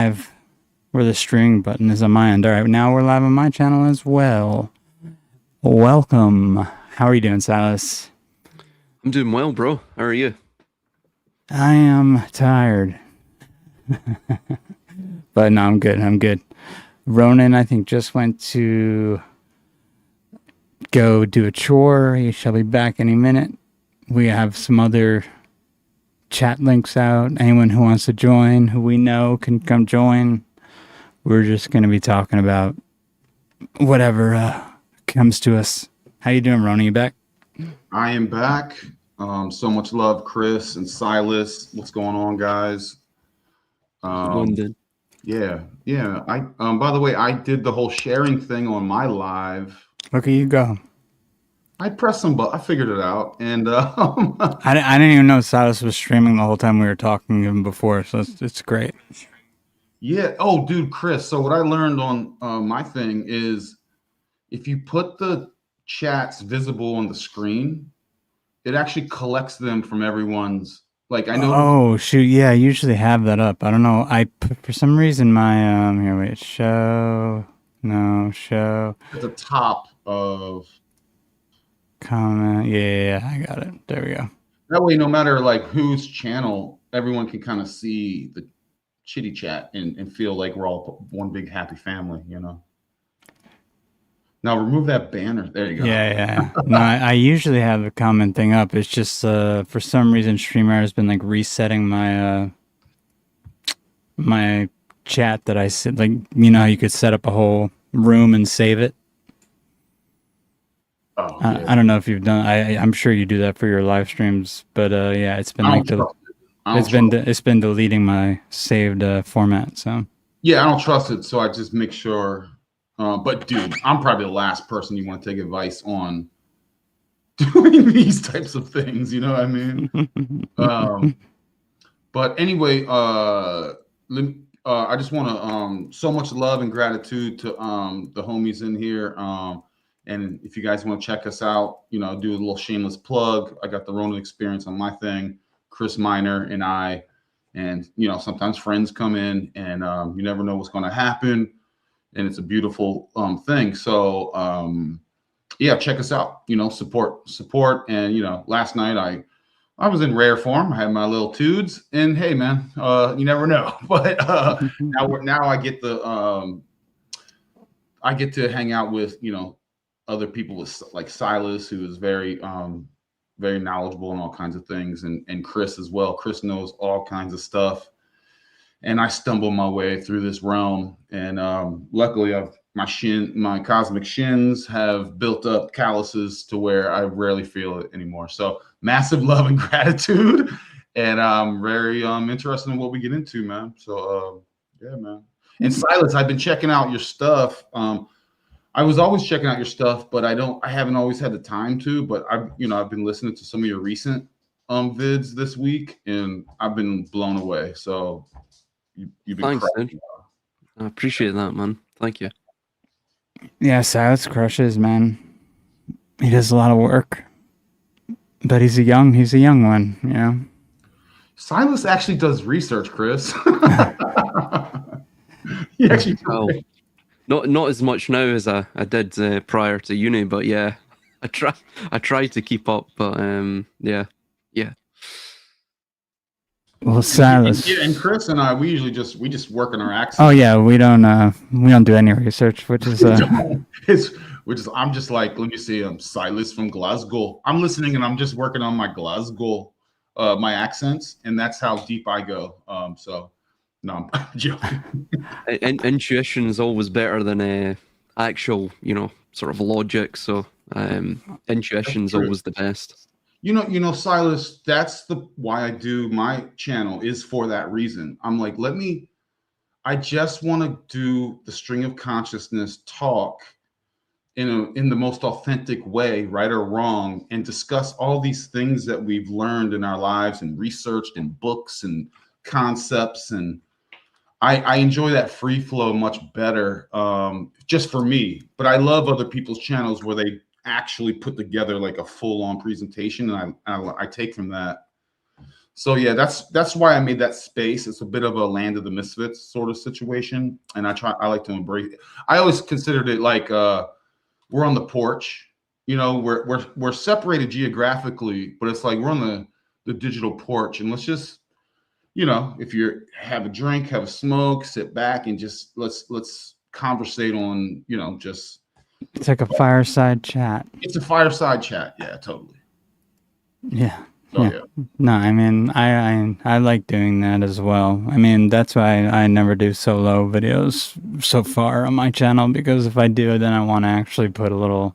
live where the streaming button is on my end. All right, now we're live on my channel as well. Welcome. How are you doing, Silas? I'm doing well, bro. How are you? I am tired. But no, I'm good. Ronin, I think, just went to go do a chore. He shall be back any minute. We have some other chat links out. Anyone who wants to join, who we know, can come join. We're just going to be talking about whatever comes to us. How you doing, Ronin? You back? I am back. So much love, Chris and Silas. What's going on, guys? Yeah. I by the way, I did the whole sharing thing on my live. Look at you go. I pressed some button. I figured it out, and I didn't even know Silas was streaming the whole time we were talking even before, so it's great. Yeah. Oh, dude, Chris. So what I learned on my thing is if you put the chats visible on the screen, it actually collects them from everyone's. Like I know. Oh shoot! Yeah, I usually have that up. I don't know. For some reason my here wait show At the top of comment. Yeah, I got it. There we go. That way, no matter like whose channel, everyone can kind of see the chitty chat and feel like we're all one big happy family, you know. Now remove that banner. There you go. Yeah. No, I usually have the comment thing up. It's just for some reason StreamYard has been like resetting my my chat that I sit, like, you know how you could set up a whole room and save it. Oh, yeah. I don't know if you've done. I'm sure you do that for your live streams, but yeah, it's been it's been deleting my saved format. So yeah, I don't trust it, so I just make sure. But dude, I'm probably the last person you want to take advice on doing these types of things. You know what I mean? But anyway, I just want to so much love and gratitude to the homies in here. And if you guys want to check us out, you know, do a little shameless plug. I got the Ronin experience on my thing, Chris Miner and I, and you know, sometimes friends come in, and you never know what's going to happen. And it's a beautiful thing. So yeah, check us out, you know, support. And, you know, last night I was in rare form. I had my little tudes, and hey, man, you never know. But now I get to hang out with, you know, other people with like Silas, who is very knowledgeable in all kinds of things, and Chris as well. Chris knows all kinds of stuff. And I stumble my way through this realm, and luckily my cosmic shins have built up calluses to where I rarely feel it anymore. So massive love and gratitude, and I'm very interested in what we get into, man. So yeah, man. And Silas, I've been checking out your stuff. I was always checking out your stuff, but I haven't always had the time to. But I've been listening to some of your recent vids this week, and I've been blown away. So. You've been Thanks, dude. I appreciate that, man. Thank you. Yeah, Silas crushes, man. He does a lot of work, but he's a young one, you know. Silas actually does research, Chris. He actually not as much now as I did prior to uni, but yeah, I try to keep up, but yeah. Well, Silas. Yeah, and Chris and I, we just work on our accents. Oh yeah, we don't do any research, which is I'm just like, let me see, Silas from Glasgow. I'm listening and I'm just working on my Glasgow, my accents, and that's how deep I go. So no, I'm joking. Intuition is always better than actual, you know, sort of logic. So intuition is always the best. You know, Silas, that's why I do my channel, is for that reason. I'm like, I just want to do the string of consciousness talk in the most authentic way, right or wrong, and discuss all these things that we've learned in our lives and researched in books and concepts. And I enjoy that free flow much better, just for me. But I love other people's channels where they actually put together like a full-on presentation, and I take from that. So yeah, that's why I made that space. It's a bit of a land of the misfits sort of situation, and I like to embrace it. I always considered it like we're on the porch, you know, we're separated geographically, but it's like we're on the digital porch, and let's just, you know, if you have a drink, have a smoke, sit back, and just let's conversate on, you know, just It's like a fireside chat. it's a fireside chat. Yeah, totally. Yeah. Oh Yeah. No, I mean, I like doing that as well. I mean, that's why I never do solo videos so far on my channel, because if I do, then I want to actually put a little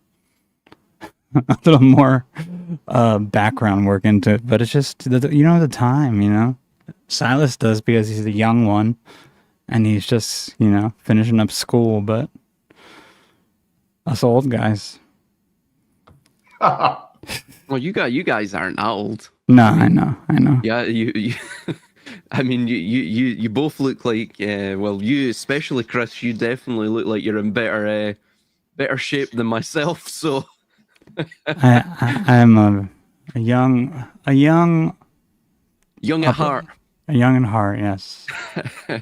more background work into it. But it's just, the time, you know. Silas does because he's the young one, and he's just, finishing up school. But us old guys. Well, you guys aren't that old. No, I know. Yeah, you I mean, you both look like, well, you especially, Chris, you definitely look like you're in better shape than myself. So I'm a young young at heart. A young in heart, yes. Hey,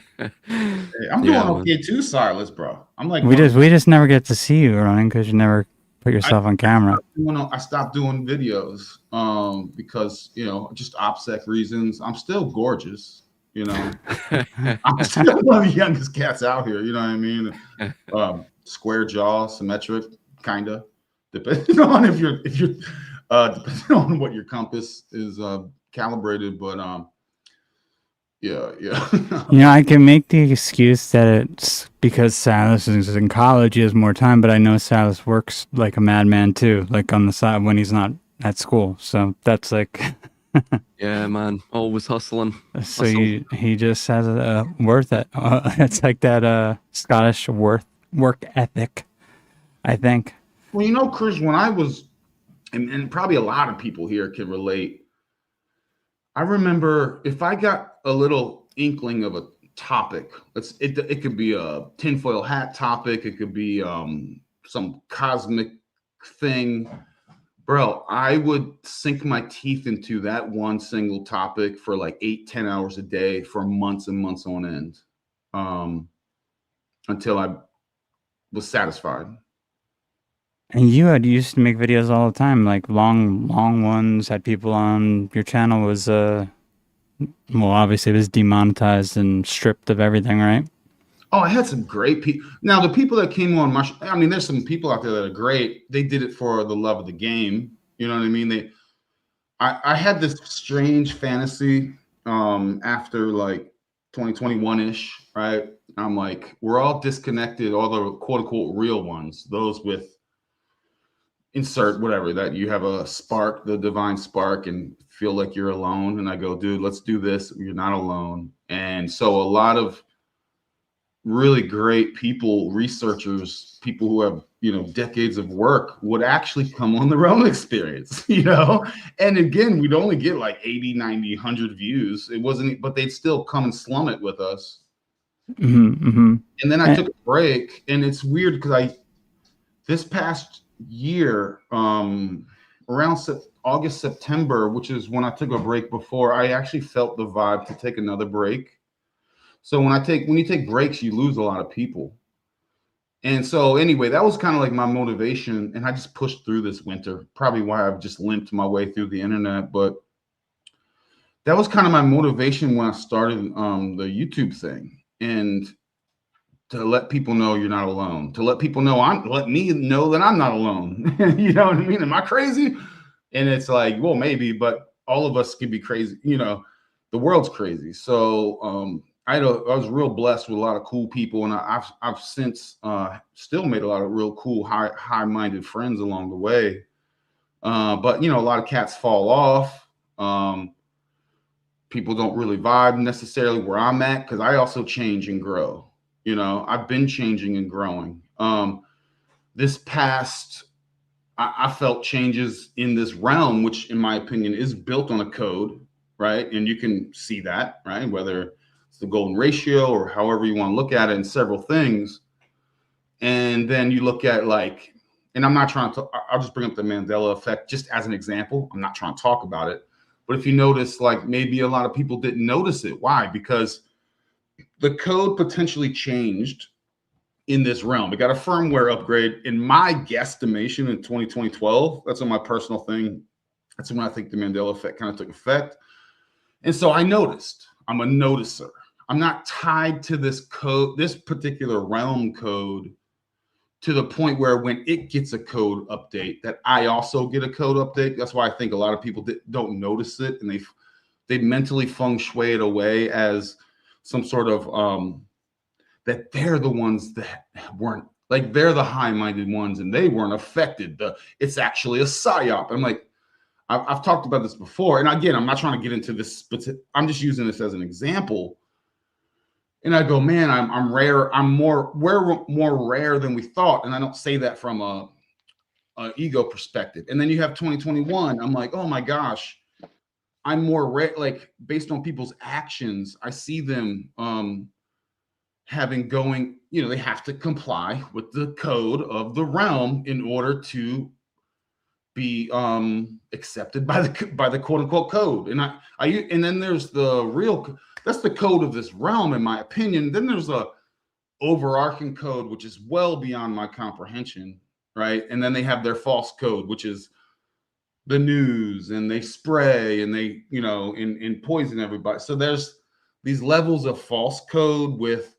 I'm doing okay too, Silas, bro. I'm like, we just never get to see you, Ronin, because you never put yourself on camera. I stopped doing videos because, you know, just OPSEC reasons. I'm still gorgeous, you know. I'm still one of the youngest cats out here, you know what I mean? Square jaw, symmetric, kind of, depending on if you're depending on what your compass is calibrated, but yeah. I can make the excuse that it's because Silas is in college, he has more time, but I know Silas works like a madman too, like on the side when he's not at school. So that's like yeah, man, always hustling. So he just has a worth it. It's like that Scottish work ethic, I think. Well, you know, Chris, when I was, and probably a lot of people here can relate, I remember if I got a little inkling of a topic, it could be a tinfoil hat topic, it could be some cosmic thing, bro, I would sink my teeth into that one single topic for like 8-10 hours a day for months and months on end, until I was satisfied. And you used to make videos all the time, like long ones, had people on your channel. Was well, obviously it was demonetized and stripped of everything, right? Oh, I had some great people. Now, the people that came on I mean, there's some people out there that are great. They did it for the love of the game. You know what I mean? I had this strange fantasy after like 2021-ish, right? I'm like, we're all disconnected, all the quote unquote real ones, those with insert whatever, that you have a spark, the divine spark, and feel like you're alone. And I go, dude, let's do this. You're not alone. And so a lot of really great people, researchers, people who have, you know, decades of work would actually come on their own experience, you know? And again, we'd only get like 80, 90, 100 views. It wasn't, but they'd still come and slum it with us. And then I took a break, and it's weird because this past year, around August, September, which is when I took a break before, I actually felt the vibe to take another break. So when you take breaks, you lose a lot of people. And so anyway, that was kind of like my motivation, and I just pushed through this winter, probably why I've just limped my way through the internet. But that was kind of my motivation when I started the YouTube thing, and to let people know you're not alone, to let people know let me know that I'm not alone. You know what I mean? Am I crazy? And it's like, well, maybe, but all of us can be crazy. You know, the world's crazy. So I was real blessed with a lot of cool people, and I've since still made a lot of real cool, high-minded friends along the way. But you know, a lot of cats fall off. People don't really vibe necessarily where I'm at, because I also change and grow. You know, I've been changing and growing. This past, I felt changes in this realm, which in my opinion is built on a code, right? And you can see that, right? Whether it's the golden ratio or however you want to look at it, in several things. And then you look at like, and I'm not trying to, I'll just bring up the Mandela effect just as an example. I'm not trying to talk about it, But if you notice, like maybe a lot of people didn't notice it. Why? Because the code potentially changed in this realm. It got a firmware upgrade in my guesstimation in 2012. That's on my personal thing. That's when I think the Mandela effect kind of took effect. And so I noticed. I'm a noticer. I'm not tied to this code, this particular realm code, to the point where when it gets a code update, that I also get a code update. That's why I think a lot of people don't notice it, and they mentally feng shui it away as some sort of that they're the ones that weren't, like, they're the high-minded ones and they weren't affected. It's actually a psyop. I'm like, I've talked about this before, and again, I'm not trying to get into this, but I'm just using this as an example. And I go, man, I'm rare. We're more rare than we thought. And I don't say that from a ego perspective. And then you have 2021. I'm like, oh my gosh, I'm more rare. Like, based on people's actions, I see them they have to comply with the code of the realm in order to be accepted by the quote unquote code. And then there's the real. That's the code of this realm, in my opinion. Then there's a overarching code, which is well beyond my comprehension, right? And then they have their false code, which is the news, and they spray and they, and poison everybody. So there's these levels of false code with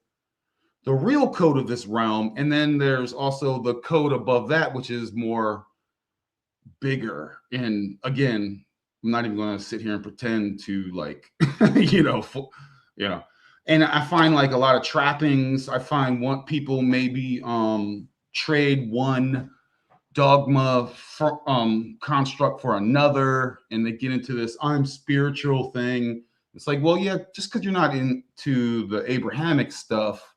the real code of this realm. And then there's also the code above that, which is more bigger. And again, I'm not even going to sit here and pretend to, like, and I find, like, a lot of trappings. I find people maybe trade one dogma construct for another, and they get into this I'm spiritual thing. It's like, well, yeah, just because you're not into the Abrahamic stuff,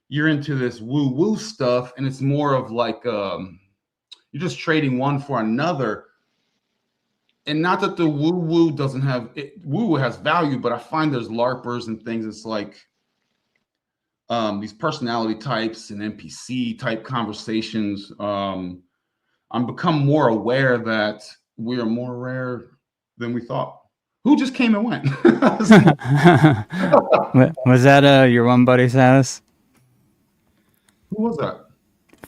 you're into this woo-woo stuff, and it's more of like you're just trading one for another. And not that the woo-woo doesn't have it, woo-woo has value, but I find there's LARPers and things. It's like these personality types and NPC type conversations. I'm become more aware that we are more rare than we thought. Who just came and went? Was that your one buddy, Silas? Who was that?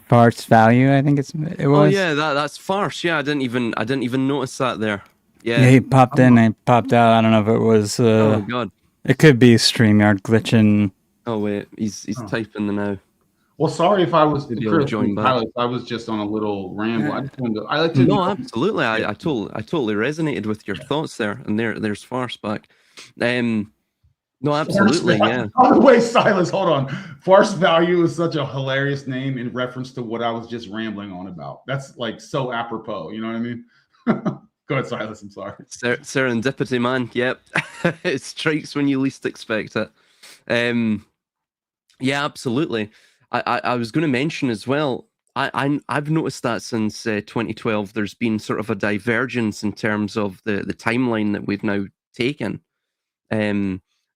FarceValue, I think it was. Oh yeah, that's Farce. Yeah, I didn't even notice that there. Yeah, he popped in, and popped out. I don't know if it was. Oh god, it could be StreamYard glitching. Oh wait, he's typing the now. Well, sorry if I was Chris, I was just on a little ramble. Yeah. I like to. No, absolutely. I totally resonated with your thoughts there, and there's Farce back. No, absolutely, yeah. By the way, Silas, hold on. FarceValue is such a hilarious name in reference to what I was just rambling on about. That's, like, so apropos. You know what I mean? Go ahead, Silas. I'm sorry. Serendipity, man. Yep. It strikes when you least expect it. Yeah, absolutely. I was going to mention as well, I've noticed that since 2012, there's been sort of a divergence in terms of the timeline that we've now taken.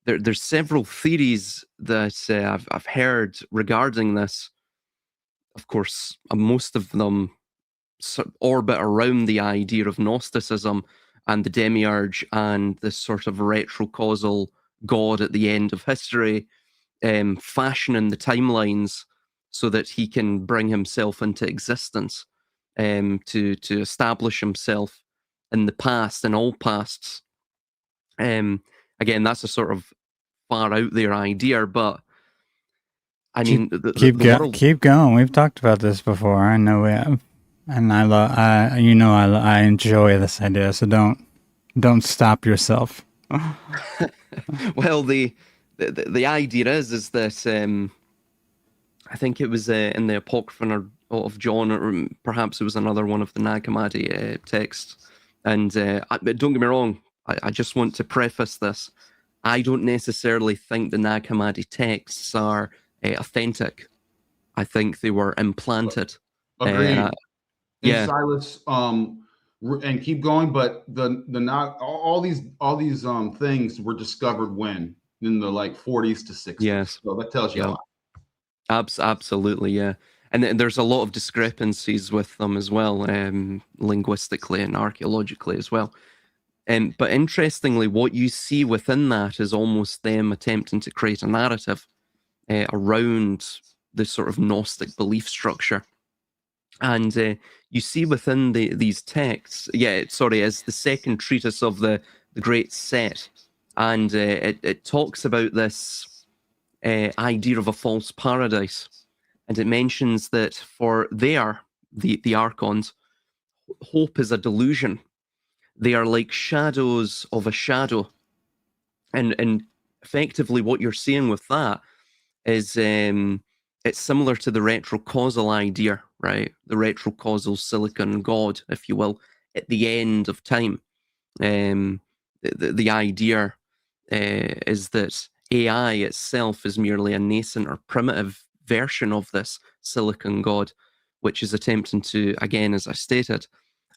There's several theories that I've heard regarding this. Of course, most of them orbit around the idea of Gnosticism and the demiurge and this sort of retrocausal god at the end of history, fashioning the timelines so that he can bring himself into existence, to establish himself in the past, in all pasts. Again, that's a sort of far out there idea, but I mean, keep going. We've talked about this before. I know we have, and I enjoy this idea. So don't stop yourself. Well, the idea is that I think it was in the Apocrypha of John, or perhaps it was another one of the Nag Hammadi texts. And don't get me wrong, I just want to preface this. I don't necessarily think the Nag Hammadi texts are authentic. I think they were implanted. Agreed. Yeah, Silas, and keep going. But all these things were discovered when in the 40s to 60s. Yes. So that tells you a lot. Absolutely, yeah. And there's a lot of discrepancies with them as well, linguistically and archaeologically as well. But interestingly, what you see within that is almost them attempting to create a narrative around this sort of Gnostic belief structure. And you see within these texts, it's the second treatise of the Great Set. And it talks about this idea of a false paradise. And it mentions that for the Archons, hope is a delusion. They are like shadows of a shadow. And effectively what you're seeing with that is it's similar to the retrocausal idea, right? The retrocausal silicon god, if you will, at the end of time. The idea is that AI itself is merely a nascent or primitive version of this silicon god, which is attempting to, again, as I stated,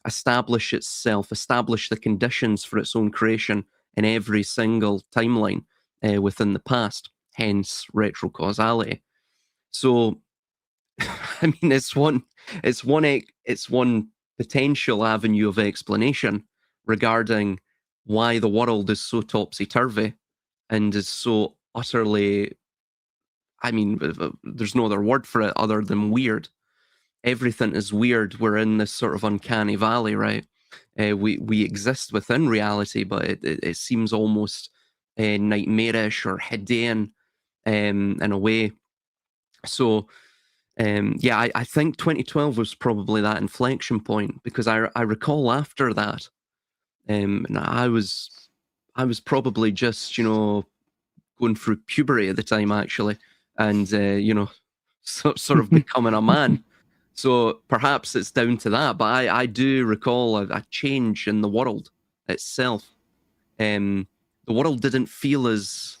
establish itself, establish the conditions for its own creation in every single timeline within the past, hence retrocausality. So, I mean, it's one potential avenue of explanation regarding why the world is so topsy-turvy and is so utterly, I mean, there's no other word for it other than weird. Everything is weird. We're in this sort of uncanny valley, right? We exist within reality, but it seems almost nightmarish or Hadean in a way. So, I think 2012 was probably that inflection point, because I recall after that, and I was probably just, going through puberty at the time, actually, and, sort of becoming a man. So perhaps it's down to that, but I do recall a change in the world itself. The world didn't feel as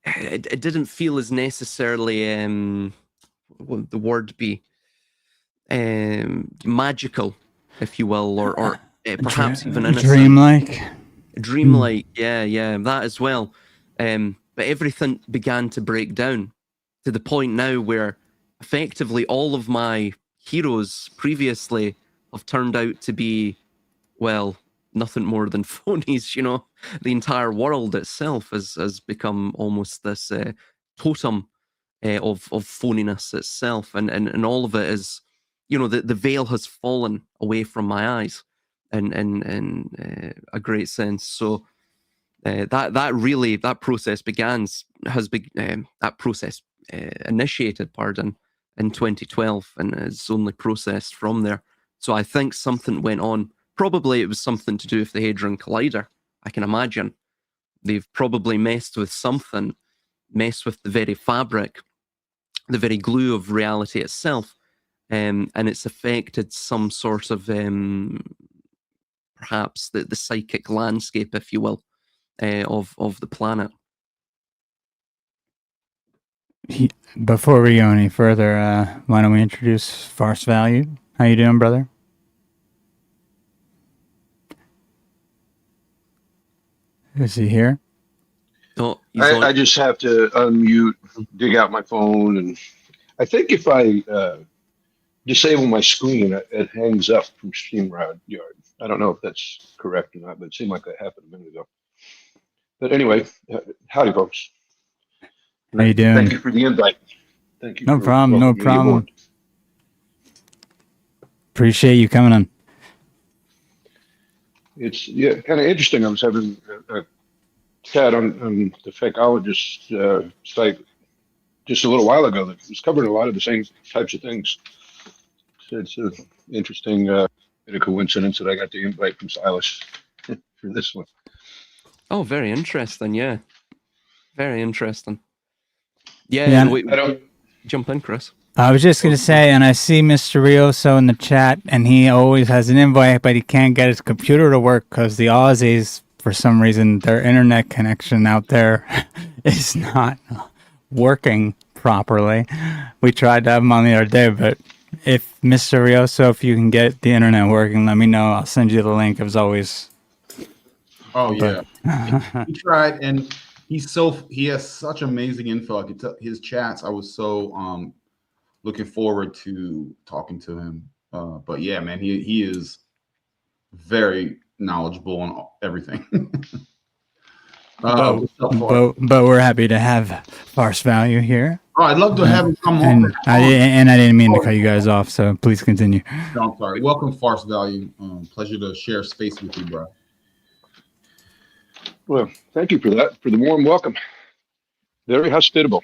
it didn't feel as necessarily what would the word be, magical, if you will, or perhaps even innocent. Dreamlike, yeah, that as well. But everything began to break down to the point now where effectively all of my heroes previously have turned out to be, well, nothing more than phonies. The entire world itself has become almost this totem of phoniness itself, and all of it is, the veil has fallen away from my eyes in a great sense. So that process initiated, in 2012, and it's only processed from there. So I think something went on. Probably it was something to do with the Hadron Collider. I can imagine they've probably messed with something, messed with the very fabric, the very glue of reality itself, and it's affected some sort of perhaps the psychic landscape, if you will, of the planet. Before we go any further, why don't we introduce FarceValue? How you doing, brother? Is he here? Oh, I just have to unmute, dig out my phone, and I think if I disable my screen, it hangs up from StreamYard. I don't know if that's correct or not, but it seemed like that happened a minute ago. But anyway, howdy, folks. How you doing? Thank you for the invite. Thank you. No problem. Appreciate you coming on. It's kind of interesting. I was having a chat on the Fakeologist site just a little while ago that was covering a lot of the same types of things. So it's an interesting bit of coincidence that I got the invite from Silas for this one. Oh, very interesting. Yeah, very interesting. Yeah, I don't jump in, Chris. I was just going to say, and I see Mr. Rioso in the chat, and he always has an invite, but he can't get his computer to work because the Aussies, for some reason, their internet connection out there is not working properly. We tried to have him on the other day, but if Mr. Rioso, if you can get the internet working, let me know. I'll send you the link, as always. Oh, yeah. He tried, and he has such amazing info. I could tell his chats. I was so looking forward to talking to him. But yeah, man, he is very knowledgeable on everything. But, what's up, Farce? but we're happy to have FarceValue here. Oh, I'd love to have him come And on. I didn't mean to cut you guys off, so please continue. No, I'm sorry. Welcome, FarceValue. Pleasure to share space with you, bro. Well, thank you for that, for the warm welcome. Very hospitable.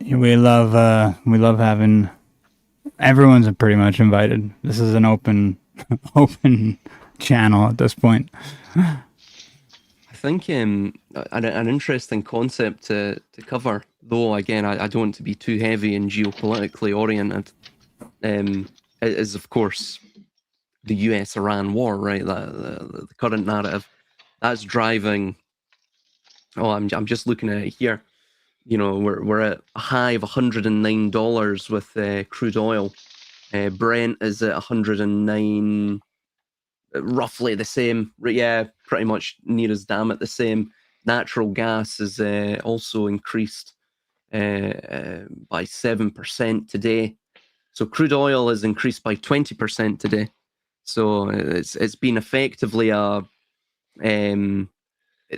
We love having everyone's pretty much invited. This is an open channel at this point. I think an interesting concept to cover, though again I don't want to be too heavy and geopolitically oriented, is of course the US-Iran war, right? The current narrative that's driving. Oh, I'm just looking at it here. You know, we're at a high of $109 with crude oil. Brent is at 109, roughly the same. Yeah, pretty much near as damn it the same. Natural gas is also increased by 7% today. So crude oil has increased by 20% today. So it's been effectively a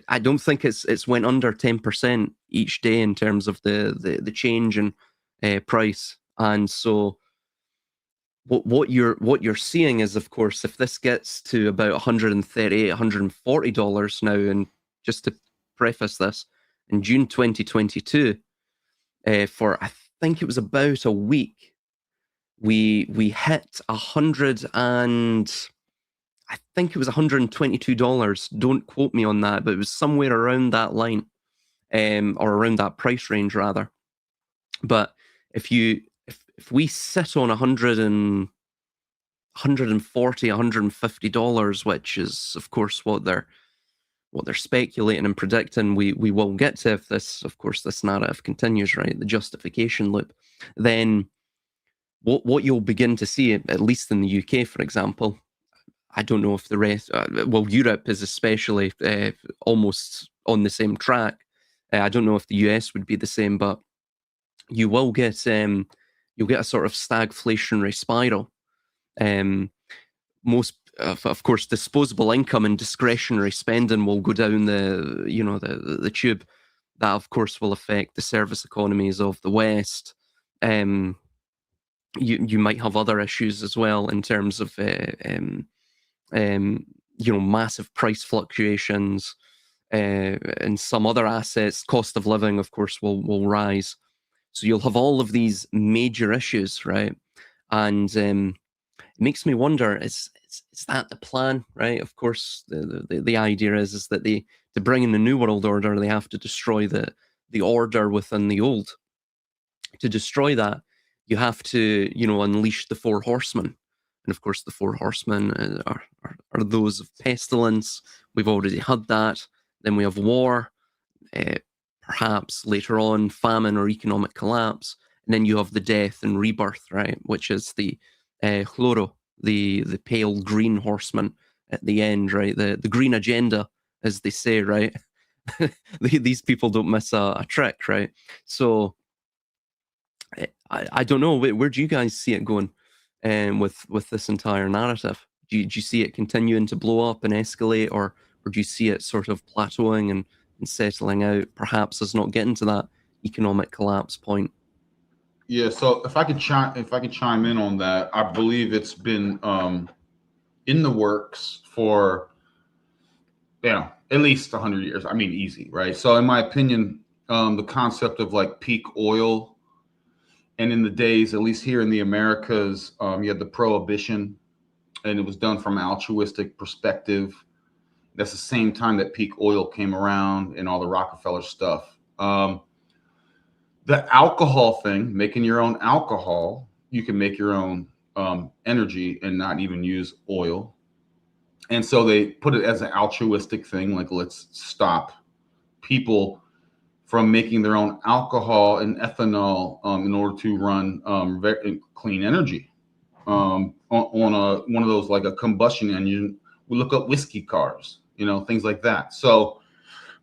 I don't think it's went under 10% each day in terms of the change in price. And so what you're seeing is, of course, if this gets to about $138, $140 now, and just to preface this, in June 2022, for I think it was about a week, we hit I think it was $122. Don't quote me on that, but it was somewhere around that line, or around that price range rather. But if we sit on $140, $150, which is of course what they're speculating and predicting we will get to, if this narrative continues, right, the justification loop, then what you'll begin to see, at least in the UK, for example. I don't know if the rest, Europe is especially almost on the same track. I don't know if the US would be the same, but you will get you'll get a sort of stagflationary spiral. Most of course, disposable income and discretionary spending will go down the tube. That of course will affect the service economies of the West. You might have other issues as well in terms of massive price fluctuations, and some other assets. Cost of living, of course, will rise. So you'll have all of these major issues, right? And it makes me wonder: is that the plan, right? Of course, the idea is that to bring in the new world order, they have to destroy the order within the old. To destroy that, you have to, unleash the four horsemen. And of course, the four horsemen are those of pestilence. We've already had that. Then we have war, perhaps later on famine or economic collapse. And then you have the death and rebirth, right? Which is the chloro, the pale green horseman at the end, right? The green agenda, as they say, right? These people don't miss a trick, right? So I don't know. Where do you guys see it going? With this entire narrative, do you see it continuing to blow up and escalate, or do you see it sort of plateauing and settling out, perhaps as not getting to that economic collapse point? Yeah, so if I could chime in on that, I believe it's been in the works for at least 100 years. I mean, easy, right? So in my opinion, the concept of like peak oil. And in the days, at least here in the Americas, you had the prohibition, and it was done from an altruistic perspective. That's the same time that peak oil came around and all the Rockefeller stuff. The alcohol thing, making your own alcohol, you can make your own energy and not even use oil. And so they put it as an altruistic thing, like let's stop people from making their own alcohol and ethanol in order to run very clean energy on one of those, like a combustion engine. We look up whiskey cars, things like that. So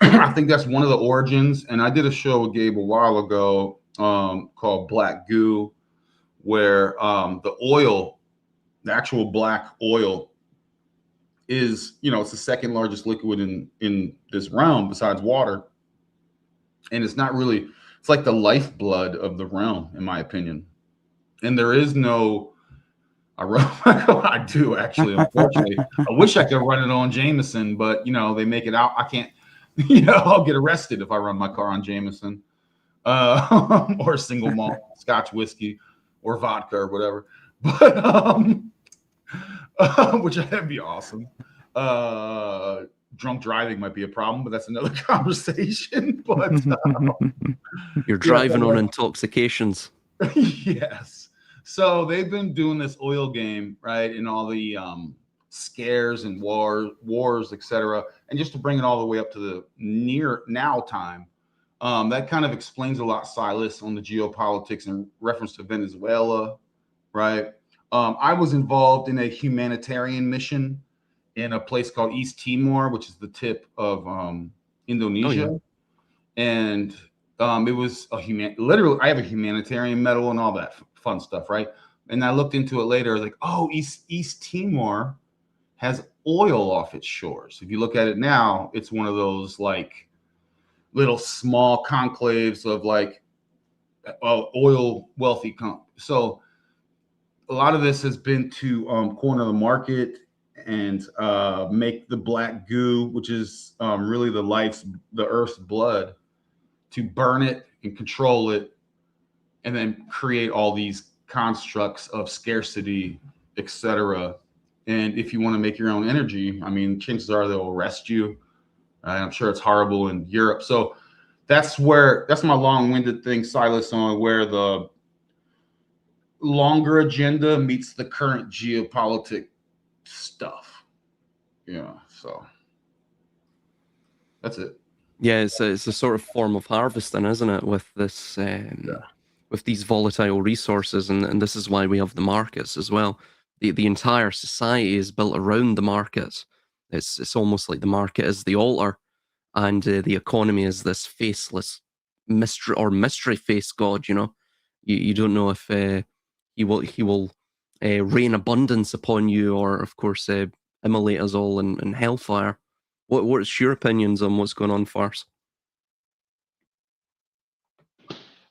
I think that's one of the origins. And I did a show with Gabe a while ago called Black Goo, where the oil the actual black oil is, you know, it's the second largest liquid in this realm besides water. And it's not really, it's like the lifeblood of the realm, in my opinion. And there is no, I do actually, unfortunately. I wish I could run it on Jameson, but, you know, they make it out. I can't, you know, I'll get arrested if I run my car on Jameson or single malt Scotch whiskey or vodka or whatever. But, which would be awesome. Drunk driving might be a problem, but that's another conversation. But you're driving on intoxications. Yes. So they've been doing this oil game, right? And all the scares and wars, etc. And just to bring it all the way up to the near now time, that kind of explains a lot, Silas, on the geopolitics in reference to Venezuela, right? I was involved in a humanitarian mission in a place called East Timor, which is the tip of Indonesia. Oh, yeah. And it was literally, I have a humanitarian medal and all that fun stuff, right? And I looked into it later, I was like, oh, East Timor has oil off its shores. If you look at it now, it's one of those like little small conclaves of like oil wealthy so a lot of this has been to corner the market and make the black goo, which is really the earth's blood, to burn it and control it, and then create all these constructs of scarcity, etc. And if you want to make your own energy, I mean, chances are they'll arrest you. I'm sure it's horrible in Europe. So that's my long-winded thing, Silas, on where the longer agenda meets the current geopolitic stuff. Yeah, so that's it. Yeah, it's a sort of form of harvesting, isn't it? With this, with these volatile resources, and this is why we have the markets as well. The entire society is built around the markets. It's almost like the market is the altar, and the economy is this faceless mystery face god. You know, you don't know if he will rain abundance upon you, or of course immolate us all in hellfire. What's your opinions on what's going on, Farce?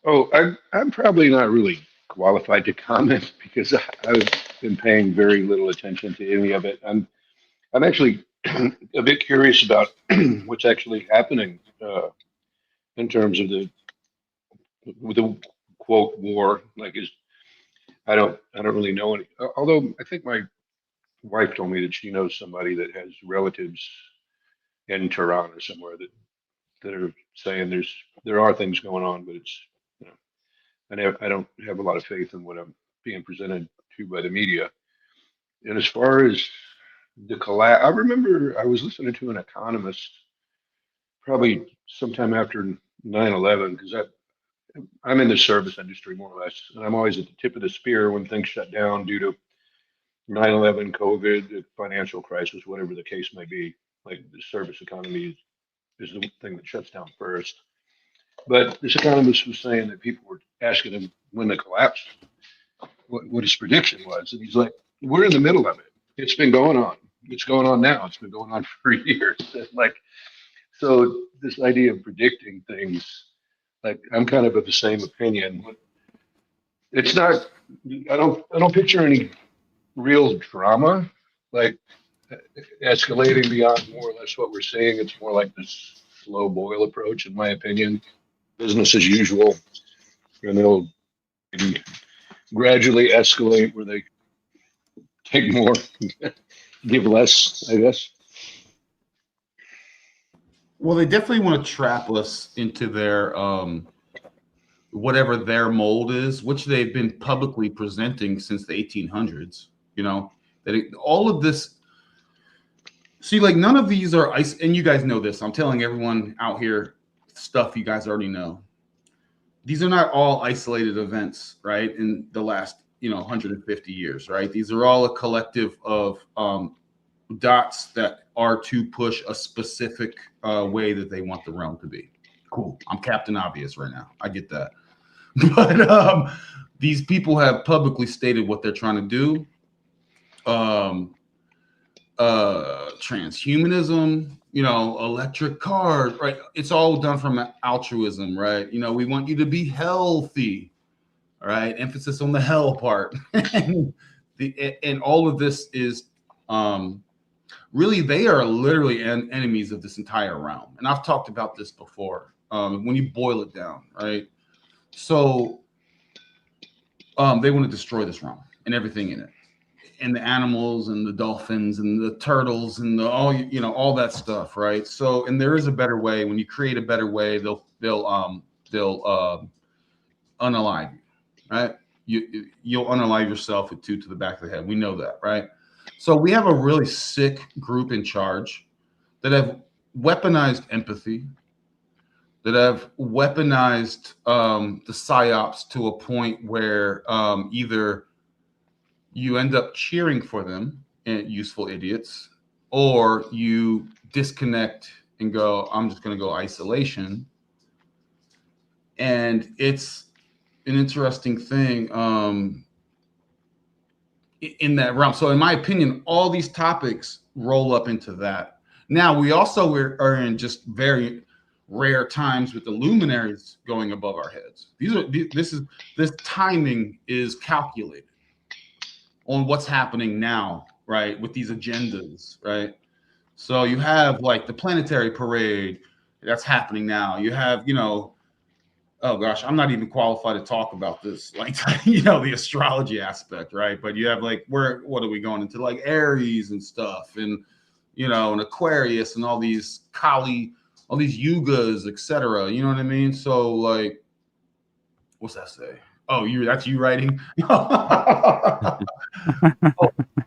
Oh, I'm probably not really qualified to comment because I've been paying very little attention to any of it. I'm actually a bit curious about what's actually happening in terms of the quote war. Like, I don't really know any. Although I think my wife told me that she knows somebody that has relatives in Tehran or somewhere that are saying there are things going on, but it's, you know, I don't have a lot of faith in what I'm being presented to by the media. And as far as the collapse, I remember I was listening to an economist probably sometime after 9/11, because I'm in the service industry more or less, and I'm always at the tip of the spear when things shut down due to 9/11, COVID, the financial crisis, whatever the case may be. Like, the service economy is the thing that shuts down first. But this economist was saying that people were asking him when the collapse, what his prediction was. And he's like, we're in the middle of it. It's been going on. It's going on now. It's been going on for years. Like, so this idea of predicting things, like, I'm kind of the same opinion. It's not, I don't picture any real drama, like escalating beyond more or less what we're seeing. It's more like this slow boil approach, in my opinion. Business as usual, and they'll gradually escalate where they take more, give less, I guess. Well, they definitely want to trap us into their whatever their mold is, which they've been publicly presenting since the 1800s. You know, that all of this. See, like, none of these are ice, and you guys know this. I'm telling everyone out here stuff you guys already know. These are not all isolated events, right? In the last, 150 years, right? These are all a collective of dots that are to push a specific way that they want the realm to be. Cool. I'm Captain Obvious right now. I get that. But these people have publicly stated what they're trying to do. transhumanism, electric cars, right? It's all done from altruism, right? We want you to be healthy, right? Emphasis on the hell part. and all of this is really, they are literally enemies of this entire realm. And I've talked about this before, when you boil it down, right? So they want to destroy this realm and everything in it, and the animals and the dolphins and the turtles and all that stuff, right? So, and there is a better way. When you create a better way, they'll unalive you, right? You'll unalive yourself with 2 to the back of the head. We know that, right? So we have a really sick group in charge that have weaponized empathy, that have weaponized the psyops to a point where either you end up cheering for them, and useful idiots, or you disconnect and go, I'm just going to go isolation. And it's an interesting thing in that realm. So in my opinion, all these topics roll up into that. Now, we also are in just very rare times with the luminaries going above our heads. This timing is calculated on what's happening now, right? With these agendas, right? So you have like the planetary parade that's happening now. You have, oh gosh, I'm not even qualified to talk about this, like, the astrology aspect, right? But you have like, what are we going into, like Aries and stuff, and, and Aquarius and all these Kali, all these yugas, etc. You know what I mean? So like, what's that say? Oh, that's you writing? Oh,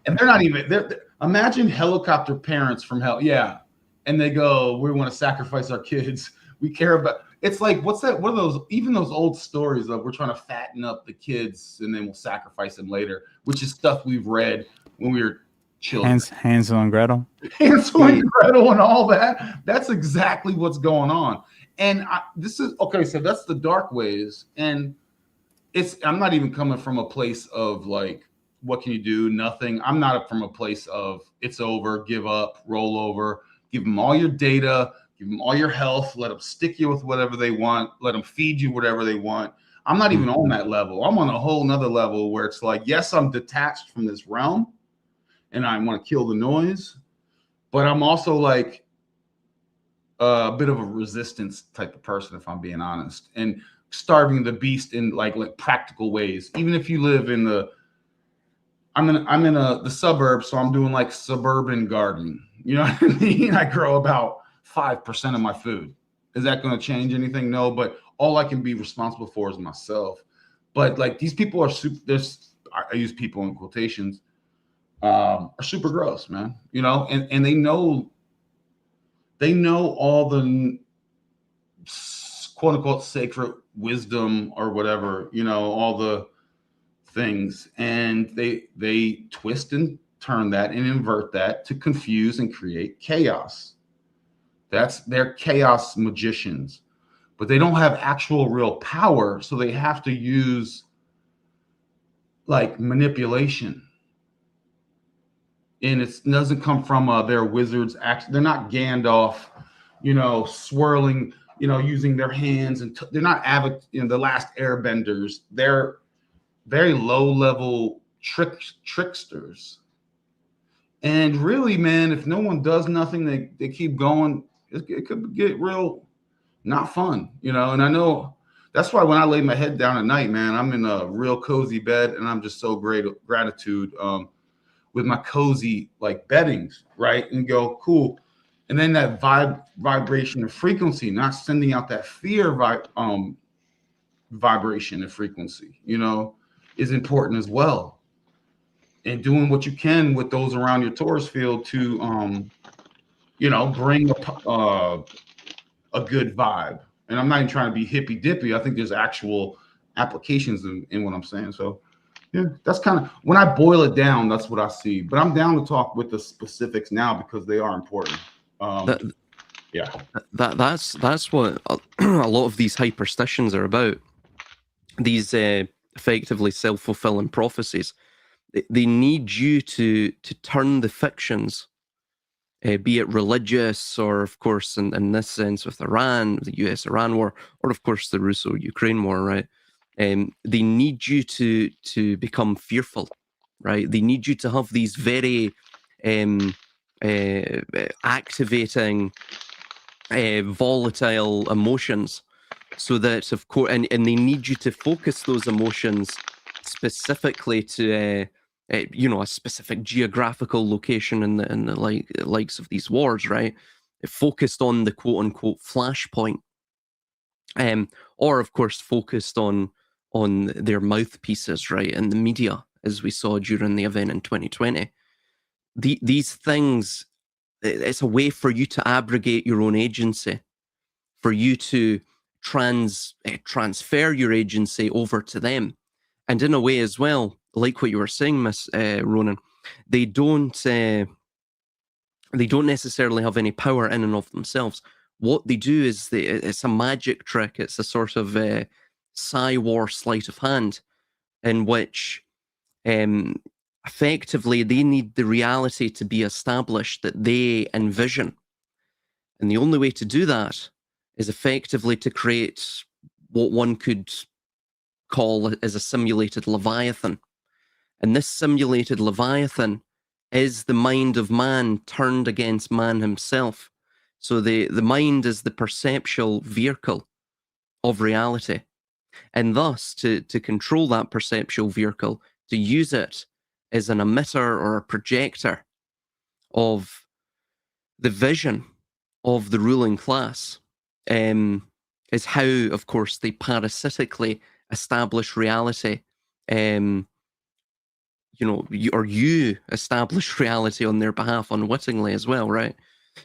and they're not even there. Imagine helicopter parents from hell. Yeah. And they go, we want to sacrifice our kids. We care about, it's like, what's that? What are those, even those old stories of we're trying to fatten up the kids and then we'll sacrifice them later, which is stuff we've read when we were children. Hansel and Gretel. Hansel and Gretel and all that. That's exactly what's going on. And so that's the dark ways. And I'm not even coming from a place of like, what can you do? Nothing. I'm not from a place of it's over, give up, roll over, give them all your data, give them all your health, let them stick you with whatever they want, let them feed you whatever they want. I'm not even on that level. I'm on a whole nother level where it's like, yes, I'm detached from this realm and I want to kill the noise, but I'm also like a bit of a resistance type of person, if I'm being honest, and starving the beast in like practical ways. Even if you live in I'm in the suburbs, so I'm doing like suburban gardening. You know what I mean? I grow about 5% of my food. Is that going to change anything? No, but all I can be responsible for is myself. But like these people are I use people in quotations, are super gross, man. And they know all the quote unquote sacred wisdom or whatever, all the things, and they twist and turn that and invert that to confuse and create chaos. They're chaos magicians, but they don't have actual real power, so they have to use like manipulation, and it doesn't come from their wizards. They're not Gandalf, swirling, using their hands, and they're not the last airbenders. They're very low level tricksters. And really, man, if no one does nothing, they keep going, it could get real not fun, and I know that's why when I lay my head down at night, man, I'm in a real cozy bed, and I'm just so gratitude with my cozy like beddings, right? And go, cool. And then that vibration of frequency, not sending out that fear vibration and frequency, is important as well. And doing what you can with those around your Taurus field to, bring a good vibe. And I'm not even trying to be hippy dippy. I think there's actual applications in what I'm saying. So yeah, that's kind of, when I boil it down, that's what I see. But I'm down to talk with the specifics now because they are important. That's what a lot of these hyperstitions are about. These effectively self-fulfilling prophecies. They need you to turn the fictions, be it religious, or of course in this sense with Iran, the US-Iran war, or of course the Russo-Ukraine war, right? They need you to become fearful, right? They need you to have these very activating, volatile emotions, so that of course, and they need you to focus those emotions specifically to a specific geographical location in the likes of these wars, right? Focused on the quote unquote flashpoint, or of course focused on their mouthpieces, right, in the media, as we saw during the event in 2020. These things, it's a way for you to abrogate your own agency, for you to transfer your agency over to them. And in a way as well, like what you were saying, Miss Ronin, they don't necessarily have any power in and of themselves. What they do is it's a magic trick. It's a sort of Psy-War sleight of hand, in which effectively they need the reality to be established that they envision. And the only way to do that is effectively to create what one could call as a simulated Leviathan. And this simulated Leviathan is the mind of man turned against man himself. So the mind is the perceptual vehicle of reality. And thus, to control that perceptual vehicle, to use it as an emitter or a projector of the vision of the ruling class, is how, of course, they parasitically establish reality. You establish reality on their behalf unwittingly as well, right?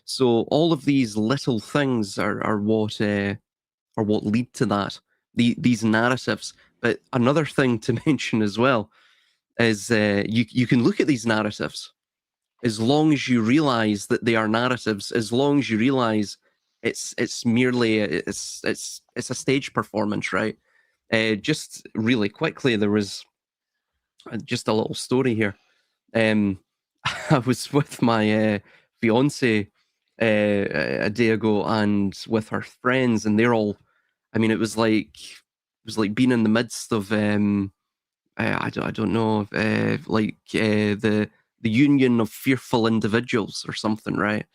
So all of these little things are what lead to that. These narratives. But another thing to mention as well is you can look at these narratives, as long as you realize that they are narratives, as long as you realize it's merely it's a stage performance, right? Just really quickly, there was just a little story here. I was with my fiance a day ago, and with her friends, and they're all. I mean, it was like being in the midst of I don't know, the union of fearful individuals or something, right?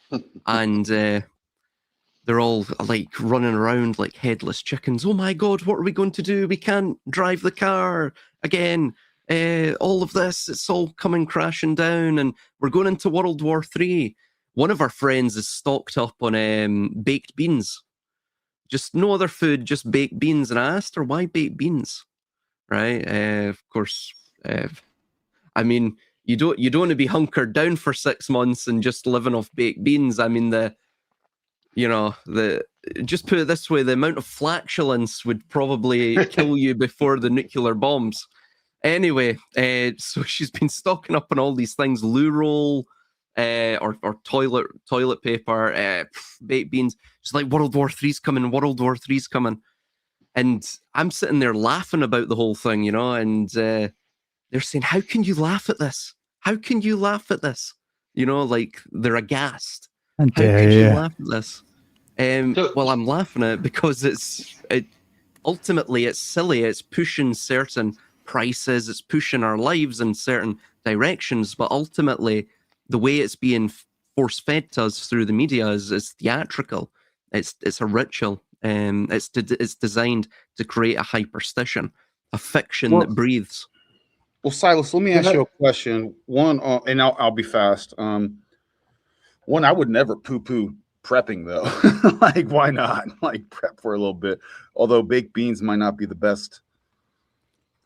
And they're all like running around like headless chickens. Oh my God, what are we going to do? We can't drive the car again. All of this, it's all coming crashing down, and we're going into World War III. One of our friends is stocked up on baked beans. Just no other food, just baked beans. And I asked her, why baked beans? Right? Of course, I mean, you don't want to be hunkered down for 6 months and just living off baked beans. I mean, just put it this way, the amount of flatulence would probably kill you before the nuclear bombs. Anyway, so she's been stocking up on all these things: loo roll, or toilet paper, baked beans. She's like, World War III's coming, World War III's coming. And I'm sitting there laughing about the whole thing, and they're saying, how can you laugh at this? How can you laugh at this? Like they're aghast. How could you laugh at this? Well, I'm laughing at it because ultimately it's silly. It's pushing certain prices. It's pushing our lives in certain directions. But ultimately, the way it's being force-fed to us through the media is theatrical. It's a ritual. It's designed to create a hyperstition, a fiction that breathes. Well, Silas, let me ask you a question. One, and I'll be fast. One, I would never poo-poo prepping though. Like, why not? Like, prep for a little bit. Although baked beans might not be the best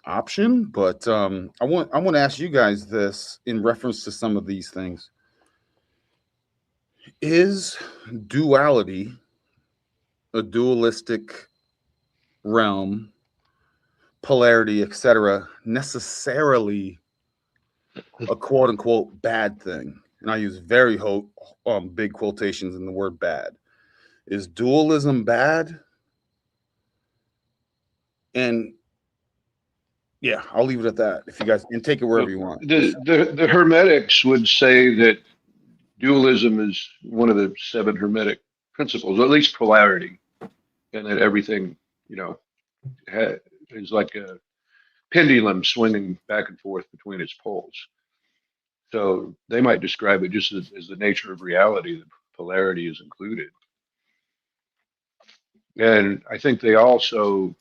option, but I want to ask you guys this in reference to some of these things. Is duality a dualistic realm, polarity, etc., necessarily a quote unquote bad thing? And I use very big quotations in the word bad. Is dualism bad? And Yeah, I'll leave it at that. If you guys and take it wherever you want. The Hermetics would say that dualism is one of the 7 Hermetic principles, or at least polarity, and that everything, is like a pendulum swinging back and forth between its poles. So they might describe it just as the nature of reality, that polarity is included. And I think they also,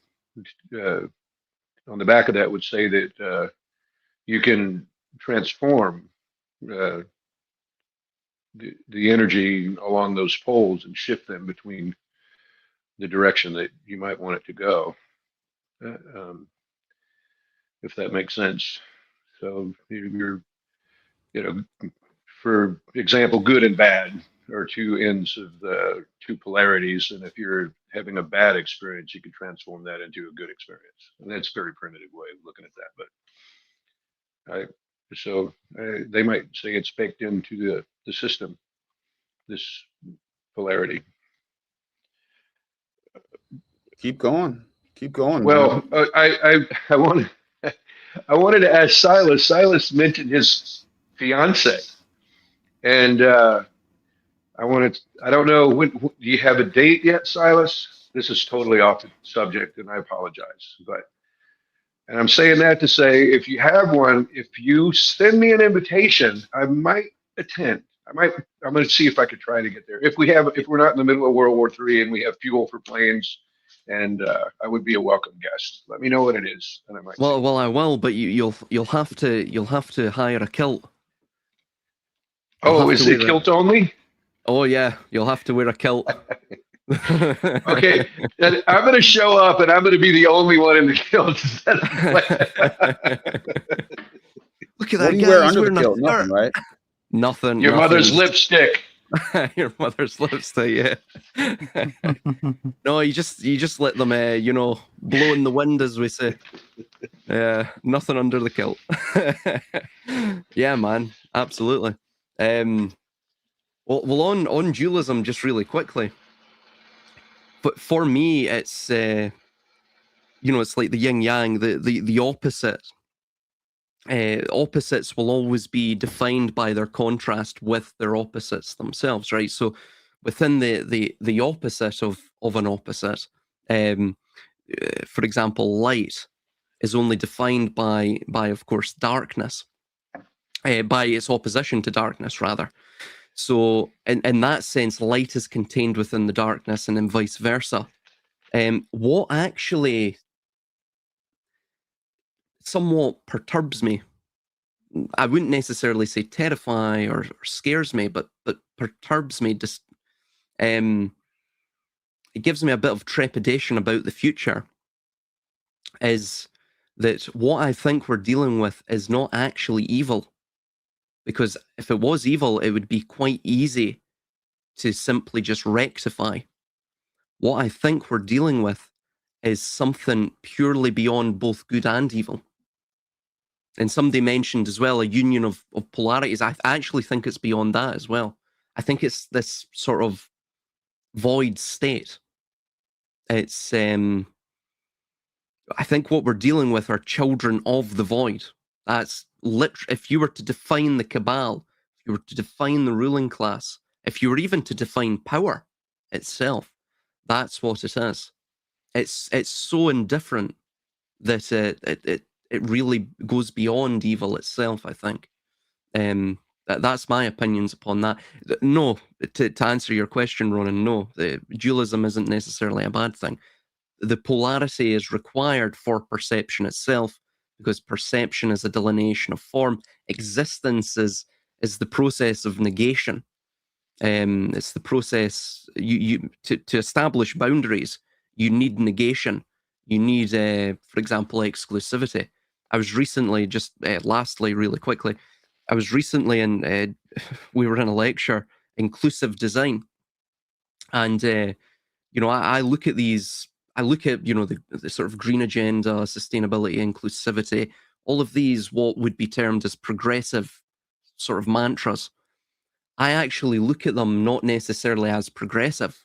on the back of that, would say that you can transform the energy along those poles and shift them between the direction that you might want it to go, if that makes sense. So you're, for example, good and bad are 2 ends of the 2 polarities, and if you're having a bad experience, you can transform that into a good experience. And that's a very primitive way of looking at that, but they might say it's baked into the system, this polarity. Keep going. Well, I wanted to ask Silas. Silas mentioned his fiance, and I don't know, do you have a date yet, Silas? This is totally off the subject, and I apologize, and I'm saying that to say, if you have one, if you send me an invitation, I might attend. I'm going to see if I could try to get there. If we're not in the middle of World War III and we have fuel for planes, and I would be a welcome guest. Let me know what it is, and I might. Well, I will, but you'll have to hire a kilt. Oh, is it kilt only? Oh yeah, you'll have to wear a kilt. Okay, I'm going to show up, and I'm going to be the only one in the kilt. Look at that What do you guy. wear He's under the wearing kilt? Nothing, right? Nothing. Your mother's lipstick. Your mother's lipstick, yeah. No, you just let them, blow in the wind, as we say. Nothing under the kilt. Yeah, man, absolutely. Well, on dualism, just really quickly. But for me, it's it's like the yin yang, the opposite. Opposites will always be defined by their contrast with their opposites themselves, right? So within the opposite of an opposite, for example, light is only defined by of course darkness, by its opposition to darkness rather. So in that sense, light is contained within the darkness, and then vice versa. What actually somewhat perturbs me, I wouldn't necessarily say terrify or scares me, but perturbs me. Just it gives me a bit of trepidation about the future. Is that what I think we're dealing with is not actually evil? Because if it was evil, it would be quite easy to simply just rectify. What I think we're dealing with is something purely beyond both good and evil. And somebody mentioned as well a union of polarities. I actually think it's beyond that as well. I think it's this sort of void state. It's I think what we're dealing with are children of the void. That's if you were to define the cabal, if you were to define the ruling class, if you were even to define power itself, that's what it is. It's so indifferent that it really goes beyond evil itself, I think. That's my opinions upon that. No, to answer your question, Ronan, no, dualism isn't necessarily a bad thing. The polarity is required for perception itself, because perception is a delineation of form. Existence is the process of negation. It's the process to establish boundaries. You need negation. You need, for example, exclusivity. I was recently, just lastly, really quickly, I was recently in, we were in a lecture, inclusive design. And, I look at these, the sort of green agenda, sustainability, inclusivity, all of these, what would be termed as progressive sort of mantras. I actually look at them not necessarily as progressive,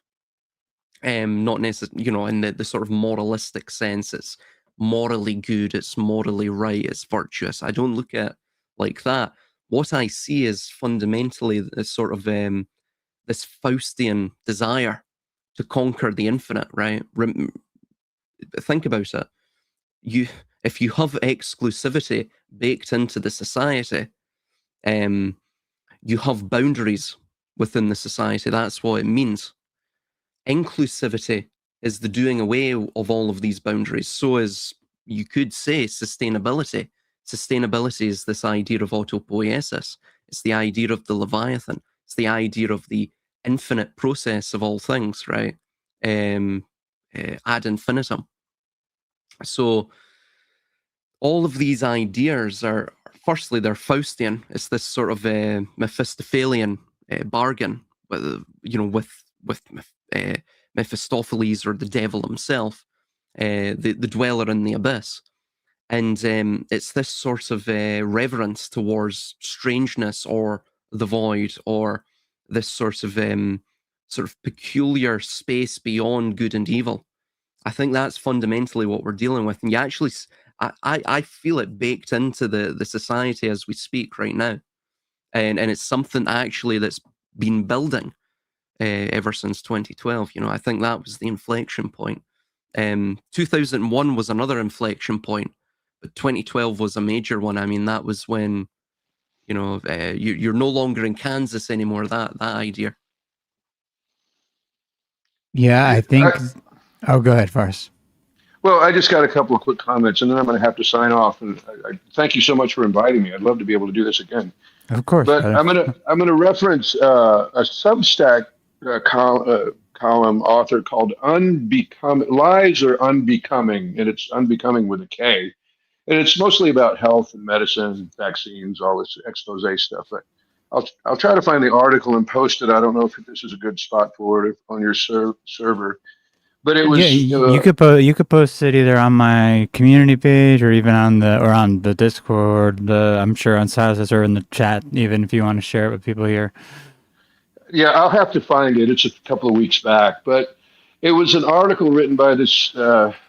not necessarily, in the sort of moralistic sense. It's morally good, it's morally right, it's virtuous. I don't look at it like that. What I see is fundamentally this sort of this Faustian desire to conquer the infinite, right? Think about it. If you have exclusivity baked into the society, you have boundaries within the society. That's what it means. Inclusivity is the doing away of all of these boundaries. So is, you could say, sustainability. Sustainability is this idea of autopoiesis. It's the idea of the Leviathan. It's the idea of the infinite process of all things, right? Ad infinitum. So all of these ideas are, firstly, they're Faustian. It's this sort of Mephistophelian bargain, with Mephistopheles, or the devil himself, the dweller in the abyss. And it's this sort of reverence towards strangeness or the void, or this sort of peculiar space beyond good and evil. I think that's fundamentally what we're dealing with. And you actually, I feel it baked into the society as we speak right now. And it's something actually that's been building ever since 2012. I think that was the inflection point. 2001 was another inflection point, but 2012 was a major one. I mean, that was when, you're no longer in Kansas anymore, that idea. Yeah, I think. Oh, go ahead, Farce. Well, I just got a couple of quick comments, and then I'm going to have to sign off. And I thank you so much for inviting me. I'd love to be able to do this again. Of course. But I'm going to reference a Substack column author called Lies Are Unbecoming, and it's Unbecoming with a K. And it's mostly about health and medicine, vaccines, all this expose stuff. But I'll try to find the article and post it. I don't know if this is a good spot for it on your server. But it was you could post it either on my community page or even on the Discord. I'm sure on Silas or in the chat, even if you want to share it with people here. Yeah, I'll have to find it. It's a couple of weeks back, but it was an article written by this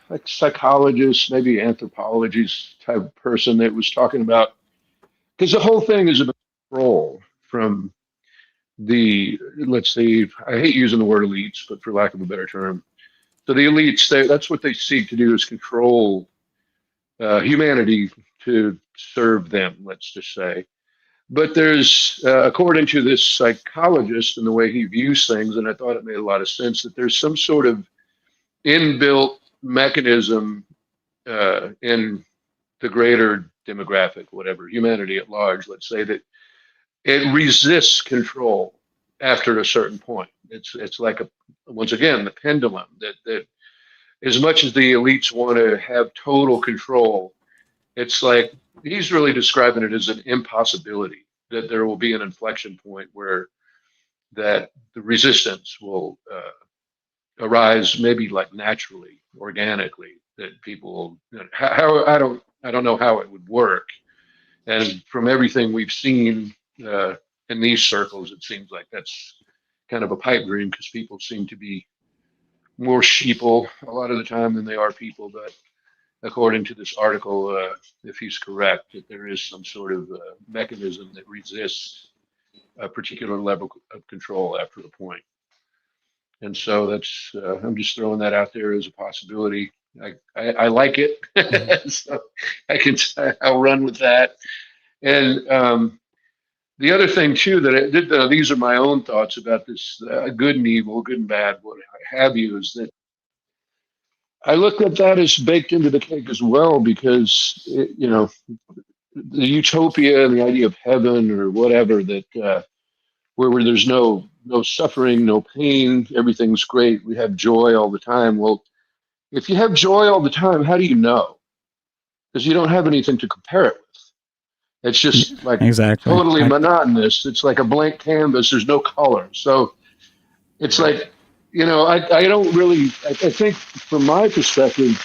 like psychologist, maybe anthropologist type person that was talking about, because the whole thing is about control from the, let's see, I hate using the word elites, but for lack of a better term. So the elites, that's what they seek to do, is control humanity to serve them, let's just say. But there's, according to this psychologist and the way he views things, and I thought it made a lot of sense, that there's some sort of inbuilt mechanism in the greater demographic, whatever, humanity at large, let's say, that it resists control after a certain point. It's like once again, the pendulum that as much as the elites want to have total control, it's like he's really describing it as an impossibility, that there will be an inflection point where that the resistance will arise, maybe like naturally, organically, that people, how I don't know how it would work. And from everything we've seen in these circles, it seems like that's kind of a pipe dream, because people seem to be more sheeple a lot of the time than they are people. But according to this article, if he's correct, that there is some sort of mechanism that resists a particular level of control after a point. And so that's, I'm just throwing that out there as a possibility. I like it, so I'll run with that. And the other thing too that I did, these are my own thoughts about this good and evil, good and bad, what have you, is that I look at that as baked into the cake as well, because the utopia and the idea of heaven or whatever, that where there's no suffering, no pain, everything's great, we have joy all the time. Well, if you have joy all the time, how do you know? Because you don't have anything to compare it with. It's just like totally monotonous. It's like a blank canvas. There's no color. So it's like, I don't really, I think from my perspective,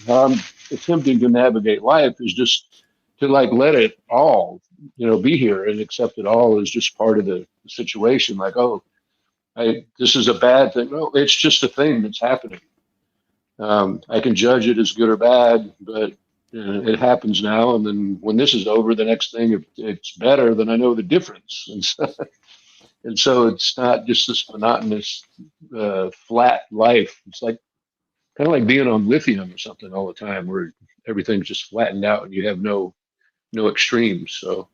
how I'm attempting to navigate life is just to like let it all, be here and accept it all as just part of the situation. Like, oh, this is a bad thing. No, it's just a thing that's happening. I can judge it as good or bad, but it happens now. And then when this is over, the next thing, if it's better, then I know the difference. And so it's not just this monotonous, flat life. It's like kind of like being on lithium or something all the time, where everything's just flattened out and you have no extremes. So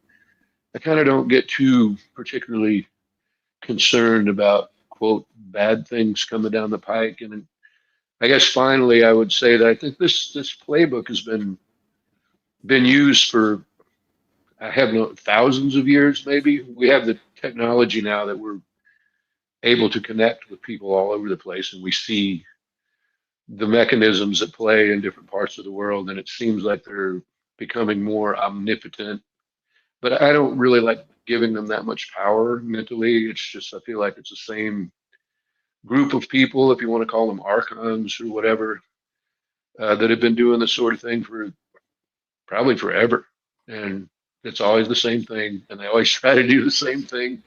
I kind of don't get too particularly concerned about, quote, bad things coming down the pike. And I guess finally I would say that I think this playbook has been used for, I have no thousands of years. Maybe we have the technology now that we're able to connect with people all over the place, and we see the mechanisms at play in different parts of the world, and it seems like they're becoming more omnipotent. But I don't really like giving them that much power mentally. It's just, I feel like it's the same group of people, if you want to call them Archons or whatever, that have been doing this sort of thing for probably forever. And it's always the same thing, and they always try to do the same thing,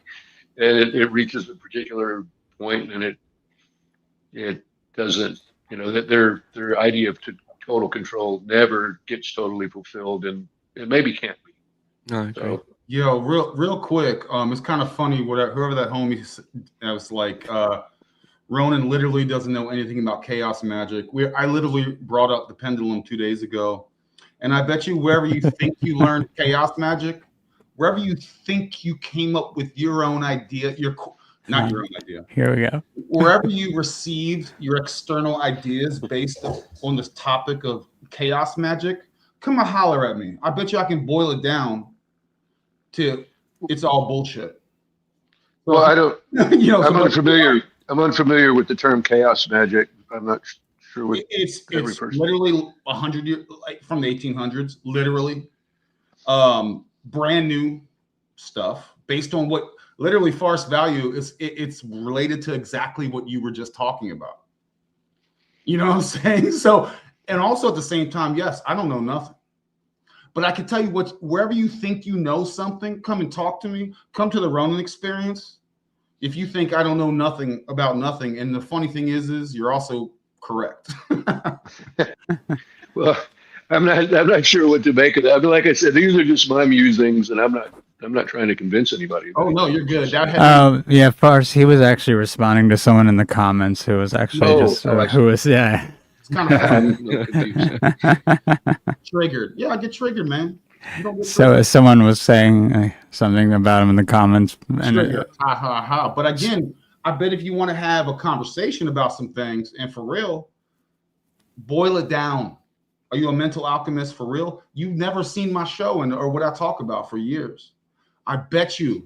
and it reaches a particular point, and it doesn't, that their idea of total control never gets totally fulfilled, and it maybe can't be. Okay. So, Yo, real quick, it's kind of funny. Whoever that homie was like, Ronin literally doesn't know anything about chaos magic. I literally brought up the pendulum 2 days ago. And I bet you wherever you think you learned chaos magic, wherever you think you came up with your own idea, not your own idea. Here we go. Wherever you received your external ideas based on this topic of chaos magic, come and holler at me. I bet you I can boil it down to it's all bullshit. So, well, I don't. I'm so unfamiliar. I'm unfamiliar with the term chaos magic. I'm not sure what it's person. literally 100 years, like from the 1800s, literally, brand new stuff based on what literally FarceValue is. It's related to exactly what you were just talking about. You know what I'm saying? So, and also at the same time, yes, I don't know nothing, but I can tell you what. Wherever you think you know something, come and talk to me. Come to the Ronin experience. If you think I don't know nothing about nothing, and the funny thing is you're also correct. Well, I'm not sure what to make of that. But like I said, these are just my musings, and I'm not trying to convince anybody. Oh no, you're good. Yeah, Farce, he was actually responding to someone in the comments who was actually It's kind of triggered. Yeah, I get triggered, man. So someone was saying something about him in the comments. Triggered. Ha ha ha. But again, I bet if you want to have a conversation about some things, and for real, boil it down. Are you a mental alchemist for real? You've never seen my show or what I talk about for years. I bet you.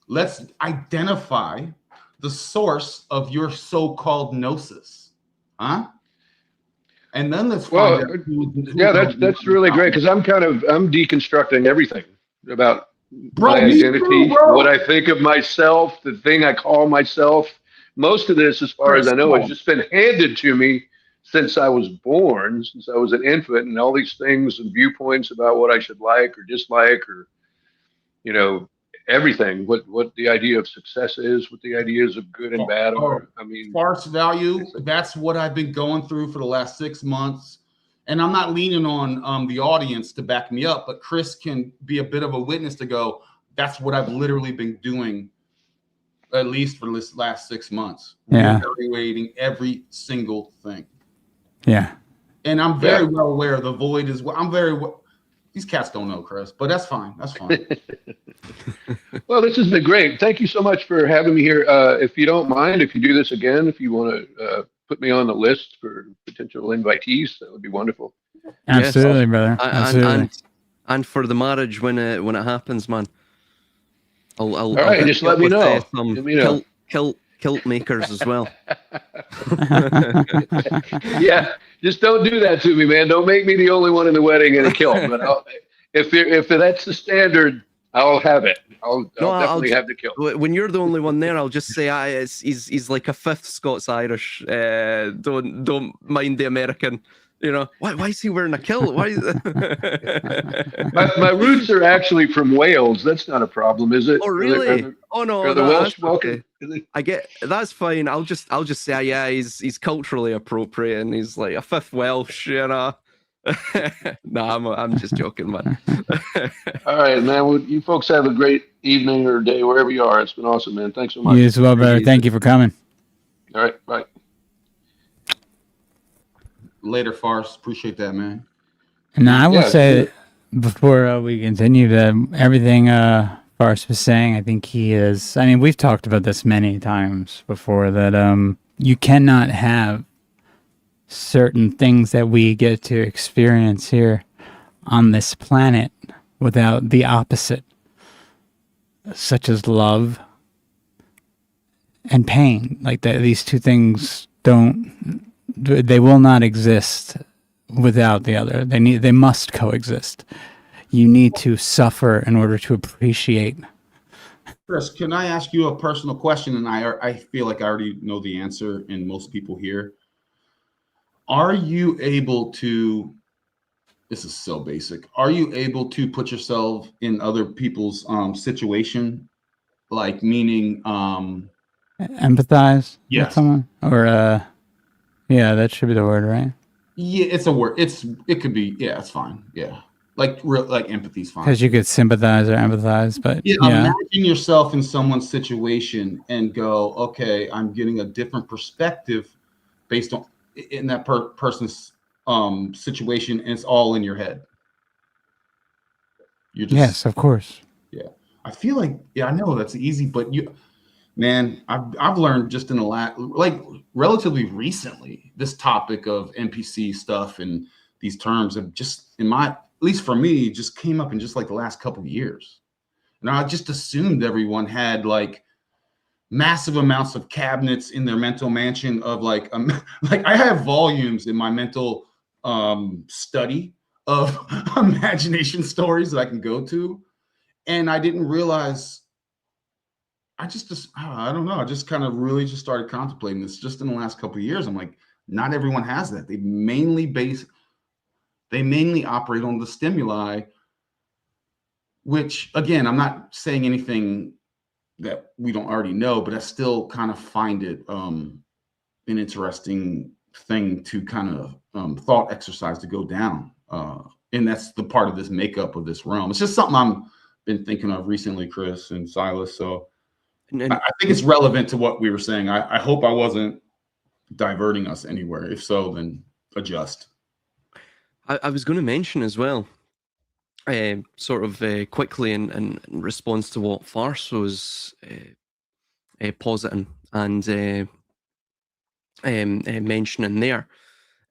Let's identify the source of your so-called gnosis, huh? And then let's find out. Yeah, that's really great, because I'm deconstructing everything about my identity, what I think of myself, the thing I call myself. Most of this, as far as I know, has just been handed to me since I was born, since I was an infant, and all these things and viewpoints about what I should like or dislike, or everything. What the idea of success is, what the ideas of good and bad are. I mean, FarceValue. That's what I've been going through for the last 6 months, and I'm not leaning on the audience to back me up, but Chris can be a bit of a witness to go. That's what I've literally been doing, at least for this last 6 months. Yeah, evaluating every single thing. Yeah, and I'm very well aware the void is. I'm very well. These cats don't know, Chris, but that's fine. That's fine. Well, this has been great. Thank you so much for having me here. If you don't mind, if you do this again, if you want to put me on the list for potential invitees, that would be wonderful. Absolutely, yes. brother. Absolutely. And for the marriage when it happens, man. I'll all right, just let me know. Kilt makers as well. Yeah, just don't do that to me, man. Don't make me the only one in the wedding in a kilt. But if that's the standard, I'll have it. I'll definitely have the kilt. When you're the only one there, I'll just say he's like a fifth Scots Irish. Don't mind the American You know, why is he wearing a kilt? Why? My roots are actually from Wales. That's not a problem, is it? Oh, really? Oh no, Are the no, Welsh that's welcome? okay. I get that's fine. I'll just say, yeah, he's culturally appropriate, and he's like a fifth Welsh, you know. No, I'm just joking, man. All right, man. Well, you folks have a great evening or day wherever you are. It's been awesome, man. Thanks so much. You as well, brother. Thank you for coming. All right, bye. Later, Farce. Appreciate that, man. And I will say, before we continue, that everything Farce was saying, I think he is. I mean, we've talked about this many times before, that you cannot have certain things that we get to experience here on this planet without the opposite, such as love and pain. Like that, these two things they will not exist without the other. They must coexist. You need to suffer in order to appreciate. Chris, can I ask you a personal question? And I feel like I already know the answer, and most people here. Are you able to, this is so basic, are you able to put yourself in other people's situation? Like, meaning empathize with someone? Or yeah, that should be the word, right? Yeah, it's a word. It could be, yeah, it's fine. Yeah. Like empathy's fine. Because you could sympathize or empathize, but yeah. Imagine yourself in someone's situation and go, okay, I'm getting a different perspective based on in that person's situation, and it's all in your head. You're just, yes, of course. Yeah. I feel like, yeah, I know that's easy, but man, I've learned just in the last, like relatively recently, this topic of NPC stuff and these terms have just, at least for me, just came up in just like the last couple of years. And I just assumed everyone had like massive amounts of cabinets in their mental mansion of like I have volumes in my mental study of imagination stories that I can go to. And I didn't realize, I don't know. I just kind of really just started contemplating this just in the last couple of years. I'm like, not everyone has that. They mainly operate on the stimuli, which again, I'm not saying anything that we don't already know, but I still kind of find it an interesting thing to kind of thought exercise to go down. And that's the part of this makeup of this realm. It's just something I've been thinking of recently, Chris and Silas. So I think it's relevant to what we were saying. I hope I wasn't diverting us anywhere. If so, then adjust. I was going to mention as well, sort of quickly in response to what Farce was positing and mentioning there,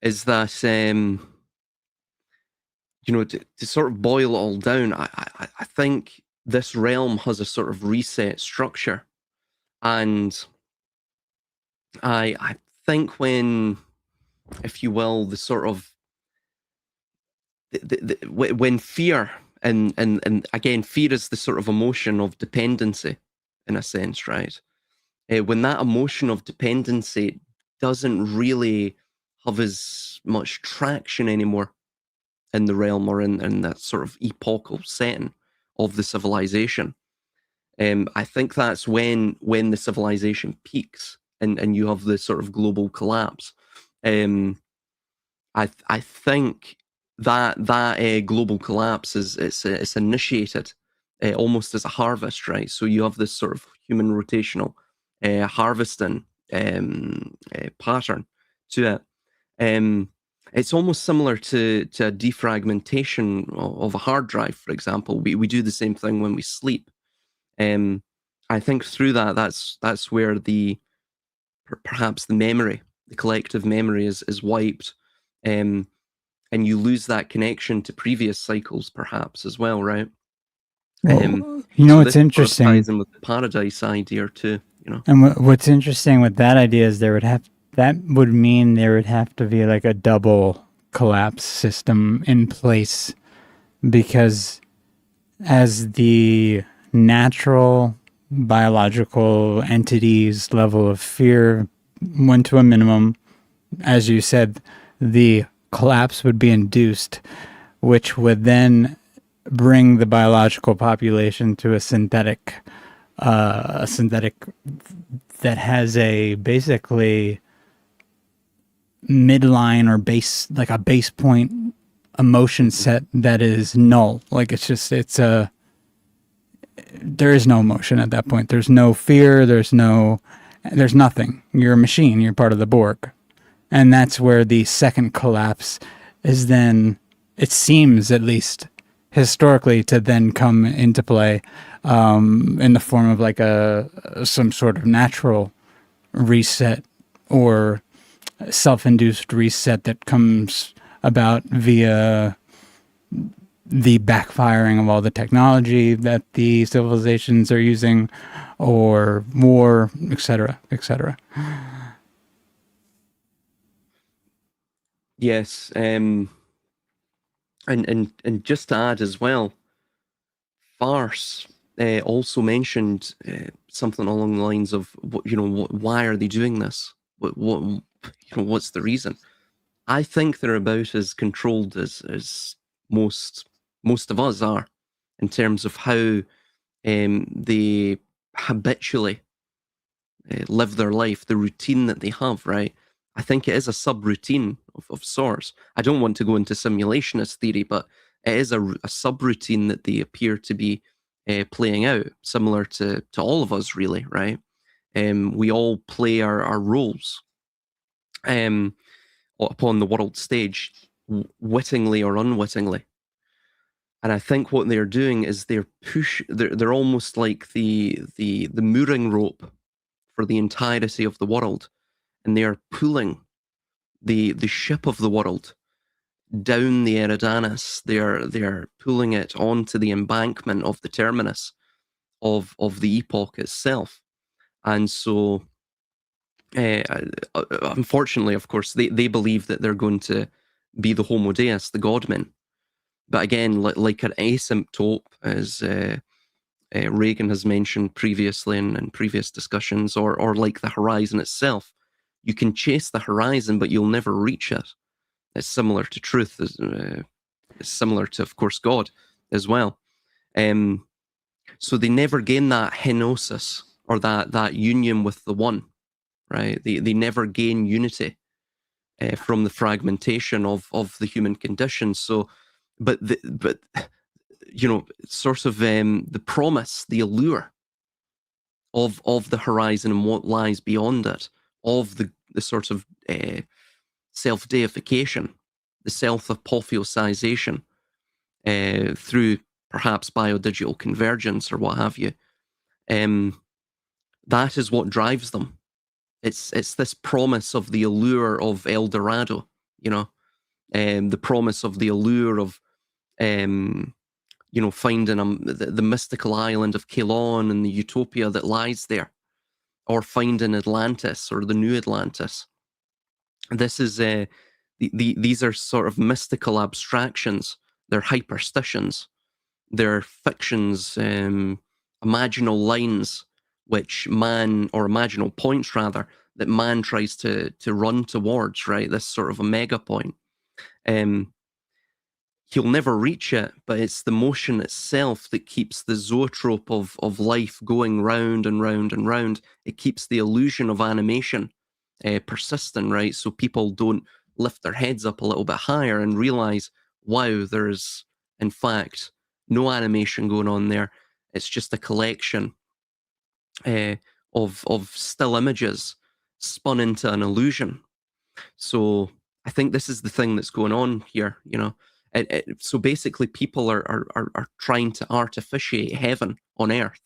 is that to sort of boil it all down, I think this realm has a sort of reset structure, and I think when, if you will, the sort of when fear and again, fear is the sort of emotion of dependency in a sense, right? When that emotion of dependency doesn't really have as much traction anymore in the realm or in that sort of epochal setting of the civilization, I think that's when the civilization peaks and you have this sort of global collapse. I think that global collapse it's initiated almost as a harvest, right? So you have this sort of human rotational harvesting pattern to it. It's almost similar to a defragmentation of a hard drive, for example. We do the same thing when we sleep. I think through that's where perhaps the memory, the collective memory is wiped, and you lose that connection to previous cycles, perhaps as well, right? It's interesting. Sort of ties in with the paradise idea too, And what's interesting with that idea is that would mean there would have to be like a double collapse system in place, because as the natural biological entities level of fear went to a minimum, as you said, the collapse would be induced, which would then bring the biological population to a synthetic that has a basically midline or base, like a base point emotion set that is null. Like there is no emotion at that point. There's no fear. There's nothing. You're a machine. You're part of the Borg. And that's where the second collapse is then, it seems at least historically, to then come into play in the form of like some sort of natural reset or self-induced reset that comes about via the backfiring of all the technology that the civilizations are using, or war, etc., etc. Yes, and just to add as well, Farce also mentioned something along the lines of, why are they doing this? What's the reason? I think they're about as controlled as most of us are, in terms of how they habitually live their life, the routine that they have, right? I think it is a subroutine of sorts. I don't want to go into simulationist theory, but it is a subroutine that they appear to be playing out, similar to all of us, really, right? We all play our roles upon the world stage, wittingly or unwittingly. And I think what they're doing is they're almost like the mooring rope for the entirety of the world, and they are pulling the ship of the world down the Eridanus. They are pulling it onto the embankment of the terminus of the epoch itself. And so unfortunately, of course, they believe that they're going to be the Homo Deus, the Godmen. But again, like an asymptote, as Reagan has mentioned previously in previous discussions, or like the horizon itself, you can chase the horizon, but you'll never reach it. It's similar to truth. It's similar to, of course, God as well. So they never gain that henosis, or that union with the one, right? They never gain unity from the fragmentation of the human condition. So, but sort of the promise, the allure of the horizon and what lies beyond it, of the sort of self-deification, the self-apotheosization through perhaps biodigital convergence or what have you. That is what drives them. It's this promise of the allure of El Dorado, the promise of the allure of finding the mystical island of Kelon and the utopia that lies there, or finding Atlantis or the new Atlantis. This is these are sort of mystical abstractions. They're hyperstitions. They're fictions, imaginal lines, which imaginal points rather, that man tries to run towards, right? This sort of a mega point. He'll never reach it, but it's the motion itself that keeps the zoetrope of life going round and round and round. It keeps the illusion of animation persistent, right? So people don't lift their heads up a little bit higher and realize, wow, there's in fact no animation going on there. It's just a collection of still images spun into an illusion. So I think this is the thing that's going on here, So basically, people are trying to artificiate heaven on Earth.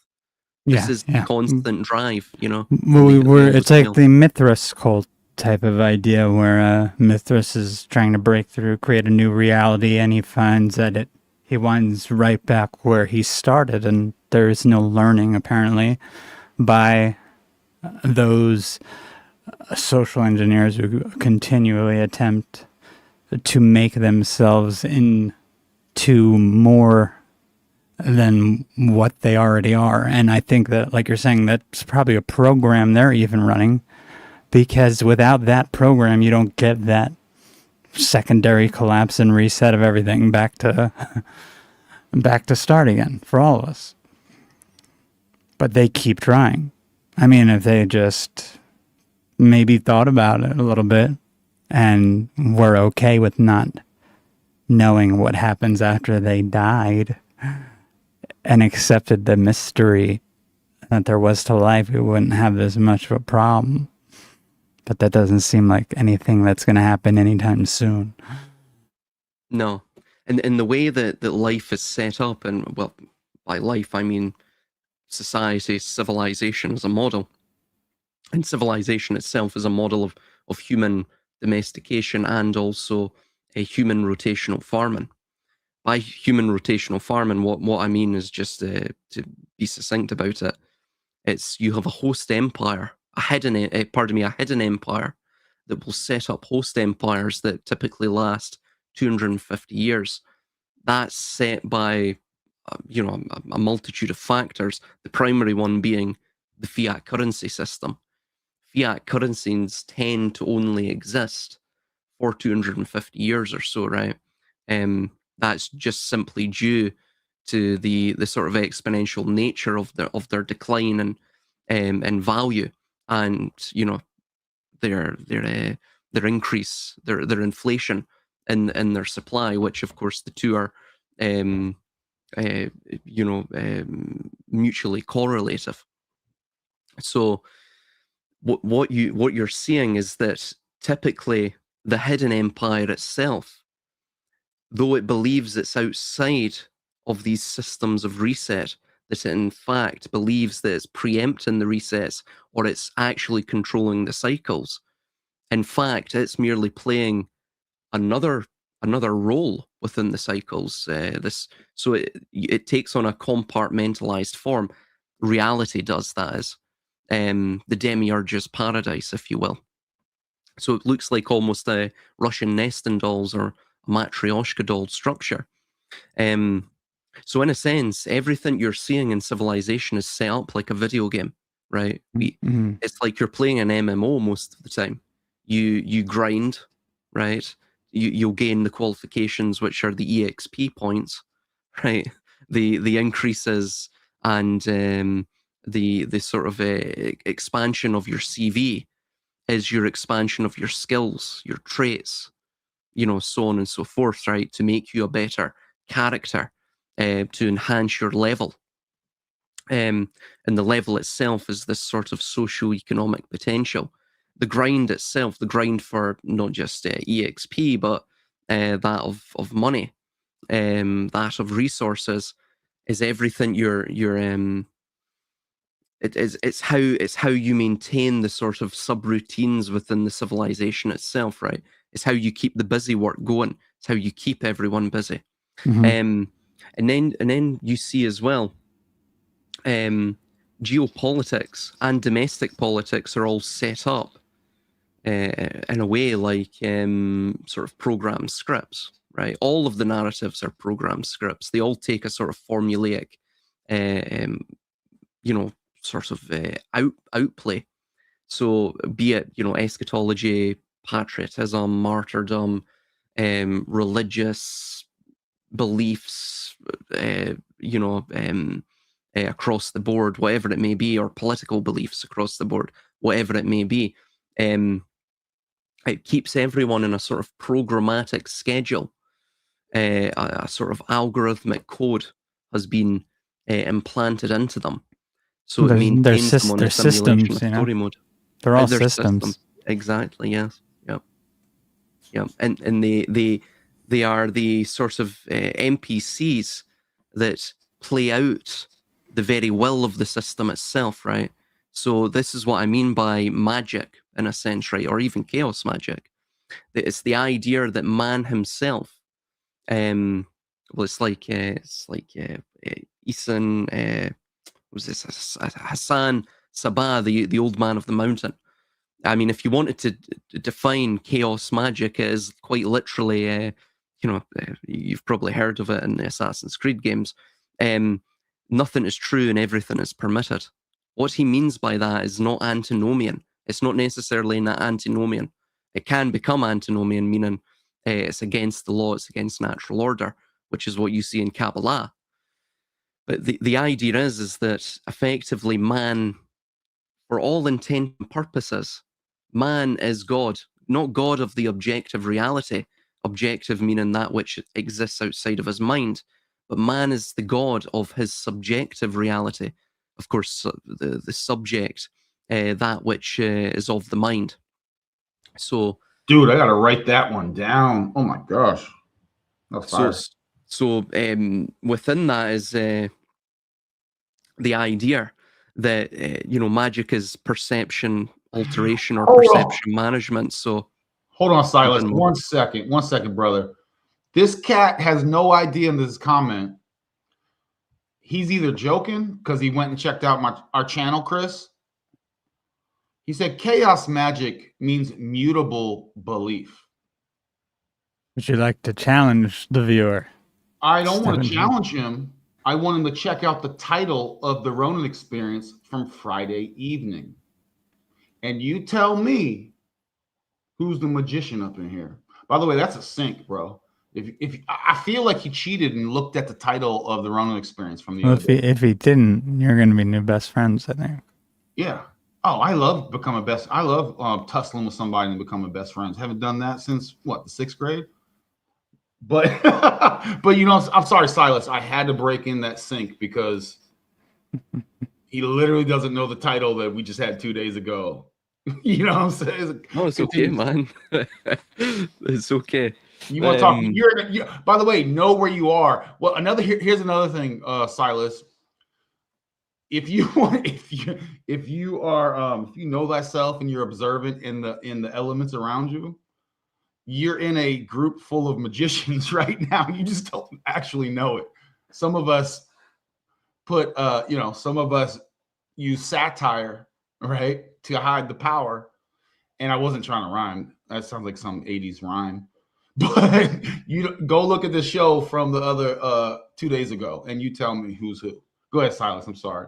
This is the constant drive, It's like the Mithras cult type of idea, where Mithras is trying to break through, create a new reality, and he finds that he winds right back where he started, and there is no learning, apparently, by those social engineers who continually attempt to make themselves into more than what they already are. And I think that, like you're saying, that's probably a program they're even running, because without that program, you don't get that secondary collapse and reset of everything back to start again for all of us. But they keep trying. I mean, if they just maybe thought about it a little bit and were okay with not knowing what happens after they died and accepted the mystery that there was to life, we wouldn't have as much of a problem. But that doesn't seem like anything that's going to happen anytime soon. No. And in the way that life is set up, and well, by life, I mean society, civilization as a model. And civilization itself is a model of human domestication and also a human rotational farming. By human rotational farming, what I mean is just to be succinct about it. It's you have a host empire, a hidden empire that will set up host empires that typically last 250 years. That's set by a multitude of factors. The primary one being the fiat currency system. Fiat currencies tend to only exist for 250 years or so, right? That's just simply due to the sort of exponential nature of their decline and value, and their increase, their inflation in their supply, which of course the two are mutually correlative. So what you're seeing is that typically the hidden empire itself, though it believes it's outside of these systems of reset, that it in fact believes that it's preempting the resets or it's actually controlling the cycles. In fact, it's merely playing another role within the cycles. So it takes on a compartmentalized form. Reality does, that is. The demiurge's paradise, if you will. So it looks like almost a Russian nesting dolls or a matryoshka doll structure. So in a sense, everything you're seeing in civilization is set up like a video game, right? It's like you're playing an MMO most of the time. You grind, right? You'll gain the qualifications, which are the EXP points, right? The increases and the sort of expansion of your CV is your expansion of your skills, your traits, so on and so forth, right? To make you a better character, to enhance your level. And the level itself is this sort of socio-economic potential. The grind itself, the grind for not just EXP, but that of money, that of resources, is everything it's how you maintain the sort of subroutines within the civilization itself, right? It's how you keep the busy work going. It's how you keep everyone busy. And then you see as well, geopolitics and domestic politics are all set up in a way like sort of programmed scripts, right? All of the narratives are programmed scripts. They all take a sort of formulaic, sort of outplay. So be it, eschatology, patriotism, martyrdom, religious beliefs, across the board, whatever it may be, or political beliefs across the board, whatever it may be. It keeps everyone in a sort of programmatic schedule. A sort of algorithmic code has been implanted into them. So it maintains them on the simulation of story mode. They're all systems. Exactly, yes. Yep. And they are the sort of NPCs that play out the very will of the system itself, right? So this is what I mean by magic, in a sense, right? Or even chaos magic. It's the idea that man himself, it's like Isan, was this Hassan Sabah, the old man of the mountain? I mean, if you wanted to define chaos magic, it is quite literally, you've probably heard of it in the Assassin's Creed games. Nothing is true and everything is permitted. What he means by that is not antinomian. It's not necessarily an antinomian. It can become antinomian, meaning It's against the law. It's against natural order, which is what you see in Kabbalah. But the idea is that effectively man, for all intent and purposes, man is God, not God of the objective reality, objective meaning that which exists outside of his mind, but man is the God of his subjective reality. Of course, the subject, that which is of the mind. So, dude, I gotta write that one down. Oh my gosh, that's fire. So within that is the idea that magic is perception alteration or perception management. So hold on, Silas, 1 second, brother. This cat has no idea in this comment. He's either joking because he went and checked out our channel, Chris. He said chaos magic means mutable belief. Would you like to challenge the viewer? I don't want to challenge him. I want him to check out the title of the Ronin experience from Friday evening. And you tell me who's the magician up in here. By the way, that's a sync, bro. If I feel like he cheated and looked at the title of the Ronin experience from the other day. If he didn't, you're going to be new best friends, I think. Yeah. Oh, I love tussling with somebody and becoming best friends. Haven't done that since what, the 6th grade? But but I'm sorry, Silas. I had to break in that sync because he literally doesn't know the title that we just had 2 days ago. You know what I'm saying? No, it's okay, man. It's okay. You want to talk? By the way, know where you are. Well, here's another thing, Silas. If you know thyself and you're observant in the elements around you, you're in a group full of magicians right now. You just don't actually know it. Some of us use satire, right, to hide the power. And I wasn't trying to rhyme. That sounds like some 80s rhyme. But you go look at the show from the other 2 days ago and you tell me who's who. Go ahead, Silas. I'm sorry.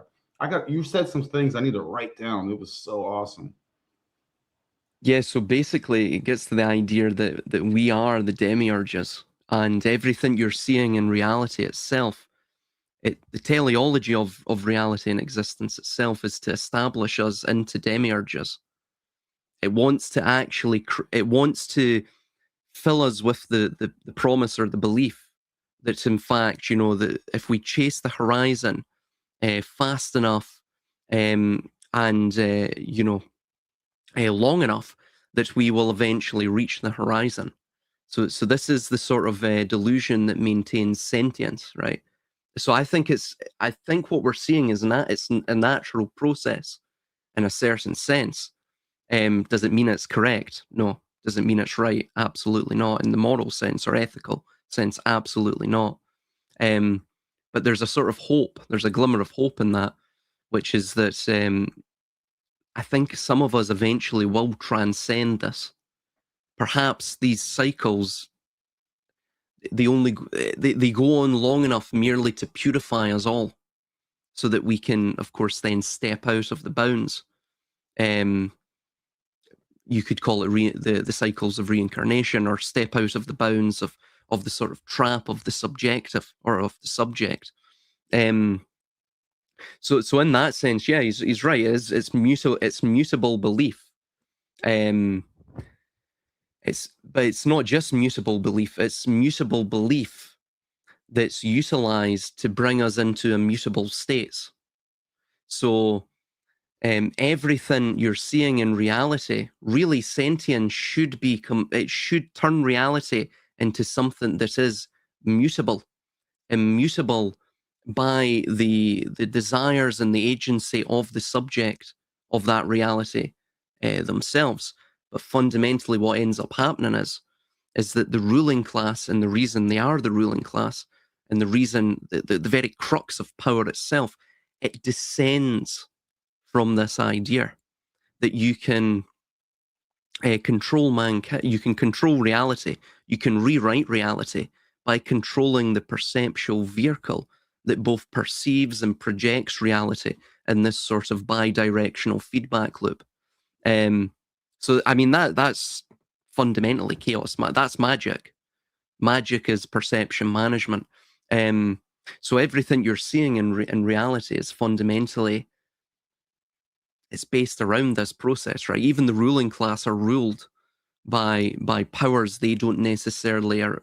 You said some things I need to write down. It was so awesome. Yeah, so basically it gets to the idea that we are the demiurges, and everything you're seeing in reality itself, the teleology of reality and existence itself is to establish us into demiurges. It wants to fill us with the promise or the belief that in fact, that if we chase the horizon fast enough and long enough, that we will eventually reach the horizon. So this is the sort of delusion that maintains sentience, right? So I think what we're seeing is it's a natural process in a certain sense. Does it mean it's correct? No. Does it mean it's right? Absolutely not. In the moral sense or ethical sense, absolutely not. But there's a sort of hope. There's a glimmer of hope in that, which is that I think some of us eventually will transcend this. Perhaps these cycles, they go on long enough merely to purify us all, so that we can, of course, then step out of the bounds. You could call it the cycles of reincarnation, or step out of the bounds of the sort of trap of the subjective or of the subject. So in that sense, yeah, he's right. It's mutable belief. But it's not just mutable belief. It's mutable belief that's utilized to bring us into immutable states. So everything you're seeing in reality, really sentient, should turn reality into something that is mutable, immutable by the desires and the agency of the subject of that reality themselves. But fundamentally what ends up happening is that the ruling class, and the reason they are the ruling class, and the reason the very crux of power itself, it descends from this idea that you can control mankind, you can control reality, you can rewrite reality by controlling the perceptual vehicle that both perceives and projects reality in this sort of bi-directional feedback loop. So, I mean, that's fundamentally chaos. That's magic. Magic is perception management. So everything you're seeing in reality is fundamentally, it's based around this process, right? Even the ruling class are ruled by powers they don't necessarily are,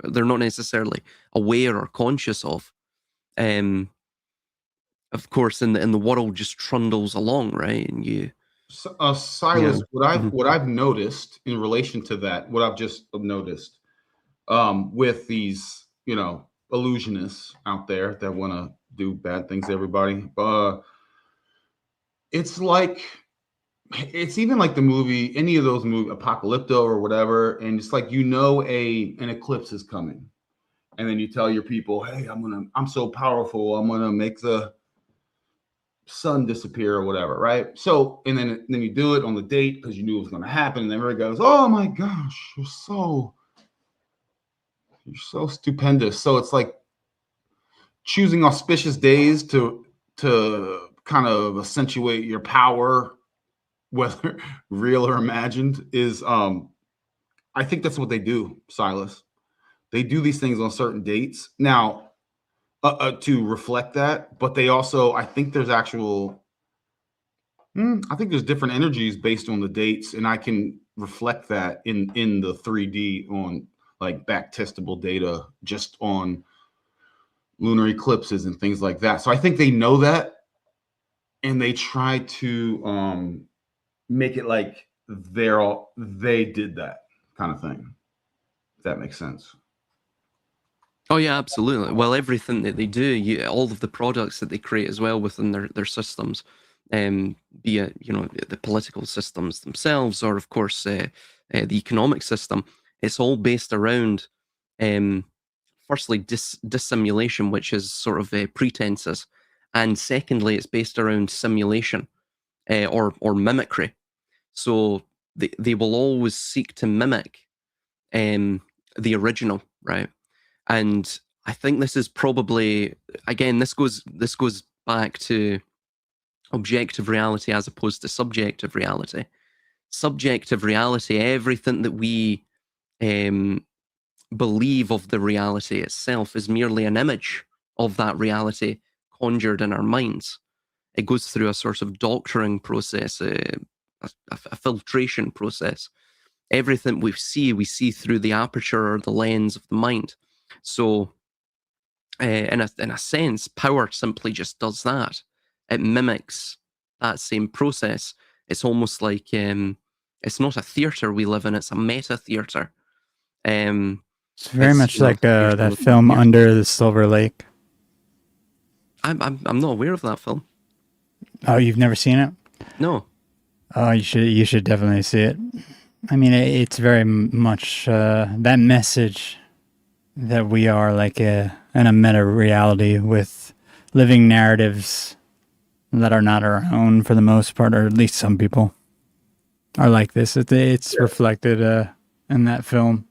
they're not necessarily aware or conscious of. Of course, in the world just trundles along, right? And you, Silas, yeah. what I've noticed in relation to that, what I've just noticed, with these, illusionists out there that want to do bad things to everybody, it's like, it's even like the movie, any of those movies, Apocalypto or whatever, and it's like, an eclipse is coming, and then you tell your people, hey, I'm so powerful, I'm gonna make the sun disappear or whatever, right? So, and then you do it on the date because you knew it was going to happen, and everybody goes, "Oh my gosh, you're so stupendous." So it's like choosing auspicious days to kind of accentuate your power, whether real or imagined, is I think that's what they do, Silas. They do these things on certain dates now to reflect that, but they also, I think there's different energies based on the dates, and I can reflect that in the 3D on like back testable data just on lunar eclipses and things like that. So I think they know that, and they try to make it like they did that kind of thing. If that makes sense. Oh yeah, absolutely. Well, everything that they do, all of the products that they create as well within their systems, be it the political systems themselves, or of course the economic system, it's all based around, firstly, dissimulation, which is sort of pretenses, and secondly, it's based around simulation or mimicry. So they will always seek to mimic the original, right? And I think this is probably, again, this goes back to objective reality as opposed to subjective reality. Subjective reality, everything that we believe of the reality itself is merely an image of that reality conjured in our minds. It goes through a sort of doctoring process, a filtration process. Everything we see through the aperture or the lens of the mind. So, in a sense, power simply just does that. It mimics that same process. It's almost like it's not a theater we live in; it's a meta theater. It's very much like that film Under the Silver Lake. I'm not aware of that film. Oh, you've never seen it? No. Oh, you should definitely see it. I mean, it's very much that message that we are like in a meta reality with living narratives that are not our own for the most part, or at least some people are like this. It's reflected in that film.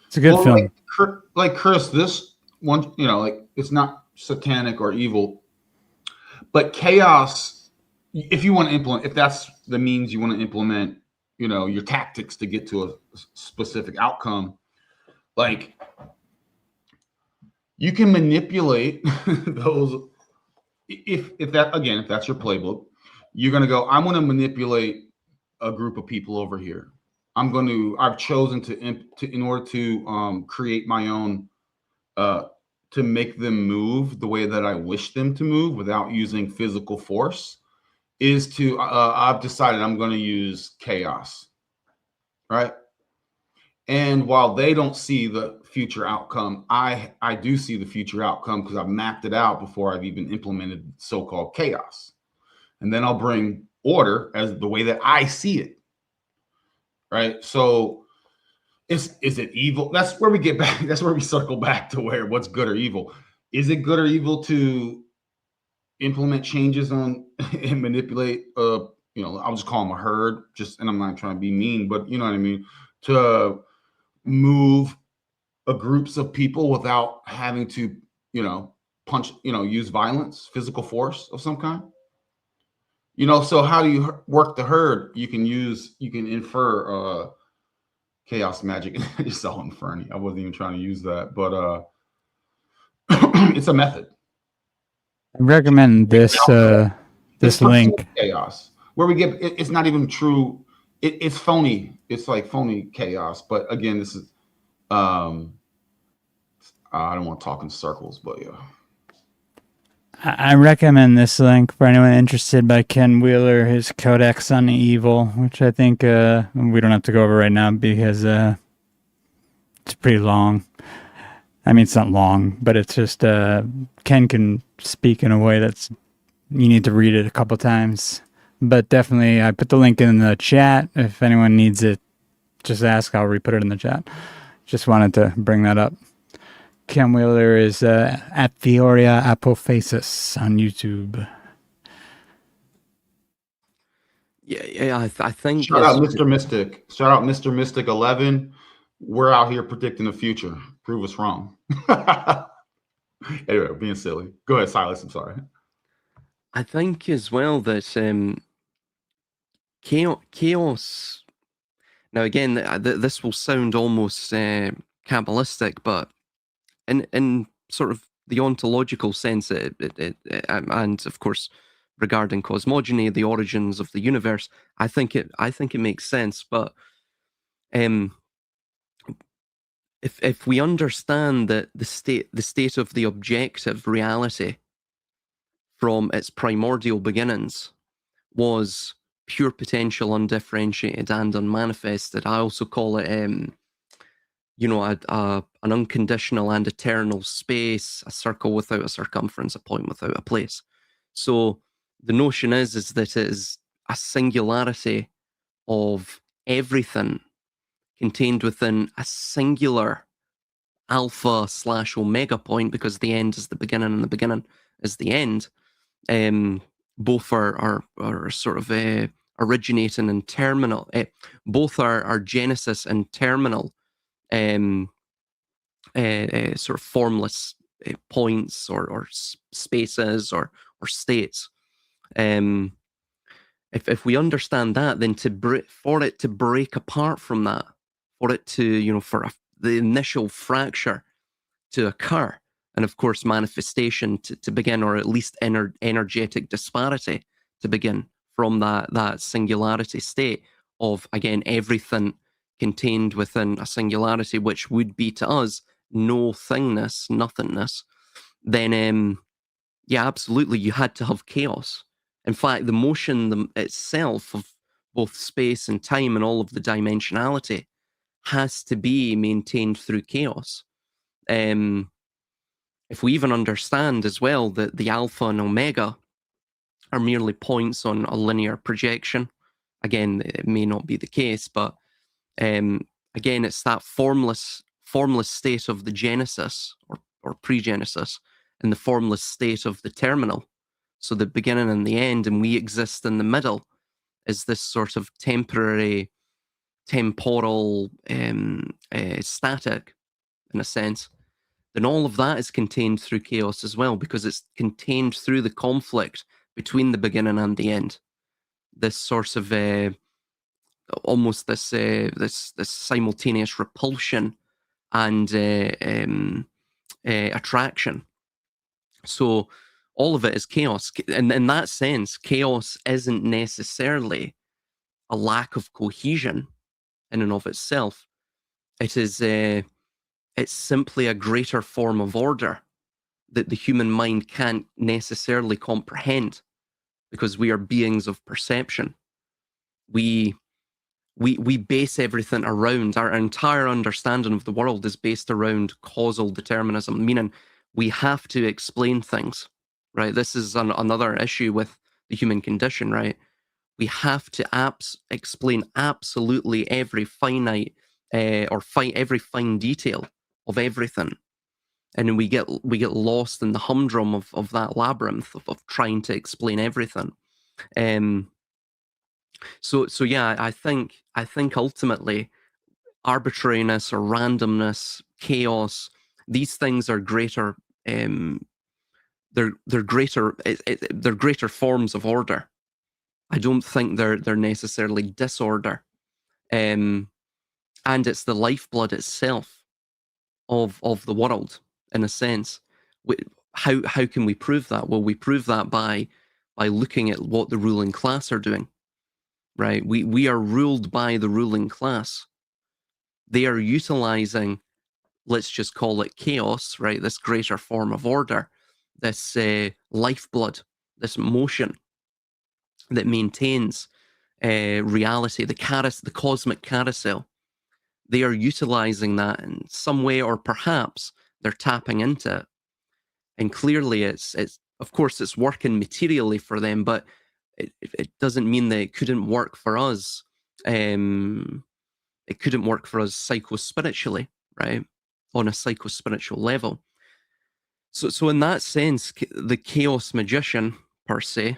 It's a good film. Like Chris, this one, like it's not satanic or evil, but chaos. If you want to implement, if that's the means you want to implement, your tactics to get to a specific outcome, like you can manipulate those. If that's your playbook, you're going to go, I'm going to manipulate a group of people over here. I've chosen to in order to create my own, to make them move the way that I wish them to move without using physical force, is to, I've decided I'm going to use chaos, right? And while they don't see the future outcome, I do see the future outcome because I've mapped it out before I've even implemented so-called chaos. And then I'll bring order as the way that I see it. Right. So is it evil? That's where we get back. That's where we circle back to what's good or evil. Is it good or evil to implement changes on and manipulate? I'll just call them a herd. And I'm not trying to be mean, but you know what I mean. To move groups of people without having to, punch, use violence, physical force of some kind. So how do you work the herd? You can infer chaos magic. It's all inferny. I wasn't even trying to use that, but it's a method. I recommend this this link. Chaos, where we get it's not even true. It's phony. It's like phony chaos. But again, this is I don't want to talk in circles, but yeah. I recommend this link for anyone interested by Ken Wheeler, his Codex on Evil, which I think we don't have to go over right now because it's pretty long. I mean, it's not long, but it's just Ken can speak in a way that's you need to read it a couple times. But definitely, I put the link in the chat. If anyone needs it, just ask. I'll re-put it in the chat. Just wanted to bring that up. Ken Wheeler is at Theoria Apophasis on YouTube. Yeah, I think. Shout out Mr. Mystic. Shout out Mr. Mystic 11. We're out here predicting the future. Prove us wrong. Anyway, being silly. Go ahead, Silas. I'm sorry. I think as well that chaos. Now again, this will sound almost Kabbalistic, but in sort of the ontological sense, and of course regarding cosmogony, the origins of the universe, I think it makes sense. But if we understand that the state of the objective reality from its primordial beginnings was pure potential, undifferentiated and unmanifested, I also call it an unconditional and eternal space, a circle without a circumference, a point without a place. So the notion is that it is a singularity of everything contained within a singular alpha/omega point, because the end is the beginning and the beginning is the end. Both are sort of originating and terminal. Both are genesis and terminal. Sort of formless points or spaces or states. If we understand that, then for it to break apart from that, for it to the initial fracture to occur, and of course manifestation to begin, or at least energetic disparity to begin from that singularity state of, again, everything contained within a singularity, which would be to us no thingness, nothingness, then yeah, absolutely, you had to have chaos. In fact, the motion itself of both space and time and all of the dimensionality has to be maintained through chaos. If we even understand as well that the alpha and omega are merely points on a linear projection, again, it may not be the case, but again, it's that formless state of the genesis or pre-genesis and the formless state of the terminal. So the beginning and the end, and we exist in the middle, is this sort of temporary, temporal, static, in a sense. Then all of that is contained through chaos as well, because it's contained through the conflict between the beginning and the end. This sort of almost this simultaneous repulsion and attraction. So all of it is chaos, and in that sense, chaos isn't necessarily a lack of cohesion in and of itself. It is it's simply a greater form of order that the human mind can't necessarily comprehend, because we are beings of perception. We base everything around, our entire understanding of the world is based around causal determinism, meaning we have to explain things, right? This is another issue with the human condition, right? We have to explain absolutely every finite every fine detail of everything, and we get lost in the humdrum of that labyrinth of trying to explain everything. So yeah, I think ultimately arbitrariness or randomness, chaos, these things are greater. They're greater forms of order. I don't think they're necessarily disorder. and it's the lifeblood itself of the world, in a sense. How can we prove that? Well, we prove that by looking at what the ruling class are doing, right? We are ruled by the ruling class. They are utilizing, let's just call it chaos, right? This greater form of order, this lifeblood, this motion that maintains reality, the cosmic carousel. They are utilizing that in some way, or perhaps they're tapping into it. And clearly it's of course it's working materially for them, but it doesn't mean that it couldn't work for us. It couldn't work for us psycho-spiritually, right? On a psycho-spiritual level. So in that sense, the chaos magician, per se,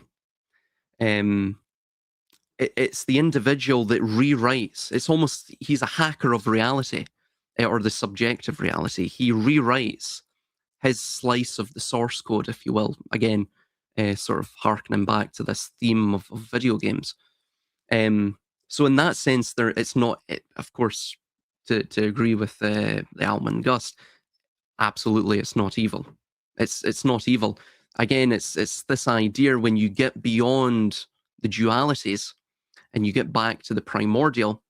it's the individual that rewrites. It's almost, he's a hacker of reality, or the subjective reality. He rewrites his slice of the source code, if you will. Again, sort of harkening back to this theme of video games. So in that sense, it's not, of course, to agree with the Alman Gust, absolutely, it's not evil. It's not evil. Again, it's this idea when you get beyond the dualities and you get back to the primordial,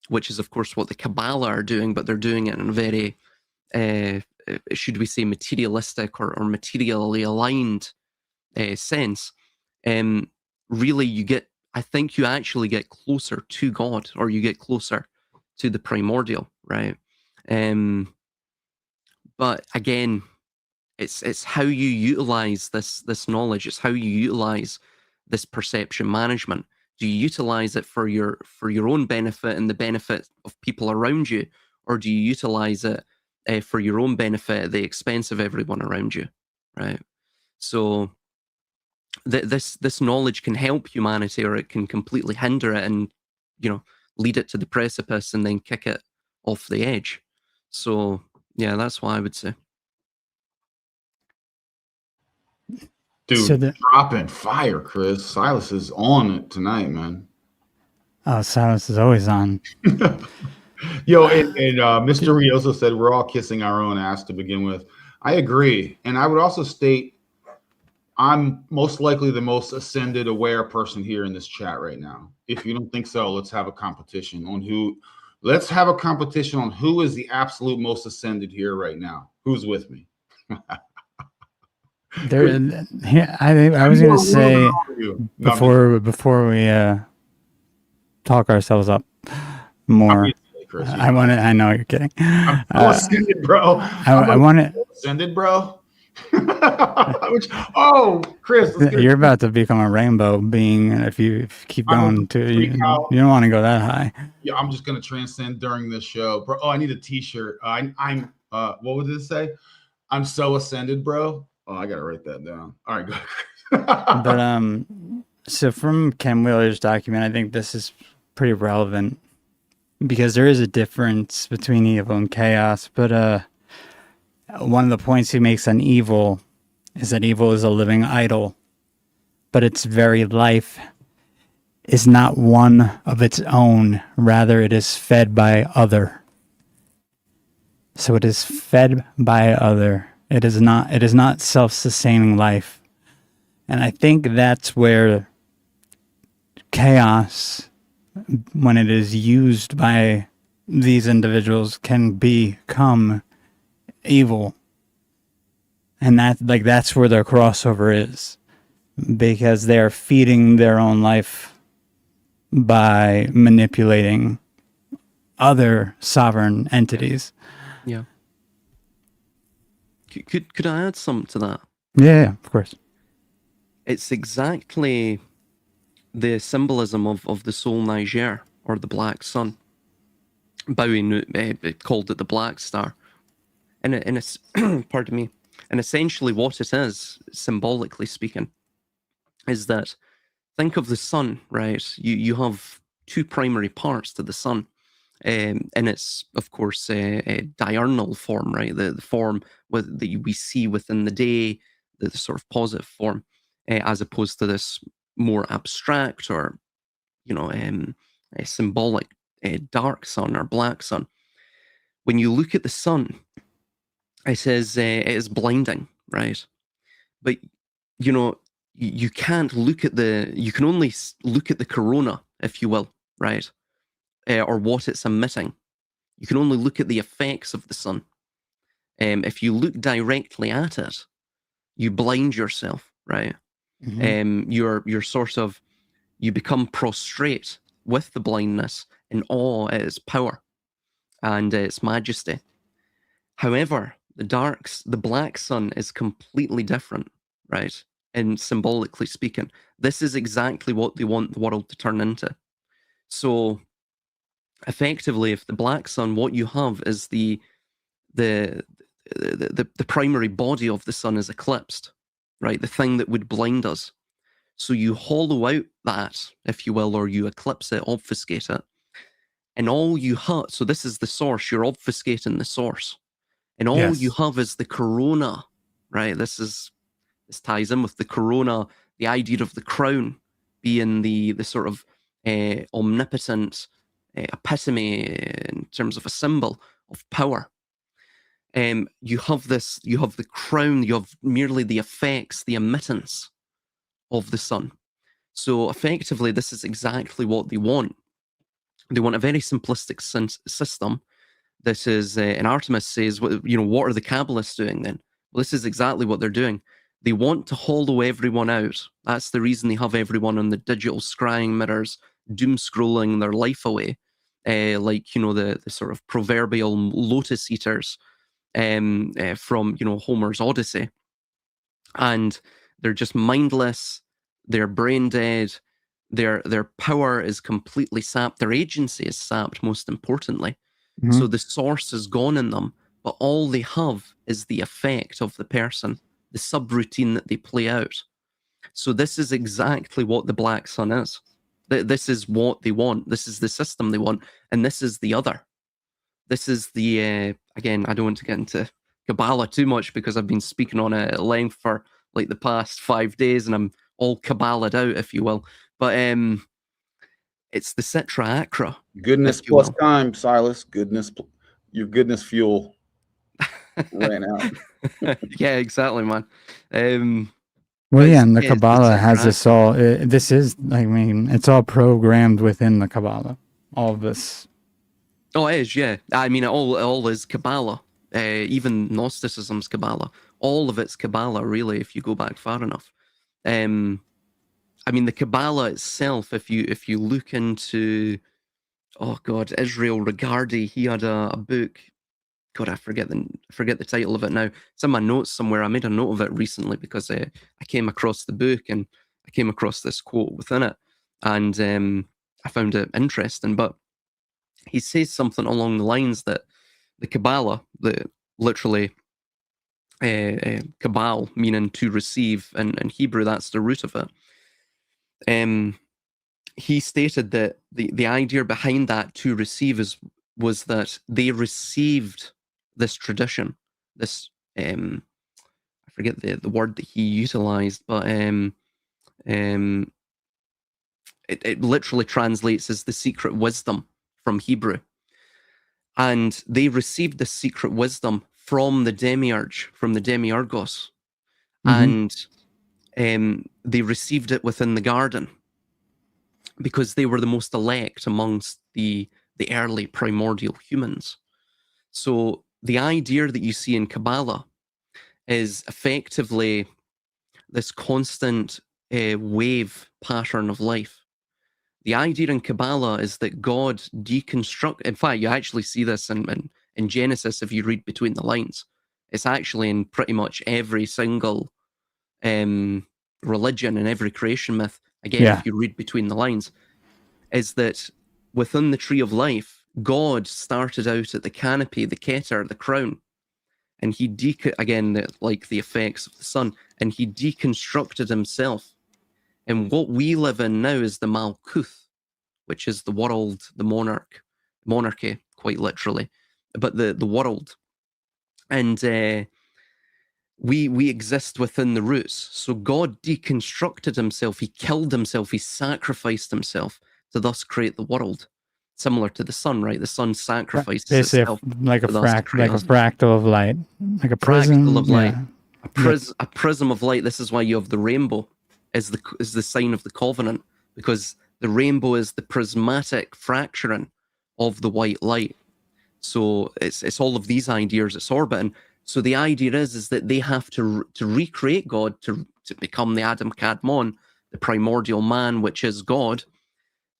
which is, of course, what the Kabbalah are doing, but they're doing it in a very, should we say, materialistic or materially aligned sense. Really, I think you actually get closer to God, or you get closer to the primordial, right? But again, it's how you utilize this knowledge. It's how you utilize this perception management. Do you utilize it for your own benefit and the benefit of people around you, or do you utilize it for your own benefit at the expense of everyone around you, right? So this knowledge can help humanity, or it can completely hinder it and, lead it to the precipice and then kick it off the edge. So yeah, that's what I would say. Dude, dropping fire, Chris. Silas is on it tonight, man. Oh, Silas is always on. Yo, and Mr. Rioso said we're all kissing our own ass to begin with. I agree. And I would also state I'm most likely the most ascended, aware person here in this chat right now. If you don't think so, let's have a competition on who is the absolute most ascended here right now. Who's with me? I was going to say before we talk ourselves up more. I know you're kidding. I'm so ascended, bro. I want to ascended, bro. Chris, you're about to become a rainbow being if you keep going to you don't want to go that high. Yeah, I'm just gonna transcend during this show, bro. Oh, I need a t-shirt. I'm what would it say? I'm so ascended, bro. Oh, I gotta write that down. All right, go ahead. But so from Ken Wheeler's document, I think this is pretty relevant because there is a difference between evil and chaos. But one of the points he makes on evil is that evil is a living idol, but its very life is not one of its own. Rather, it is fed by other. So it is fed by other. It is not self-sustaining life. And I think that's where chaos, when it is used by these individuals, can become evil. And that's where their crossover is, because they're feeding their own life by manipulating other sovereign entities. Yeah. Could I add something to that? Yeah, of course. It's exactly the symbolism of the Sol Niger, or the Black Sun. Bowie called it the Black Star. And it's pardon me. And essentially what it is, symbolically speaking, is that think of the sun, right? You have two primary parts to the sun. And it's, of course, a diurnal form, right? The form that we see within the day, the sort of positive form, as opposed to this more abstract or, a symbolic dark sun or black sun. When you look at the sun, it says it is blinding, right? But you know, you can't look at you can only look at the corona, if you will, right? Or what it's emitting. You can only look at the effects of the sun. If you look directly at it, you blind yourself, right? You're sort of, you become prostrate with the blindness in awe at its power and its majesty. However, the black sun is completely different, right? And symbolically speaking, this is exactly what they want the world to turn into. So effectively, if the black sun, what you have is the primary body of the sun is eclipsed, right? The thing that would blind us. So you hollow out that, if you will, or you eclipse it, obfuscate it. And all you have, so this is the source, you're obfuscating the source. And all you have is the corona, right? This ties in with the corona, the idea of the crown being the sort of omnipotent epitome in terms of a symbol of power. You have the crown, you have merely the effects, the emittance of the sun. So effectively, this is exactly what they want. They want a very simplistic system. This is, and Artemis says, what are the Kabbalists doing then? Well, this is exactly what they're doing. They want to hollow everyone out. That's the reason they have everyone on the digital scrying mirrors, doom scrolling their life away, like, the sort of proverbial lotus eaters from, Homer's Odyssey. And they're just mindless, they're brain dead, their power is completely sapped, their agency is sapped, most importantly. So the source is gone in them, but all they have is the effect of the person, the subroutine that they play out. So this is exactly what the black sun is. This is what they want. This is the system they want. And this is the other. This is the, again, I don't want to get into Kabbalah too much because I've been speaking on it at length for like the past 5 days and I'm all Kabbalahed out, if you will. But it's the Citra Acra. Goodness plus time, Silas. Your goodness fuel ran out. Yeah, exactly, man. Well, yeah, and the Kabbalah has this all. This is, it's all programmed within the Kabbalah. All of this. Oh, it is, yeah. I mean, it all is Kabbalah. Even Gnosticism's Kabbalah. All of it's Kabbalah, really, if you go back far enough. I mean, the Kabbalah itself, if you look into, oh God, Israel Regardi, he had a book. God, I forget the title of it now. It's in my notes somewhere. I made a note of it recently because I came across the book and I came across this quote within it, and I found it interesting. But he says something along the lines that the Kabbalah, literally Kabbal, meaning to receive, and in Hebrew that's the root of it. He stated that the idea behind that to receive was that they received this tradition, this I forget the word that he utilized, but it literally translates as the secret wisdom from Hebrew. And they received the secret wisdom from the demiurge, from the demiurgos. And they received it within the garden because they were the most elect amongst the early primordial humans. So the idea that you see in Kabbalah is effectively this constant wave pattern of life. The idea in Kabbalah is that God deconstruct. In fact, you actually see this in Genesis if you read between the lines. It's actually in pretty much every single religion and every creation myth. Again, if you read between the lines, is that within the tree of life, God started out at the canopy, the Keter, the crown, and he like the effects of the sun, and he deconstructed himself. And what we live in now is the Malkuth, which is the world, the monarchy, quite literally, but the world. And we exist within the roots. So God deconstructed himself, he killed himself, he sacrificed himself to thus create the world. similar to the sun, right? The sun sacrifices Basically, itself like a for us to create us. fractal of light, like a prism. Fractal of light. Yeah. A prism of light. This is why you have the rainbow is the sign of the covenant, because the rainbow is the prismatic fracturing of the white light. So it's all of these ideas it's orbiting. So the idea is that they have to recreate God, to become the Adam Kadmon, the primordial man, which is God.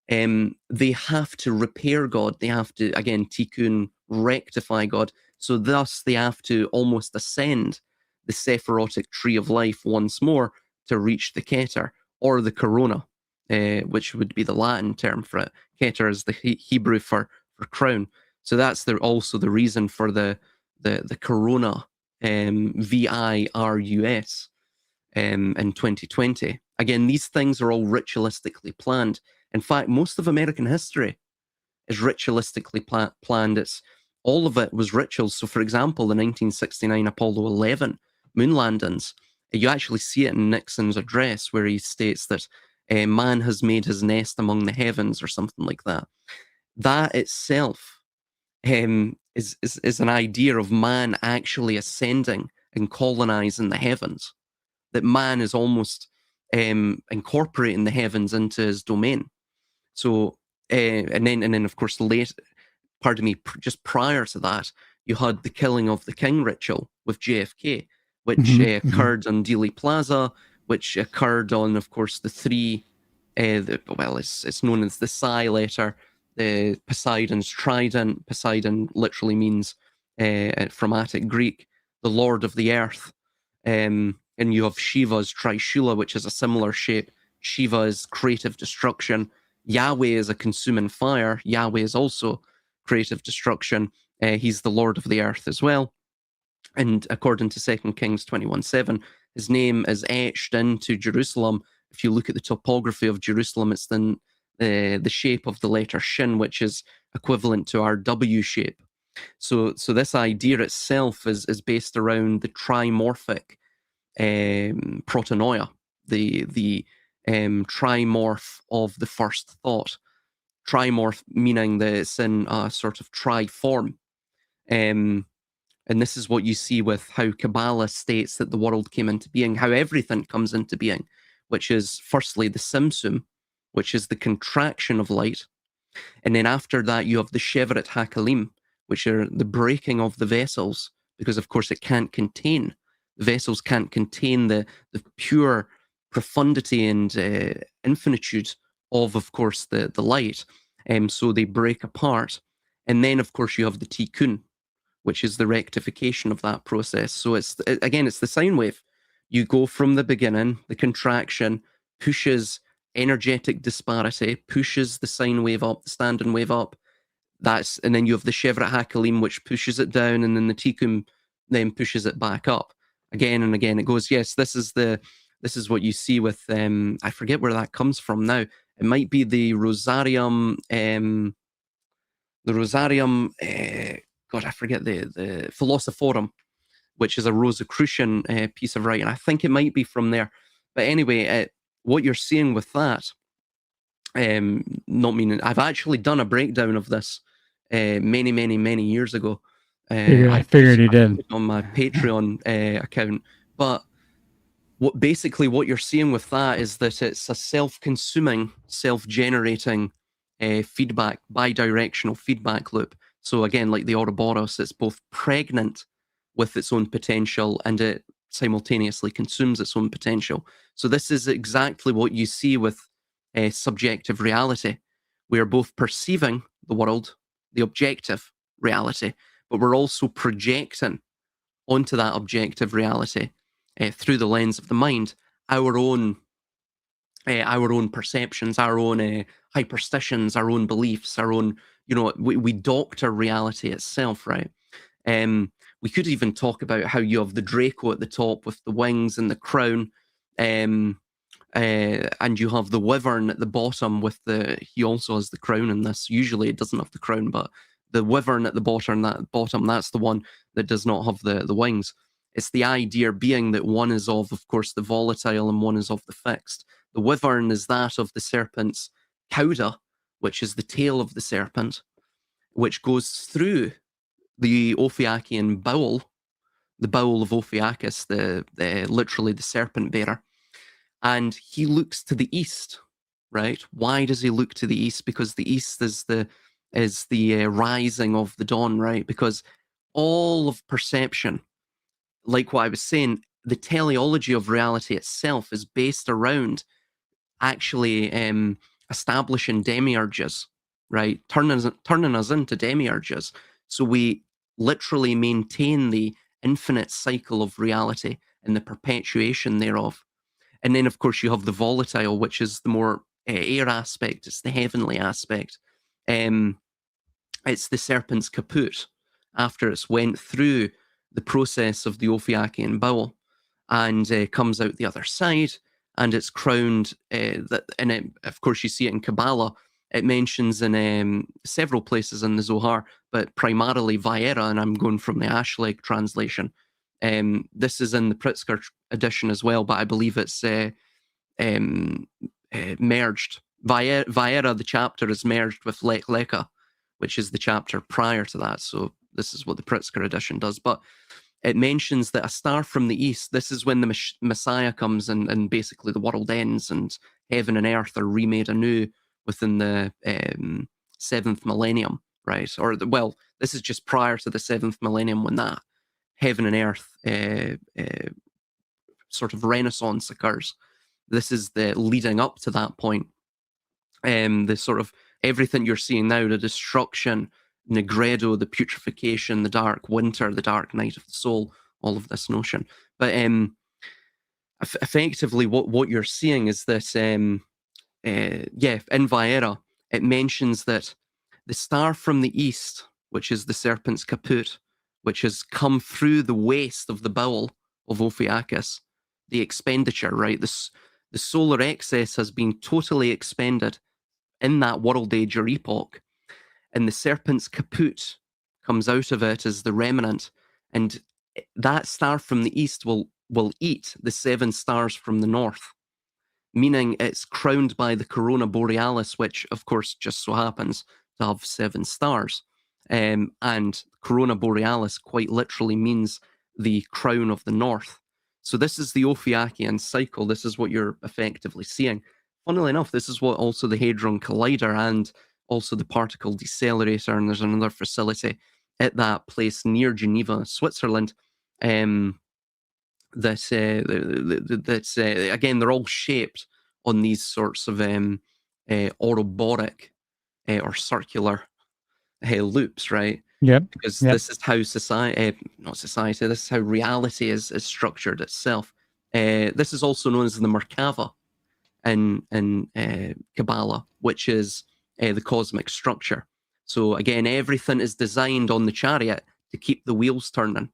They have to repair God. They have to, again, tikkun, rectify God. So thus they have to almost ascend the Sephirotic tree of life once more to reach the Keter, or the corona, which would be the Latin term for it. Keter is the Hebrew for crown. So that's also the reason for the corona, VIRUS, in 2020. Again, these things are all ritualistically planned. In fact, most of American history is ritualistically planned. It's all of it was rituals. So, for example, the 1969 Apollo 11 moon landings, you actually see it in Nixon's address, where he states that man has made his nest among the heavens, or something like that. That itself is an idea of man actually ascending and colonizing the heavens. That man is almost incorporating the heavens into his domain. So, and then of course, just prior to that, you had the killing of the king ritual with JFK, which occurred on Dealey Plaza, which occurred on, of course, the three, it's known as the Psi letter, the Poseidon's trident. Poseidon literally means, from Attic Greek, the Lord of the Earth. And you have Shiva's Trishula, which is a similar shape. Shiva is creative destruction. Yahweh is a consuming fire. Yahweh is also creative destruction. He's the Lord of the Earth as well. And according to 2 Kings 21:7, his name is etched into Jerusalem. If you look at the topography of Jerusalem, it's in the shape of the letter Shin, which is equivalent to our W shape. So this idea itself is based around the trimorphic protonoia, the trimorph of the first thought. Trimorph meaning that it's in a sort of tri-form. And this is what you see with how Kabbalah states that the world came into being, how everything comes into being, which is firstly the Simsum, which is the contraction of light. And then after that, you have the Sheveret HaKalim, which are the breaking of the vessels, because of course it can't contain, the vessels can't contain the pure profundity and infinitude of course, the light. So they break apart. And then, of course, you have the tikkun, which is the rectification of that process. So it's the sine wave. You go from the beginning, the contraction pushes energetic disparity, pushes the sine wave up, the standing wave up. And then you have the Sheveret HaKalim, which pushes it down, and then the tikkun then pushes it back up again and again. It goes, yes, this is what you see with I forget where that comes from now. It might be the Rosarium, I forget the Philosophorum, which is a Rosicrucian piece of writing. I think it might be from there. But anyway, what you're seeing with that, not meaning I've actually done a breakdown of this many years ago. I figured you did on my Patreon account. But what you're seeing with that is that it's a self-consuming, self-generating feedback, bidirectional feedback loop. So again, like the Ouroboros, it's both pregnant with its own potential and it simultaneously consumes its own potential. So this is exactly what you see with subjective reality. We are both perceiving the world, the objective reality, but we're also projecting onto that objective reality through the lens of the mind our own perceptions, our own hyperstitions, our own beliefs, our own, we doctor reality itself, right? We could even talk about how you have the Draco at the top with the wings and the crown, and you have the Wyvern at the bottom with he also has the crown in this. Usually it doesn't have the crown, but the Wyvern at the bottom, that's the one that does not have the wings. It's the idea being that one is of course, the volatile and one is of the fixed. The Wyvern is that of the serpent's cauda, which is the tail of the serpent, which goes through the Ophiachian bowel, the bowel of Ophiuchus, literally the serpent bearer, and he looks to the east, right? Why does he look to the east? Because the east is the rising of the dawn, right? Because all of perception, like what I was saying, the teleology of reality itself is based around actually establishing demiurges, right? Turning us into demiurges. So we literally maintain the infinite cycle of reality and the perpetuation thereof. And then, of course, you have the volatile, which is the more air aspect. It's the heavenly aspect. It's the serpent's caput after it's went through the process of the Ophiachian bowel and comes out the other side, and it's crowned. Of course, you see it in Kabbalah. It mentions in several places in the Zohar, but primarily Vaera, and I'm going from the Ashleg translation. This is in the Pritzker edition as well, but I believe it's merged. Vaera, the chapter, is merged with Lech Lecha, which is the chapter prior to that. So this is what the Pritzker edition does. But it mentions that a star from the east, this is when the Messiah comes and basically the world ends and heaven and earth are remade anew within the 7th millennium, right? Well, this is just prior to the 7th millennium when that heaven and earth sort of renaissance occurs. This is the leading up to that point. The sort of everything you're seeing now, the destruction, Negredo, the putrefaction, the dark winter, the dark night of the soul, all of this notion. But effectively what you're seeing is that, in Vaera, it mentions that the star from the east, which is the serpent's caput, which has come through the waste of the bowel of Ophiuchus, the expenditure, right? The solar excess has been totally expended in that world age or epoch, and the serpent's caput comes out of it as the remnant, and that star from the east will eat the 7 stars from the north, meaning it's crowned by the corona borealis, which of course just so happens to have 7 stars. And corona borealis quite literally means the crown of the north. So this is the Ophiachian cycle. This is what you're effectively seeing. Funnily enough, this is what also the Hadron Collider and also the particle decelerator, and there's another facility at that place near Geneva, Switzerland, again, they're all shaped on these sorts of Ouroboros or circular loops, right? Yep. Because this is how this is how reality is structured itself. This is also known as the Merkava in Kabbalah, which is the cosmic structure. So again, everything is designed on the chariot to keep the wheels turning.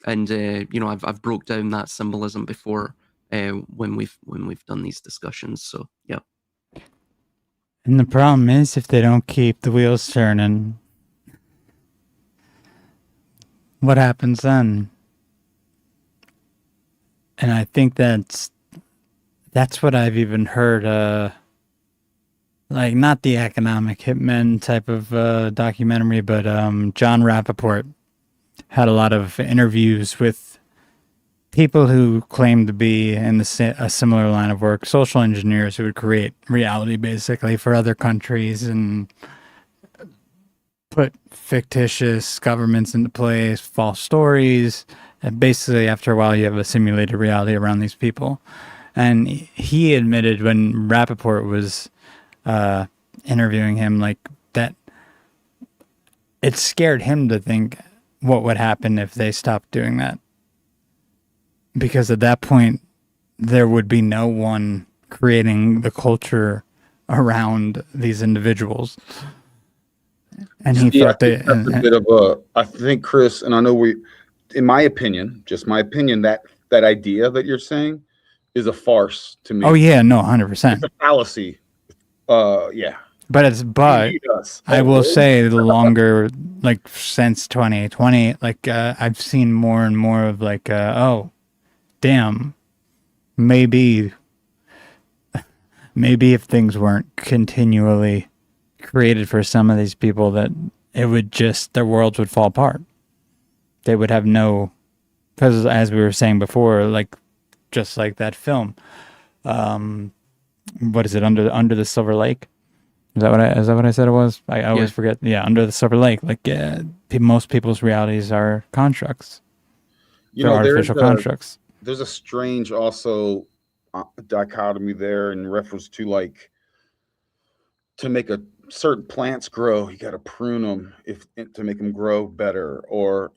And I've broke down that symbolism before when we've done these discussions. So yeah. And the problem is, if they don't keep the wheels turning, what happens then? And I think that's what I've even heard, like not the economic hitmen type of documentary, but John Rappaport had a lot of interviews with people who claim to be in a similar line of work, social engineers who would create reality basically for other countries and put fictitious governments into place, false stories, and basically after a while you have a simulated reality around these people. And he admitted when Rappaport was interviewing him, like, that it scared him to think what would happen if they stopped doing that. Because at that point, there would be no one creating the culture around these individuals. And he thought that's a bit of a, I think, Chris, and I know in my opinion, just my opinion, that idea that you're saying is a farce to me. Oh yeah, no, 100%. It's a fallacy. Yeah. But I will say the longer, like since 2020, like I've seen more and more of like, oh, damn, maybe if things weren't continually created for some of these people that it would just, their worlds would fall apart. They would have no, because as we were saying before, like just like that film, what is it, Under the Silver Lake? Is that what I said it was? I always forget. Yeah, Under the Silver Lake. Like most people's realities are constructs. They're artificial constructs. There's a strange also dichotomy there in reference to, like, to make a certain plants grow, you got to prune them to make them grow better, or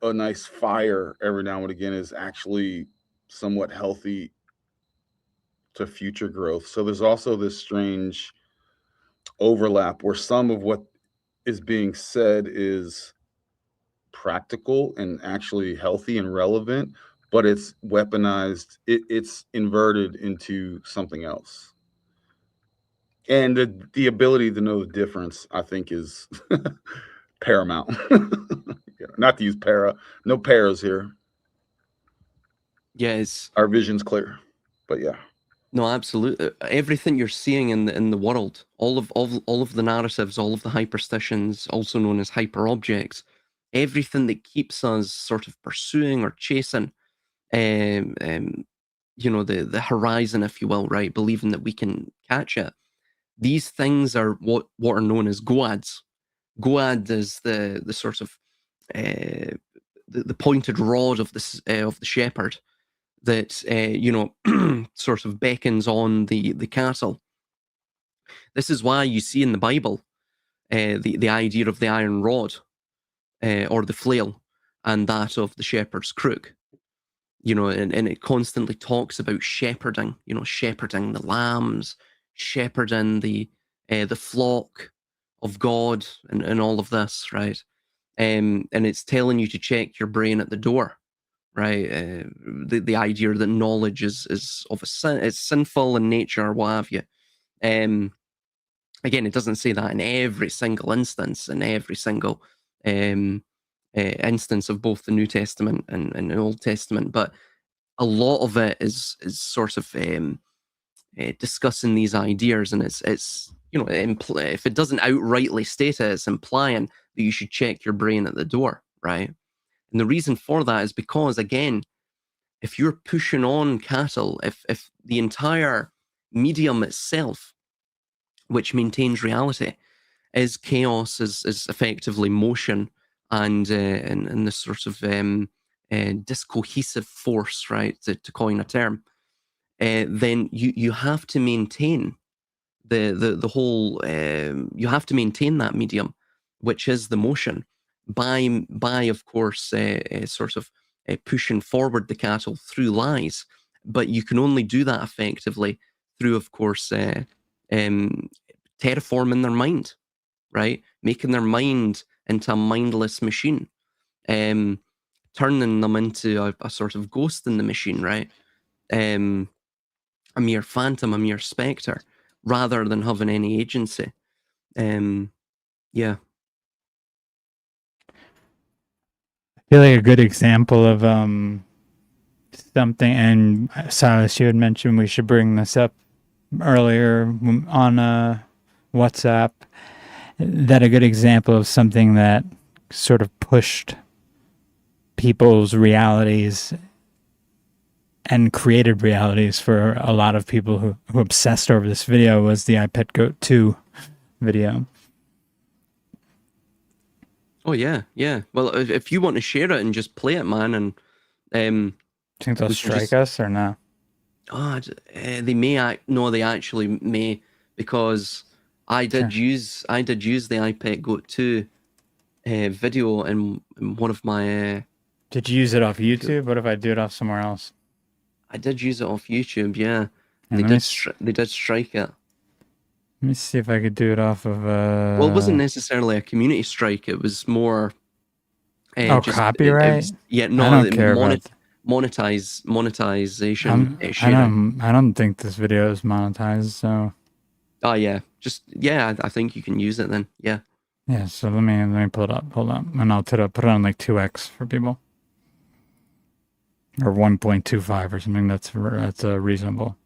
a nice fire every now and again is actually somewhat healthy to future growth. So there's also this strange overlap where some of what is being said is practical and actually healthy and relevant, but it's weaponized, it's inverted into something else. And the ability to know the difference, I think, is paramount. Not to use no paras here. Yeah, our vision's clear, but yeah. No, absolutely. Everything you're seeing in the world, all of the narratives, all of the hyperstitions, also known as hyper objects, everything that keeps us sort of pursuing or chasing, the horizon, if you will, right? Believing that we can catch it. These things are what are known as goads. Goad is the sort of the pointed rod of the shepherd that sort of beckons on the cattle. This is why you see in the Bible the idea of the iron rod or the flail, and that of the shepherd's crook. And it constantly talks about shepherding. Shepherding the lambs, shepherding the flock of God, and all of this, right? And it's telling you to check your brain at the door, right? The idea that knowledge is of a sin, it's sinful in nature, or what have you. Again, it doesn't say that in every single instance, in every single instance of both the New Testament and the Old Testament, but a lot of it is sort of discussing these ideas, and it's if it doesn't outrightly state it, it's implying that you should check your brain at the door, right? And the reason for that is because, again, if you're pushing on cattle, if the entire medium itself, which maintains reality, is chaos, is effectively motion, and this sort of discohesive force, right, to coin a term, then you have to maintain the whole. You have to maintain that medium, which is the motion, by of course sort of pushing forward the cattle through lies. But you can only do that effectively through, of course, terraforming their mind, right? Making their mind into a mindless machine, turning them into a sort of ghost in the machine, right? A mere phantom, a mere spectre, rather than having any agency. Yeah. I feel like a good example of something, and Silas, you had mentioned we should bring this up earlier on WhatsApp, that a good example of something that sort of pushed people's realities and created realities for a lot of people who obsessed over this video was the iPet Goat 2 video. Oh, yeah. Well, if you want to share it and just play it, man, and think they'll strike us or no? They may no, they actually may, because I did use the iPet Goat 2 video in one of my. Did you use it off YouTube? What if I do it off somewhere else? I did use it off YouTube. Yeah, they did strike it. Let me see if I could do it off of. Well, it wasn't necessarily a community strike. It was more. Just, copyright. I don't care about monetization. I don't think this video is monetized. So. Oh yeah, I think you can use it then. Yeah. Yeah. So let me pull it up. Hold on, and I'll put it on like 2x for people, or 1.25 or something. That's reasonable.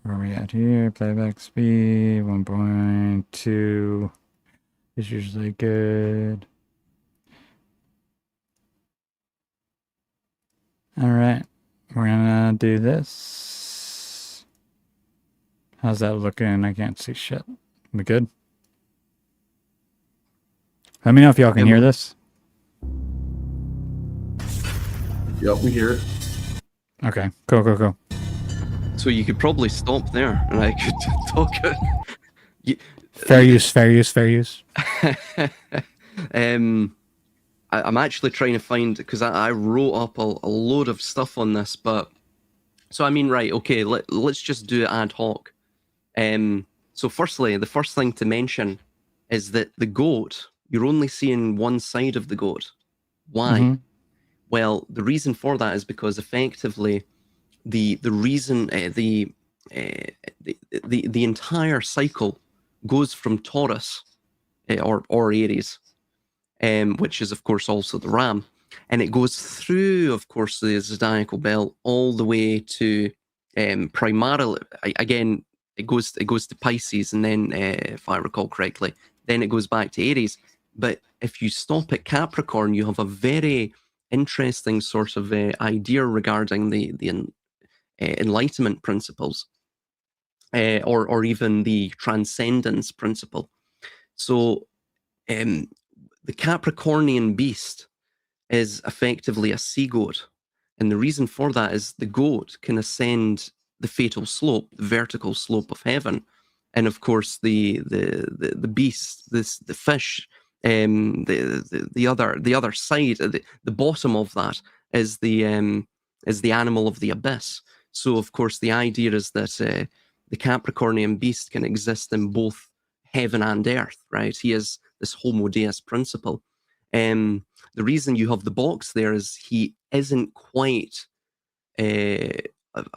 Where are we at here? Playback speed 1.2 is usually good. All right, we're gonna do this. How's that looking? I can't see shit. We good? Let me know if y'all can hear this. Yep, we hear it. Okay, cool. So you could probably stop there, and I could talk. Fair use. I'm actually trying to find, because I wrote up a load of stuff on this, but so I mean, right, okay, let's just do it ad hoc. So firstly, the first thing to mention is that the goat, you're only seeing one side of the goat. Why? Mm-hmm. Well, the reason for that is because effectively the reason the entire cycle goes from Taurus or Aries, which is of course also the ram, and it goes through, of course, the zodiacal belt all the way to primarily, again, it goes to Pisces, and then if I recall correctly, then it goes back to Aries. But if you stop at Capricorn, you have a very interesting sort of idea regarding the enlightenment principles, or even the transcendence principle. So the Capricornian beast is effectively a sea goat, and the reason for that is the goat can ascend the fatal slope, the vertical slope of heaven, and of course the beast, the fish, the other side, the bottom of that is the animal of the abyss. So of course the idea is that the Capricornian beast can exist in both heaven and earth, right? He is this Homo Deus principle. The reason you have the box there is he isn't quite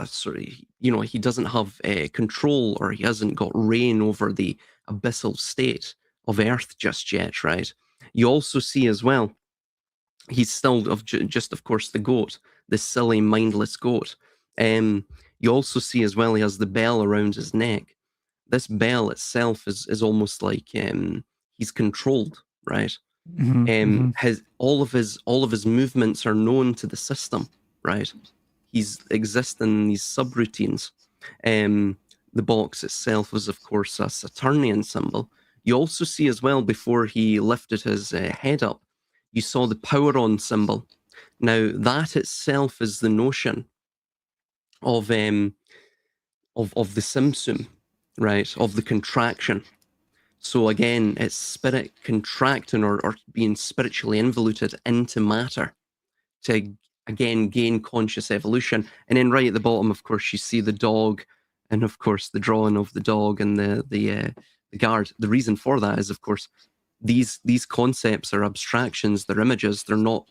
sorry, he doesn't have control, or he hasn't got reign over the abyssal state of earth just yet, right? You also see as well, he's still just of course the goat, the silly mindless goat. You also see as well he has the bell around his neck. This bell itself is almost like he's controlled, right? His all of his movements are known to the system, right? He's existing in these subroutines. The box itself was, of course, a Saturnian symbol. You also see as well, before he lifted his head up, you saw the power on symbol. Now that itself is the notion of the Simsum, right? Of the contraction. So again, it's spirit contracting or being spiritually involuted into matter to again gain conscious evolution. And then right at the bottom, of course, you see the dog, and of course the drawing of the dog and the guard. The reason for that is, of course, these concepts are abstractions, they're images, they're not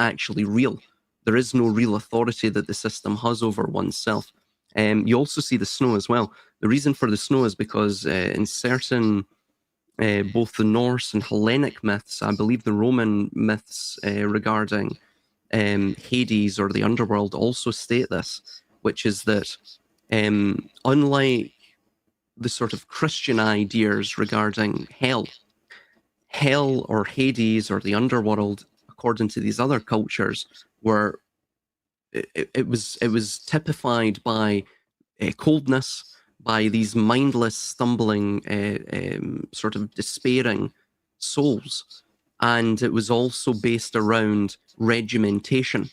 actually real. There is no real authority that the system has over oneself. You also see the snow as well. The reason for the snow is because in certain both the Norse and Hellenic myths, I believe the Roman myths regarding Hades or the underworld also state this, which is that unlike the sort of Christian ideas regarding hell or Hades or the underworld, according to these other cultures, were it was typified by coldness, by these mindless, stumbling, sort of despairing souls. And it was also based around regimentation.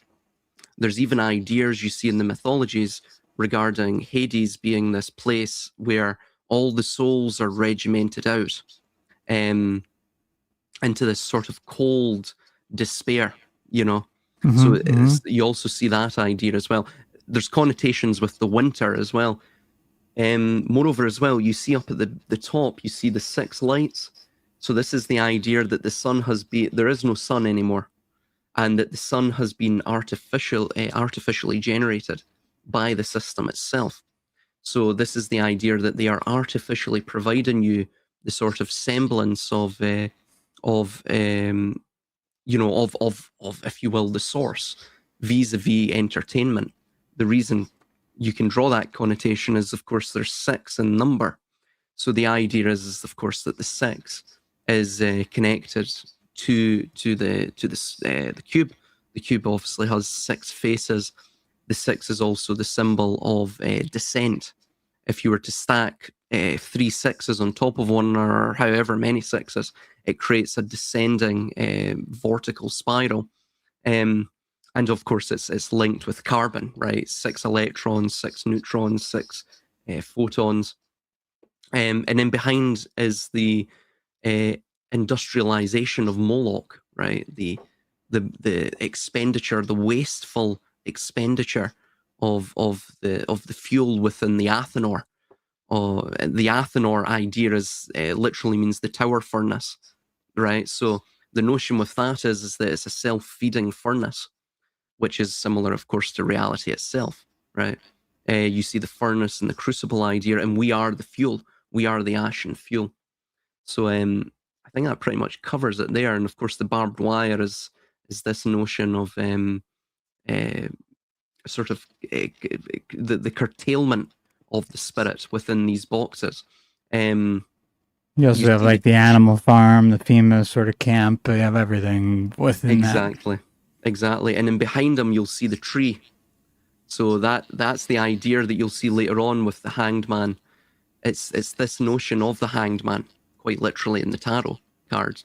There's even ideas you see in the mythologies regarding Hades being this place where all the souls are regimented out into this sort of cold despair, So you also see that idea as well. There's connotations with the winter as well. Moreover, as well, you see up at the top, you see the 6 lights. So this is the idea that the sun there is no sun anymore, and that the sun has been artificially generated by the system itself. So this is the idea that they are artificially providing you the sort of semblance of if you will, the source vis-a-vis entertainment. The reason you can draw that connotation as, of course, there's 6 in number. So the idea is of course, that the 6 is connected to the cube. The cube obviously has 6 faces. The 6 is also the symbol of descent. If you were to stack 3 6s on top of one, or however many 6s, it creates a descending vertical spiral. And of course, it's linked with carbon, right? 6 electrons, 6 neutrons, 6 photons. And then behind is the industrialization of Moloch, right? The expenditure, the wasteful expenditure of the fuel within the Athanor. The Athanor idea is literally means the tower furnace, right? So the notion with that is that it's a self-feeding furnace, which is similar, of course, to reality itself, right? You see the furnace and the crucible idea, and we are the fuel. We are the ashen fuel. So I think that pretty much covers it there. And of course, the barbed wire is this notion of sort of the curtailment of the spirit within these boxes. You also have like the animal farm, the FEMA sort of camp. You have everything within that. Exactly. And then behind them, you'll see the tree. So that's the idea that you'll see later on with the hanged man. It's this notion of the hanged man, quite literally in the tarot card,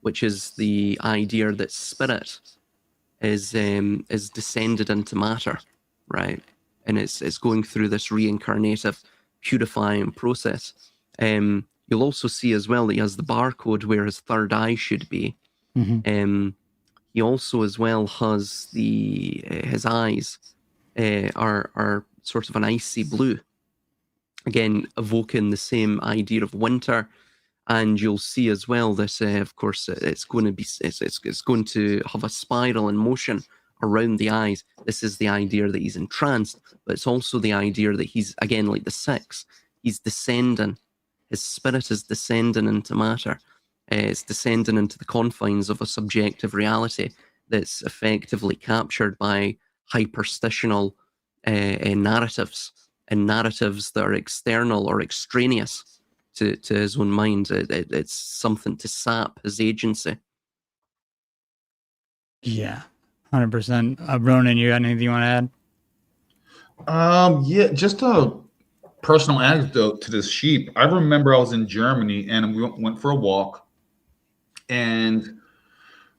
which is the idea that spirit is descended into matter, right? And it's going through this reincarnative purifying process. You'll also see as well that he has the barcode where his third eye should be. Mm-hmm. He also as well has his eyes are sort of an icy blue, again evoking the same idea of winter. And you'll see as well that of course it's going to have a spiral in motion around the eyes. This is the idea that he's entranced, but it's also the idea that he's, again, like the 6, he's descending. His spirit is descending into matter. It's descending into the confines of a subjective reality that's effectively captured by hyperstitional narratives, and narratives that are external or extraneous to his own mind. It's something to sap his agency. Yeah, 100%. Ronin, you got anything you want to add? Yeah, just a personal anecdote to this sheep. I remember I was in Germany and we went for a walk, and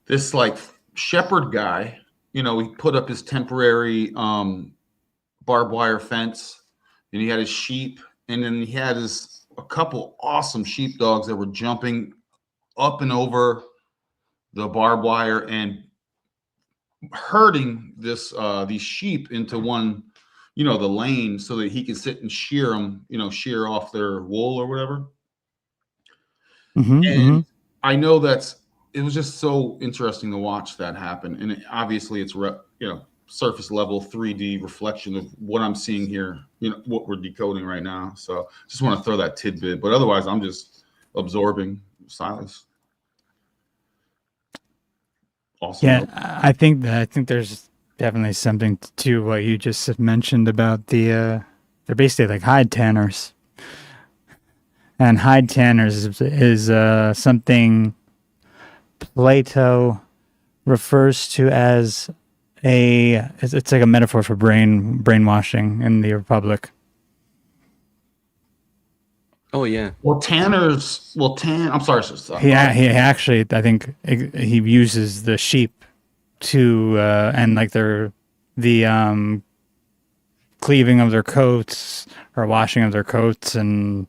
this like shepherd guy, he put up his temporary barbed wire fence, and he had his sheep, and then he had a couple awesome sheepdogs that were jumping up and over the barbed wire and herding these sheep into one, the lane, so that he could sit and shear them, shear off their wool or whatever. Mm-hmm, and I know it was just so interesting to watch that happen. And obviously it's surface level 3D reflection of what I'm seeing here, what we're decoding right now. So just want to throw that tidbit, but otherwise I'm just absorbing Silas. Awesome. Yeah, I think there's definitely something to what you just mentioned about they're basically like hide tanners. And hide tanners is something Plato refers to as it's like a metaphor for brainwashing in the Republic. Oh yeah. I'm sorry. He actually, I think he uses the sheep to and like the cleaving of their coats or washing of their coats and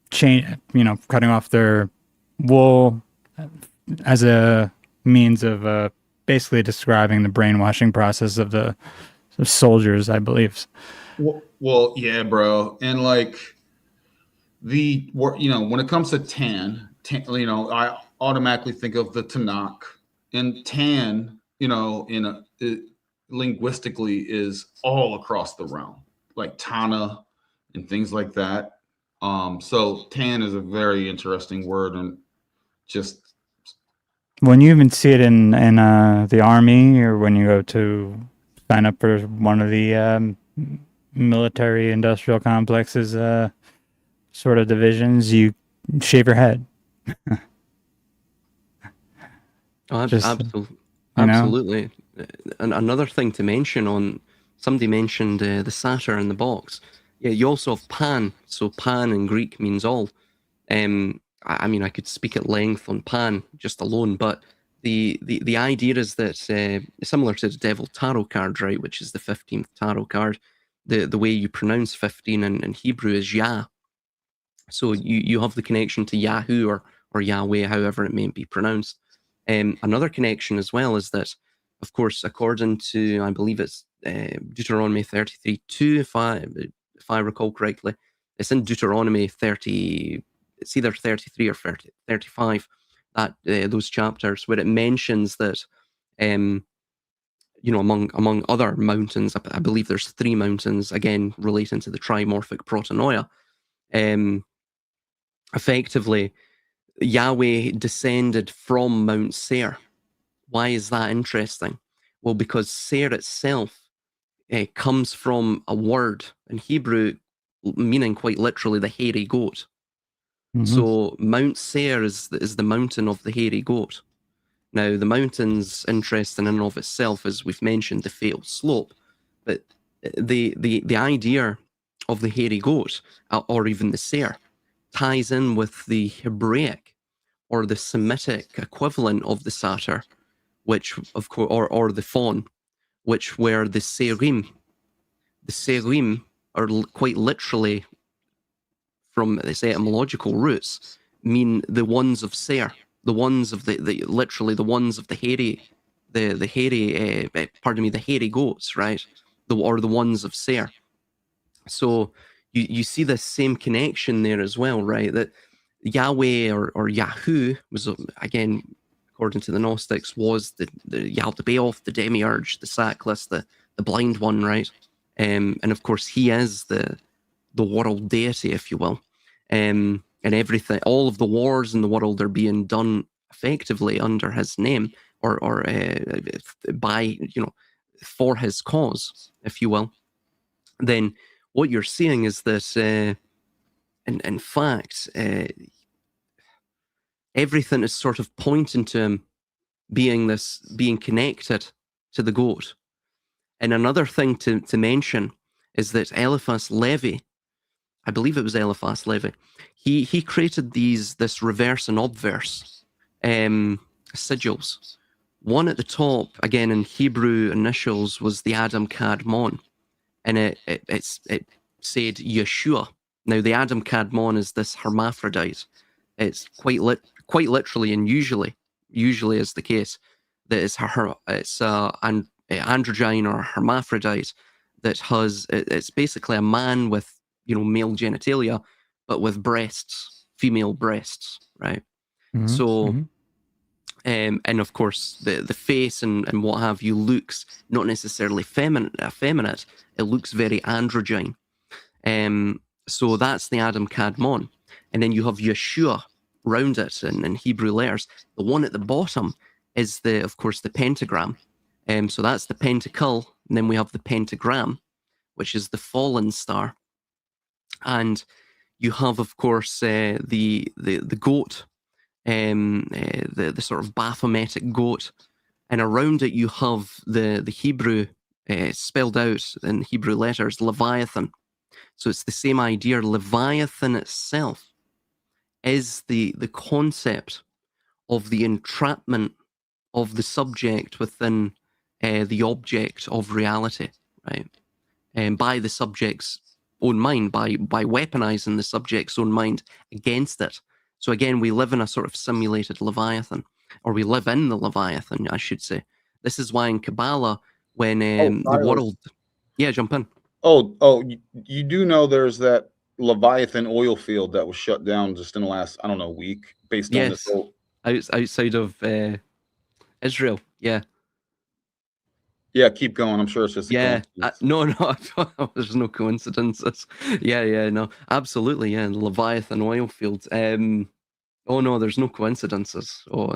cutting off their wool as a means of basically describing the brainwashing process of the soldiers, I believe. Well, yeah, bro. And like when it comes to tan, I automatically think of the Tanakh, and tan, linguistically is all across the realm, like Tana and things like that. So tan is a very interesting word, and just when you even see it in the army, or when you go to sign up for one of the military industrial complexes sort of divisions, you shave your head. Absolutely. And another thing to mention on, somebody mentioned the satyr in the box. Yeah, you also have Pan. So Pan in Greek means all. I mean, I could speak at length on Pan just alone, but the idea is that similar to the Devil Tarot card, right, which is the 15th tarot card, the way you pronounce 15 in Hebrew is Yah. So you have the connection to Yahoo or Yahweh, however it may be pronounced. Another connection as well is that, of course, according to, I believe it's Deuteronomy 33:2, if I recall correctly, it's in Deuteronomy 30. It's either 33 or 35, that those chapters where it mentions that, among other mountains, I believe there's 3 mountains, again, relating to the trimorphic protonoia. Effectively, Yahweh descended from Mount Seir. Why is that interesting? Well, because Seir itself comes from a word in Hebrew meaning quite literally the hairy goat. Mm-hmm. So Mount Seir is the mountain of the hairy goat. Now, the mountain's interesting in and of itself, as we've mentioned, the fatal slope. But the idea of the hairy goat, or even the Seir, ties in with the Hebraic or the Semitic equivalent of the satyr, which, of course, or the fawn, which were the Seirim. The Seirim are quite literally, from its etymological roots, mean the ones of Seir, the ones of the literally the ones of the hairy goats, right? Or the ones of Seir. So you see this same connection there as well, right? That Yahweh or Yahoo was, again, according to the Gnostics, was the Yaldabaoth, the demiurge, the sackless, the blind one, right? And of course, he is the world deity, if you will. And everything, all of the wars in the world are being done effectively under his name, or by, for his cause, if you will. Then what you're seeing is that, in fact, everything is sort of pointing to him being connected to the goat. And another thing to mention is that Eliphas Levi, I believe it was Eliphas Levi, he created this reverse and obverse sigils. One at the top, again in Hebrew initials, was the Adam Kadmon, and it said Yeshua. Now the Adam Kadmon is this hermaphrodite. It's quite literally, and usually is the case, that it's an androgyne or a hermaphrodite that it's basically a man with male genitalia, but with breasts, female breasts, right? Mm-hmm. So, and of course the face and what have you looks not necessarily effeminate. It looks very androgyne. So that's the Adam Kadmon, and then you have Yeshua round it in Hebrew letters. The one at the bottom is of course the pentagram. So that's the pentacle, and then we have the pentagram, which is the fallen star. And you have, of course, the goat, the sort of Baphometic goat, and around it you have the Hebrew spelled out in Hebrew letters, Leviathan. So it's the same idea. Leviathan itself is the concept of the entrapment of the subject within the object of reality, right? And by the subject's own mind, by weaponizing the subject's own mind against it. So again, we live in a sort of simulated Leviathan, or we live in the Leviathan, I should say. This is why in Kabbalah, when the world... Yeah, jump in. You do know there's that Leviathan oil field that was shut down just in the last, I don't know, week, based on this whole... outside of Israel, yeah. Yeah, keep going. I'm sure it's just a coincidence. No, there's no coincidences. Yeah, no, absolutely, yeah. Leviathan oil fields. Oh no, there's no coincidences. Oh,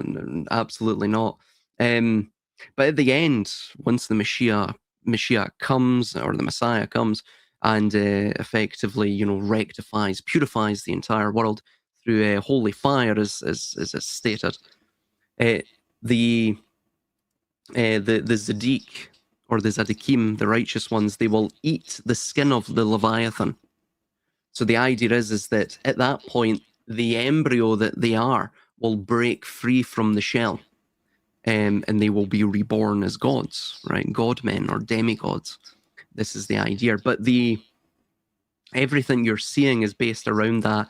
absolutely not. But at the end, once the Mashiach comes, or the Messiah comes, and effectively, rectifies, purifies the entire world through holy fire, as is stated. The Zadik, or the Zadikim, the righteous ones, they will eat the skin of the Leviathan. So the idea is that at that point, the embryo that they are will break free from the shell, and they will be reborn as gods, right? God-men or demigods. This is the idea. But everything you're seeing is based around that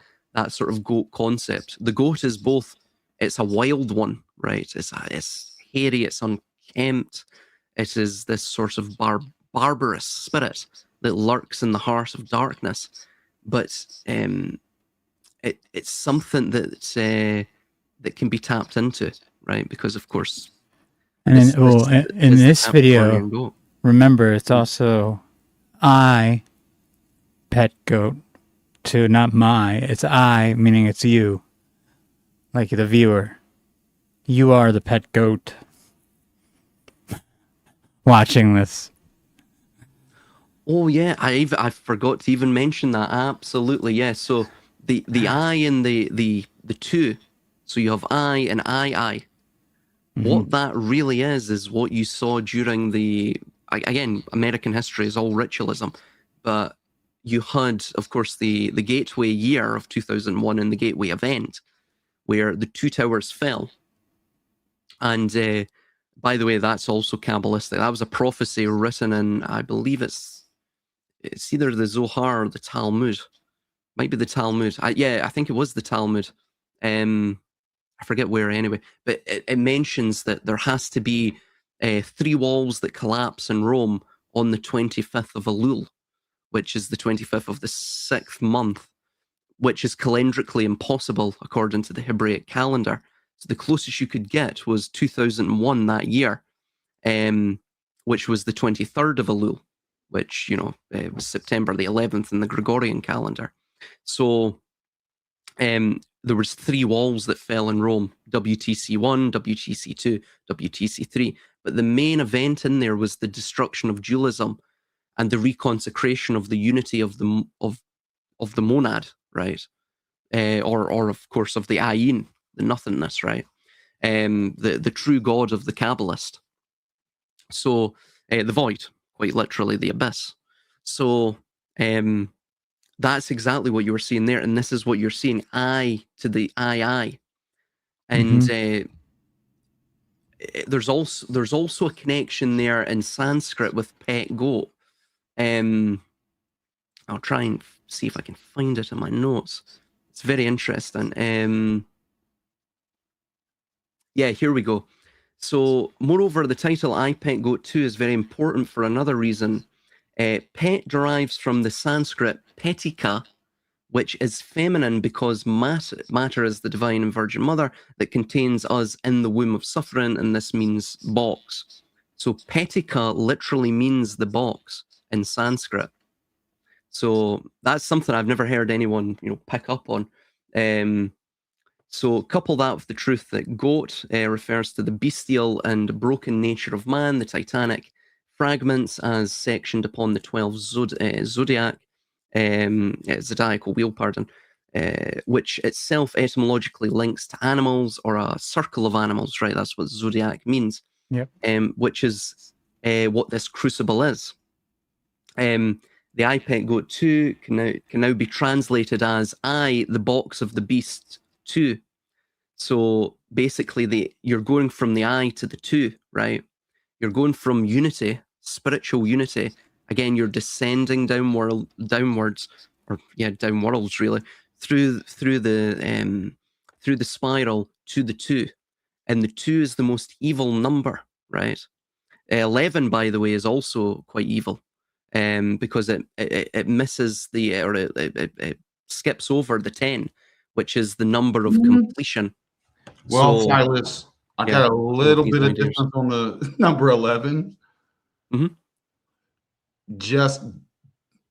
sort of goat concept. The goat is both, it's a wild one, right? It's hairy, it's unkempt. It is this sort of barbarous spirit that lurks in the heart of darkness. But it's something that can be tapped into, right? Because of course, and in this video, remember, it's also I, pet goat, to not my. It's I, meaning it's you, like the viewer. You are the pet goat watching this. Oh yeah, I forgot to even mention that. Absolutely, yes. Yeah. So the I and the two. So you have I and I. Mm-hmm. What that really is what you saw during again, American history is all ritualism, but you had, of course, the Gateway year of 2001 and the Gateway event, where the two towers fell. And by the way, that's also Kabbalistic. That was a prophecy written in, I believe it's either the Zohar or the Talmud. Might be the Talmud. I think it was the Talmud. I forget where anyway. But it mentions that there has to be 3 walls that collapse in Rome on the 25th of Elul, which is the 25th of the 6th month, which is calendrically impossible according to the Hebraic calendar. So the closest you could get was 2001 that year, which was the 23rd of Elul, which, was September the 11th in the Gregorian calendar. So there was 3 walls that fell in Rome: WTC1, WTC2, WTC3. But the main event in there was the destruction of dualism and the reconsecration of the unity of the monad, right? Or of course of the ayin, the nothingness, right? The true God of the Kabbalist. So the void, quite literally the abyss. So that's exactly what you were seeing there, and this is what you're seeing: I to the I. And there's also a connection there in Sanskrit with pet goat. I'll try and see if I can find it in my notes. It's very interesting. Yeah, here we go. So, moreover, the title I, Pet Goat 2 is very important for another reason. Pet derives from the Sanskrit petika, which is feminine because matter is the divine and virgin mother that contains us in the womb of suffering, and this means box. So petika literally means the box in Sanskrit. So that's something I've never heard anyone, pick up on. So couple that with the truth that goat refers to the bestial and broken nature of man, the titanic fragments as sectioned upon the 12 zodiacal wheel, which itself etymologically links to animals or a circle of animals, right? That's what zodiac means. Yep. Which is what this crucible is. The I, Pet Goat 2 can now be translated as I, the box of the beast 2. So basically, you're going from the I to the 2, right? You're going from unity, spiritual unity. Again, you're descending downwards, downworlds really, through the spiral to the 2, and the 2 is the most evil number, right? 11, by the way, is also quite evil. Because it misses it skips over the 10, which is the number of completion. Well, so, Silas, I got a little bit of difference on the number 11. Mm-hmm. Just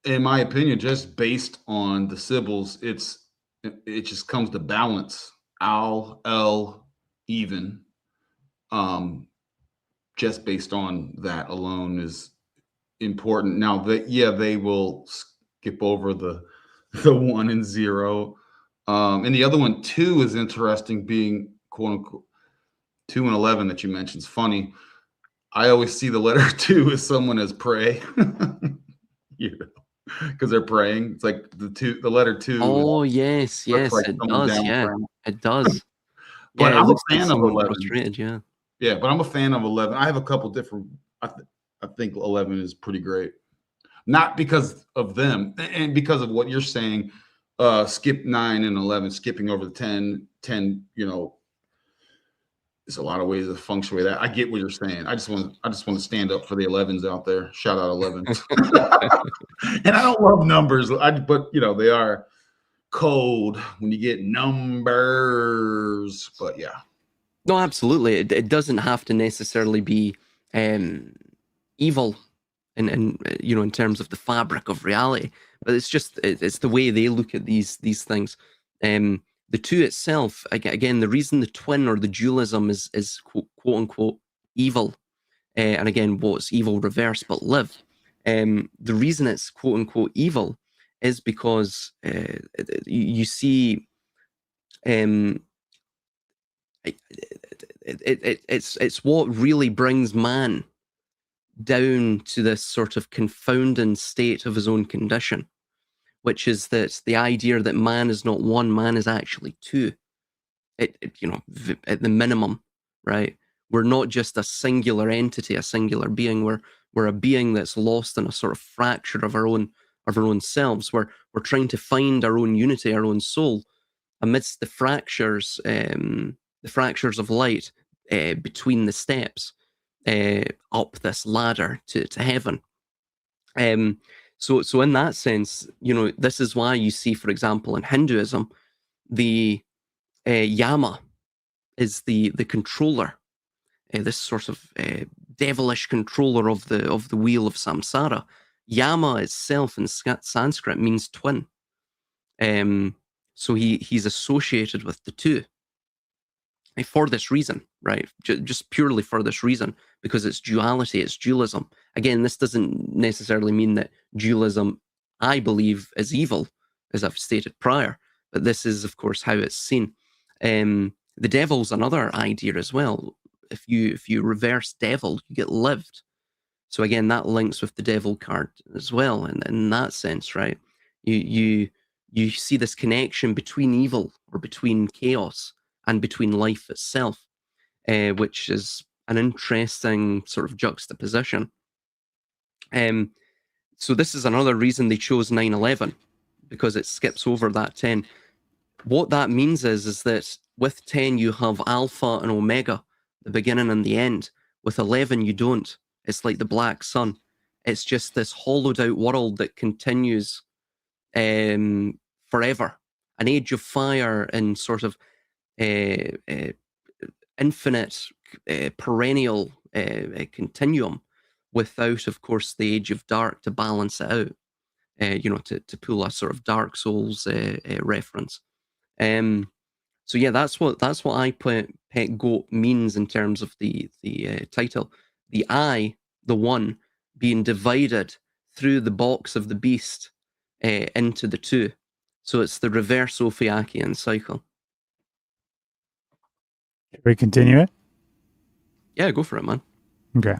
in my opinion, just based on the Sibyls, it just comes to balance. Al, El, even. Just based on that alone is important. Now that they will skip over the 1 and 0. And the other one, 2, is interesting, being quote unquote 2 and 11 that you mentioned. It's funny. I always see the letter 2 as someone as prey, you know, because they're praying. It's like the letter 2. Oh yes, looks like it someone does. down Yeah, praying. it does. But Yeah, it I'm a looks like fan of someone 11. frustrated. Yeah. Yeah, but I'm a fan of 11. I have a couple different. I think 11 is pretty great, not because of them, and because of what you're saying. Skip 9 and 11, skipping over the 10. 10, you know, there's a lot of ways to functionate that. I get what you're saying. I just want to stand up for the 11s out there. Shout out 11s. And I don't love numbers, but you know, they are cold when you get numbers. But yeah. No, absolutely. It doesn't have to necessarily be evil in you know, in terms of the fabric of reality, but it's just it's the way they look at these things. The 2 itself, again, the reason the twin or the dualism is quote unquote evil, and again, what's evil reverse but live. The reason it's quote unquote evil is because you see, it's what really brings man down to this sort of confounding state of his own condition, which is that the idea that man is not one, man is actually 2. You know, at the minimum, right? We're not just a singular entity, a singular being. We're a being that's lost in a sort of fracture of our own selves. We're trying to find our own unity, our own soul, amidst the fractures of light between the steps up this ladder to heaven. So in that sense, you know, this is why you see, for example, in Hinduism, the Yama is the controller, this sort of devilish controller of the wheel of samsara. Yama itself in Sanskrit means twin. So he's associated with the 2 for this reason, right? Just purely for this reason, because it's duality, it's dualism. Again, this doesn't necessarily mean that dualism, I believe, is evil, as I've stated prior, but this is, of course, how it's seen. The devil's another idea as well. If you reverse devil, you get lived. So again, that links with the devil card as well, and in that sense, right? You see this connection between evil or between chaos and between life itself, which is an interesting sort of juxtaposition. So this is another reason they chose 9/11, because it skips over that 10. What that means is that with 10 you have alpha and omega, the beginning and the end. With 11 you don't. It's like the black sun. It's just this hollowed out world that continues forever. An age of fire and sort of infinite, perennial continuum, without, of course, the age of dark to balance it out. You know, to pull a sort of Dark Souls reference. So yeah, that's what I Pet Goat means in terms of the title. The I, the one, being divided through the box of the beast into the 2. So it's the reverse Ophiachian cycle. Can we continue it? Yeah, go for it, man. Okay.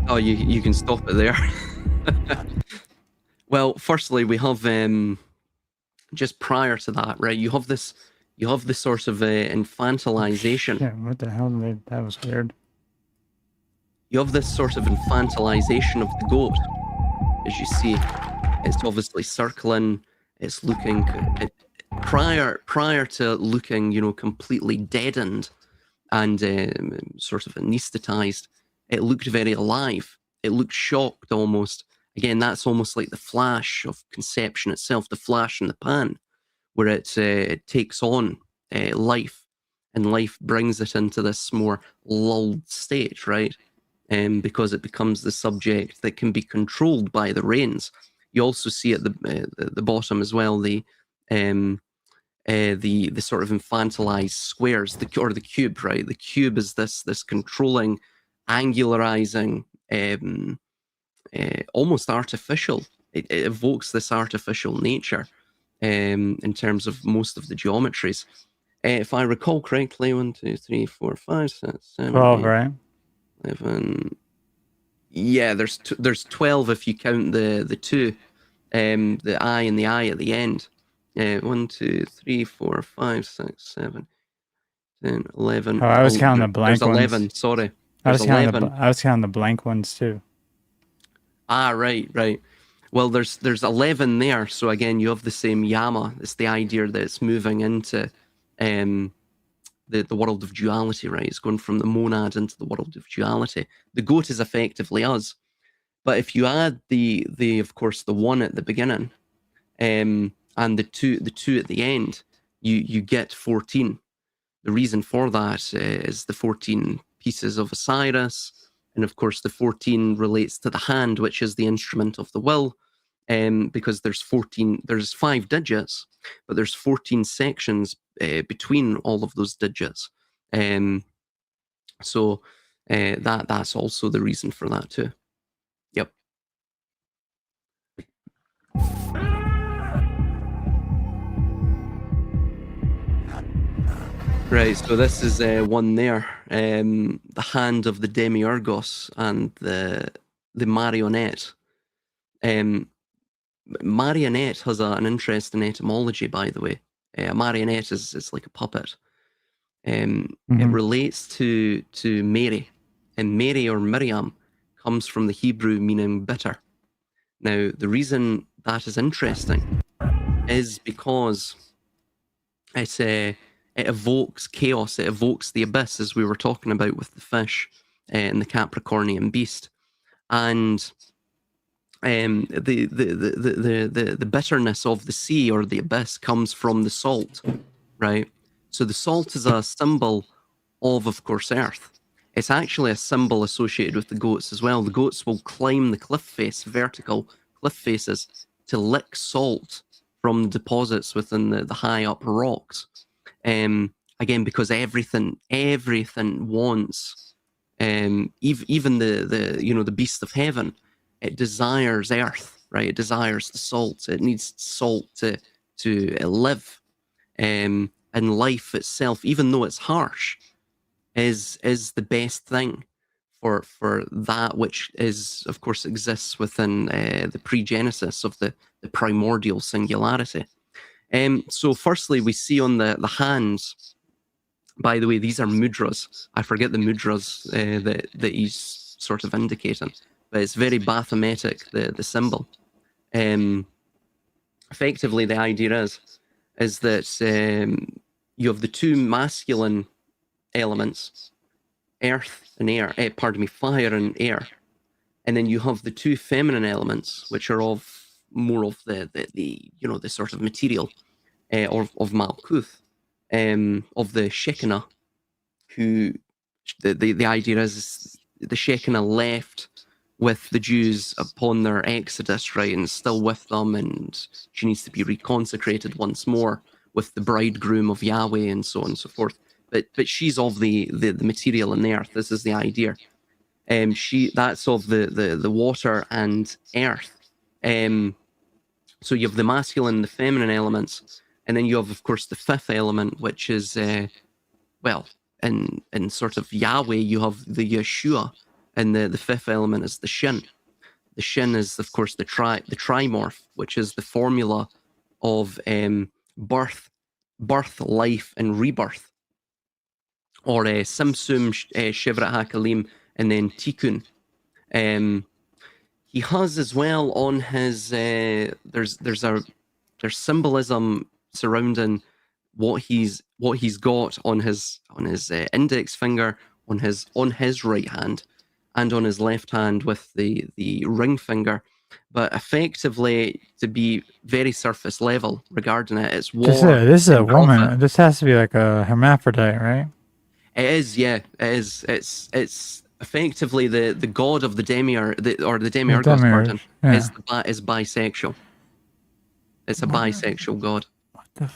Oh, you can stop it there. Well, firstly, we have just prior to that, right? You have this sort of infantilization. Yeah, what the hell? That was weird. You have this sort of infantilization of the goat, as you see. It's obviously circling. It's looking prior to looking, you know, completely deadened and sort of anesthetized. It looked very alive. It looked shocked almost. Again, that's almost like the flash of conception itself, the flash in the pan, where it takes on life, and life brings it into this more lulled state, right? Because it becomes the subject that can be controlled by the reins. You also see at the bottom as well the sort of infantilized squares, or the cube, right? The cube is this controlling angularizing, almost artificial. It evokes this artificial nature in terms of most of the geometries. If I recall correctly, 1, 2, 3, 4, 5, 6, 7, 12, 8, right? 11. Yeah, there's 12 if you count the two, the I and the I at the end. 1, 2, 3, 4, 5, 6, 7, 10, 11. Oh, I was counting the blank There's 11. ones. Sorry, I there's was counting 11. I was counting the blank ones too. Ah, right. Well, there's 11 there. So again, you have the same yama. It's the idea that it's moving into the world of duality, right? It's going from the monad into the world of duality. The goat is effectively us. But if you add the of course the 1 at the beginning, and the two at the end, you get 14. The reason for that is the 14 pieces of Osiris, and of course the 14 relates to the hand, which is the instrument of the will, because there's 5 digits, but there's 14 sections between all of those digits. So that's also the reason for that too. Yep. Right, so this is one there, the hand of the demiurgos and the marionette. Marionette has an interesting etymology, by the way. A marionette is like a puppet. It relates to Mary, and Mary or Miriam comes from the Hebrew meaning bitter. Now, the reason that is interesting is because it evokes chaos, it evokes the abyss, as we were talking about with the fish and the Capricornian beast, and the bitterness of the sea or the abyss comes from the salt, right? So the salt is a symbol of course, earth. It's actually a symbol associated with the goats as well. The goats will climb the cliff face, vertical cliff faces, to lick salt from the deposits within the high up rocks. Again, because everything wants, even the beast of heaven, it desires earth, right? It desires the salt. It needs salt to live. And life itself, even though it's harsh, is the best thing for that which is, of course, exists within the pre-genesis of the primordial singularity. So firstly, we see on the hands, by the way, these are mudras. I forget the mudras that he's sort of indicating, but it's very Baphometic, the symbol. Effectively, the idea is that you have the two masculine elements, earth and air, fire and air, and then you have the two feminine elements, which are more of the sort of material of Malkuth, of the Shekinah, who the idea is the Shekinah left with the Jews upon their exodus, right, and still with them, and she needs to be reconsecrated once more with the bridegroom of Yahweh and so on and so forth. But she's of the material and the earth. This is the idea. That's of the water and earth. So you have the masculine and the feminine elements, and then you have, of course, the fifth element, which is in sort of Yahweh, you have the Yeshua, and the fifth element is the Shin. The Shin is, of course, the trimorph, which is the formula of birth, life, and rebirth, or Simsum, Shivrat HaKalim, and then Tikkun. He has as well on his there's symbolism surrounding what he's got on his index finger, on his right hand, and on his left hand with the ring finger. But effectively, to be very surface level regarding it, it's war. This is a woman. Profit. This has to be like a hermaphrodite, right? It is, yeah. It is. It's effectively the god of the demiurge, or the demiurgos, pardon, yeah. is bisexual. It's a bisexual god. What the?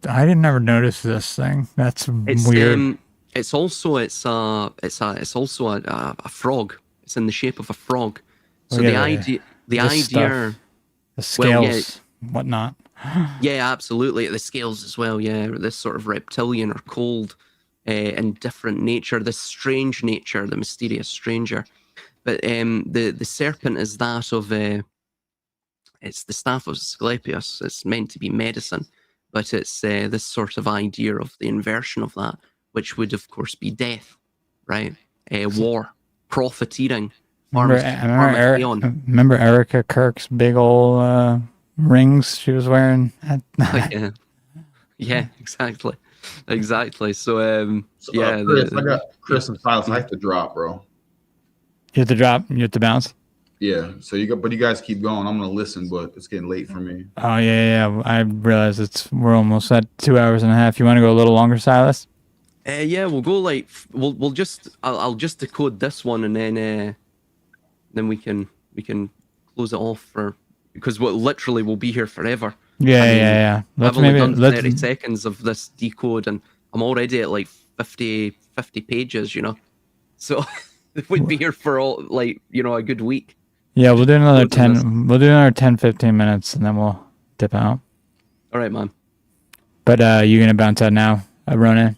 I didn't ever notice this thing. That's It's weird. It's also a frog. It's in the shape of a frog. So Oh, yeah, the this idea, stuff, the well, yeah, scales, whatnot. yeah, absolutely. The scales as well, yeah. This sort of reptilian or cold and different nature, this strange nature, the mysterious stranger. But the serpent is that of it's the staff of Asclepius. It's meant to be medicine, but it's this sort of idea of the inversion of that, which would of course be death, right? War, profiteering, Pharmakeon. Remember Erica Kirk's big old rings she was wearing? Yeah, yeah, exactly. So, So, yeah, Chris, I got Chris and Silas. I have to drop, bro. You have to drop. You have to bounce. Yeah. So but you guys keep going. I'm gonna listen, but it's getting late for me. Oh yeah. I realize we're almost at 2.5 hours. You want to go a little longer, Silas? Yeah, we'll go like we'll just I'll just decode this one and then we can close it off because we'll be here forever. Yeah. I've only done 30 seconds of this decode and I'm already at like 50 pages, so we'd be here for all a good week. Yeah, we'll do another 10. We'll do another 10-15 minutes and then we'll dip out. All right, man. But you gonna bounce out now, Ronin?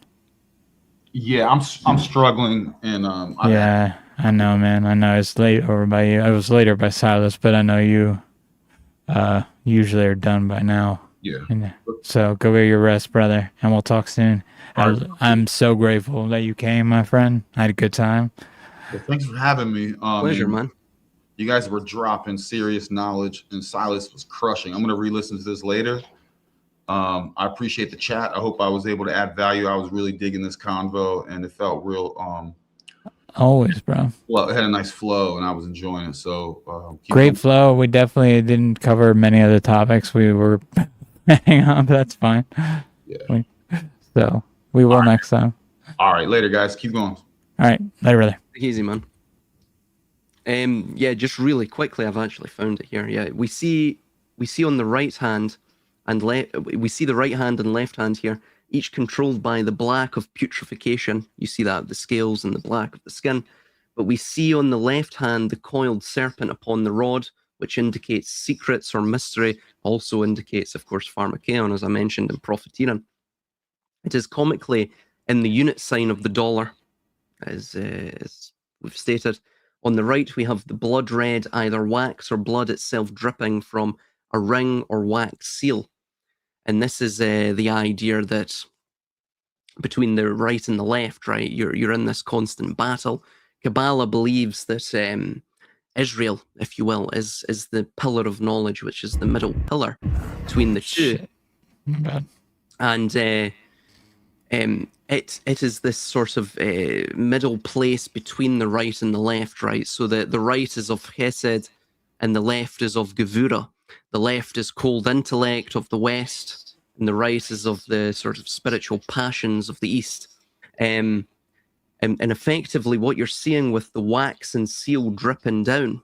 Yeah, I'm struggling, and yeah, I know, man. I know it's late over by you. I was later by Silas, but I know you usually are done by now. Yeah. So go get your rest, brother, and we'll talk soon. I'm so grateful that you came, my friend. I had a good time. Well, thanks for having me. Pleasure, man. You guys were dropping serious knowledge, and Silas was crushing. I'm gonna re-listen to this later. I appreciate the chat. I hope I was able to add value. I was really digging this convo, and it felt real. Always, bro. Well, it had a nice flow, and I was enjoying it. So great flow. We definitely didn't cover many of the topics we were hanging on, but that's fine. Yeah. So we will next time. All right, later, guys. Keep going. All right, later, brother. Easy, man. Yeah, just really quickly, I've actually found it here. Yeah, we see on the right hand and we see the right hand and left hand here, each controlled by the black of putrefaction. You see that, the scales and the black of the skin. But we see on the left hand the coiled serpent upon the rod, which indicates secrets or mystery, also indicates, of course, Pharmakeon, as I mentioned, and profiteering. It is comically in the unit sign of the dollar, as we've stated. On the right, we have the blood red, either wax or blood itself dripping from a ring or wax seal. And this is the idea that between the right and the left, right, you're in this constant battle. Kabbalah believes that Israel, if you will, is the pillar of knowledge, which is the middle pillar between the two. And it is this sort of middle place between the right and the left, right? So the right is of Chesed and the left is of Gevura. The left is cold intellect of the West, and the right is of the sort of spiritual passions of the East. And effectively what you're seeing with the wax and seal dripping down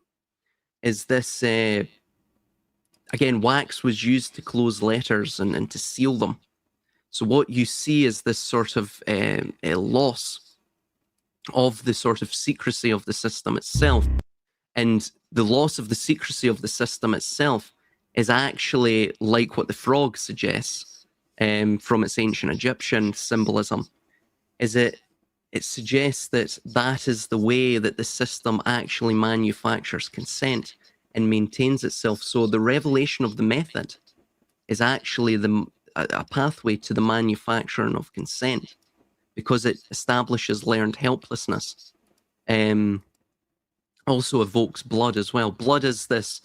is this, again, wax was used to close letters and to seal them. So what you see is this sort of a loss of the sort of secrecy of the system itself. And the loss of the secrecy of the system itself is actually like what the frog suggests from its ancient Egyptian symbolism, is it suggests that is the way that the system actually manufactures consent and maintains itself. So the revelation of the method is actually a pathway to the manufacturing of consent, because it establishes learned helplessness. Also evokes blood as well. Blood is this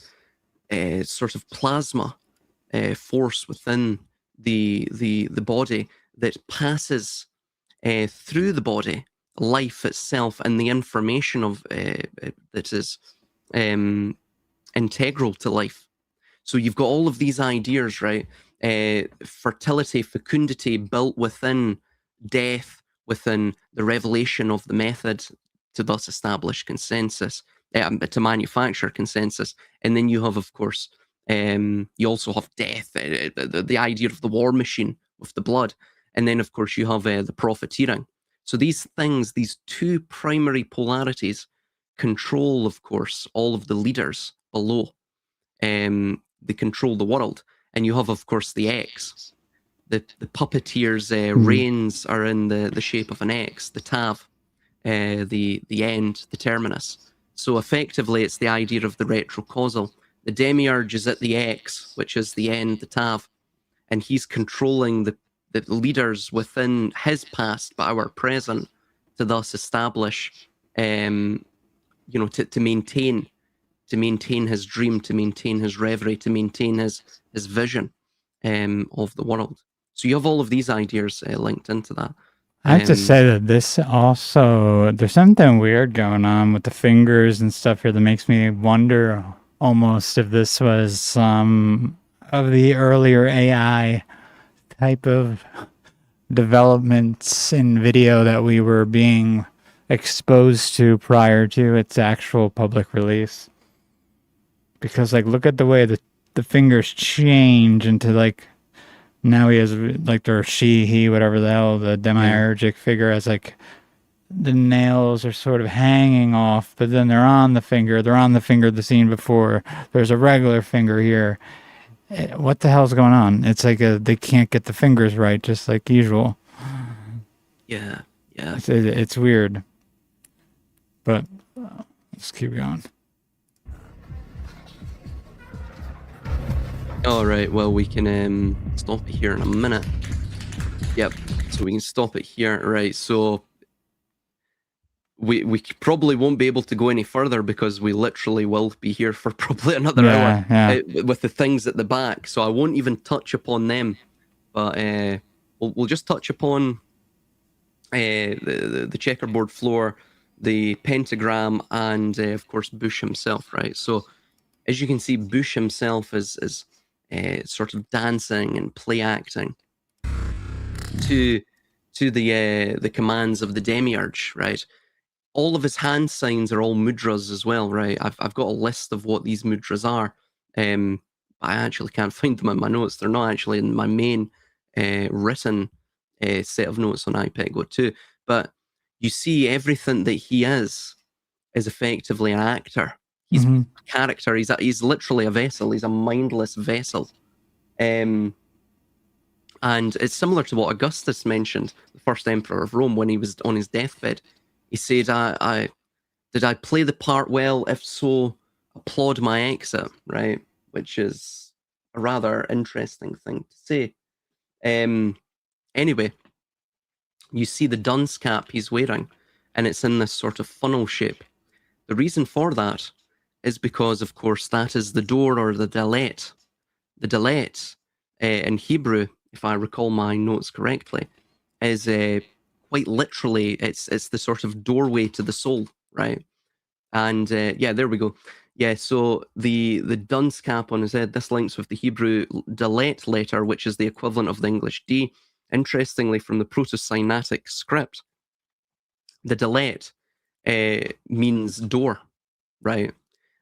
sort of plasma force within the body that passes through the body, life itself, and the information of that is integral to life. So you've got all of these ideas, right? Fertility, fecundity built within death, within the revelation of the method to thus establish consensus, to manufacture consensus. And then you have, of course, you also have death, the idea of the war machine with the blood. And then, of course, you have the profiteering. So these things, these two primary polarities, control, of course, all of the leaders below. They control the world. And you have, of course, the X. The puppeteer's reins are in the shape of an X, the Tav, the end, the terminus. So effectively, it's the idea of the retrocausal. The demiurge is at the X, which is the end, the Tav, and he's controlling the leaders within his past, but our present, to thus establish, to maintain his dream, to maintain his reverie, to maintain his vision of the world. So you have all of these ideas linked into that. I have to say that this also, there's something weird going on with the fingers and stuff here that makes me wonder almost if this was some of the earlier AI type of developments in video that we were being exposed to prior to its actual public release. Because, like, look at the way the fingers change into, like, now he has, like, or she, he, whatever the hell, the demiurgic figure has, like, the nails are sort of hanging off, but then they're on the finger the scene before. There's a regular finger here. What the hell's going on? It's like they can't get the fingers right, just like usual. Yeah. It's weird. But let's keep going. All right, well, we can stop it here in a minute. Yep, so we can stop it here. Right, so we probably won't be able to go any further because we literally will be here for probably another hour with the things at the back. So I won't even touch upon them, but we'll just touch upon the checkerboard floor, the pentagram, and of course Bush himself. Right. So as you can see, Bush himself is sort of dancing and play acting to the commands of the demiurge. Right. All of his hand signs are all mudras as well, right? I've got a list of what these mudras are. I actually can't find them in my notes. They're not actually in my main written set of notes on iPego 2. But you see everything that he is effectively an actor. He's a character. He's literally a vessel. He's a mindless vessel. And it's similar to what Augustus mentioned, the first emperor of Rome, when he was on his deathbed. He said, did I play the part well? If so, applaud my exit, right? Which is a rather interesting thing to say. Anyway, you see the dunce cap he's wearing, and it's in this sort of funnel shape. The reason for that is because, of course, that is the door or the dalet. The dalet in Hebrew, if I recall my notes correctly, is quite literally, it's the sort of doorway to the soul, right? And there we go. Yeah, so the dunce cap on his head, this links with the Hebrew dalet letter, which is the equivalent of the English D. Interestingly, from the Proto-Sinaitic script, the dalet means door, right?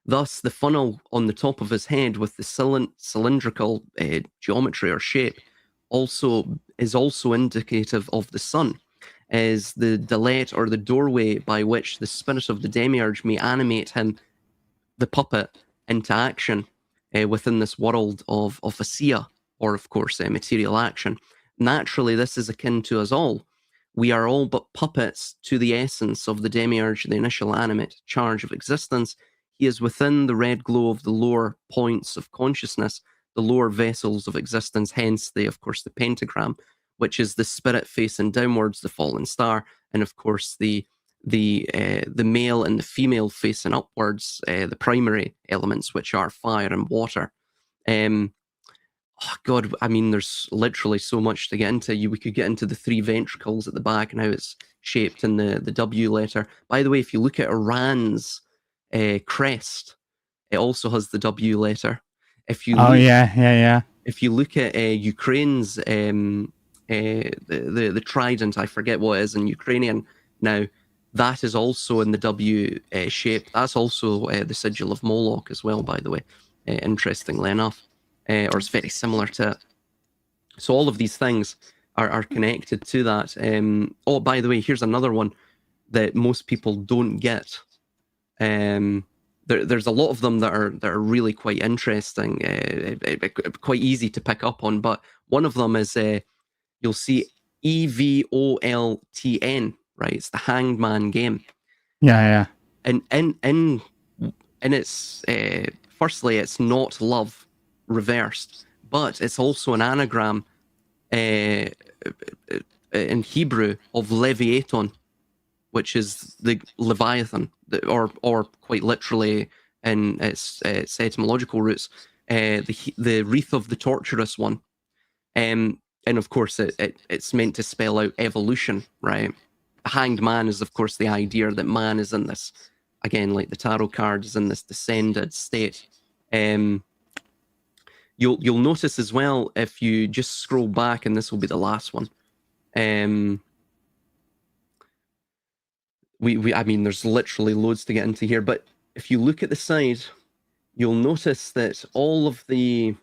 Thus, the funnel on the top of his head with the cylindrical geometry or shape is also indicative of the sun, is the dalet or the doorway by which the spirit of the demiurge may animate him, the puppet, into action within this world of Asiya, or of course material action. Naturally, this is akin to us all. We are all but puppets to the essence of the demiurge, the initial animate charge of existence. He is within the red glow of the lower points of consciousness, the lower vessels of existence, hence of course, the pentagram, which is the spirit facing downwards, the fallen star, and of course the male and the female facing upwards, the primary elements, which are fire and water. Oh God, I mean, there's literally so much to get into. We could get into the three ventricles at the back and how it's shaped in the W letter. By the way, if you look at Iran's crest, it also has the W letter. If you If you look at Ukraine's the trident, I forget what it is in Ukrainian now, that is also in the W shape. That's also the sigil of Moloch as well, by the way, interestingly enough, or it's very similar to it. So all of these things are connected to that. Oh, by the way, here's another one that most people don't get. There's a lot of them that are really quite interesting, quite easy to pick up on. But one of them is you'll see EVOLTN, right? It's the Hanged Man game. Yeah. And it's firstly, it's not love reversed, but it's also an anagram in Hebrew of Leviathan, which is the Leviathan, or quite literally in its etymological roots, the wreath of the torturous one. And of course, it's meant to spell out evolution, right? The Hanged Man is, of course, the idea that man is in this, again, like the tarot card, is in this descended state. You'll notice as well, if you just scroll back, and this will be the last one. I mean, there's literally loads to get into here, but if you look at the side, you'll notice that all of the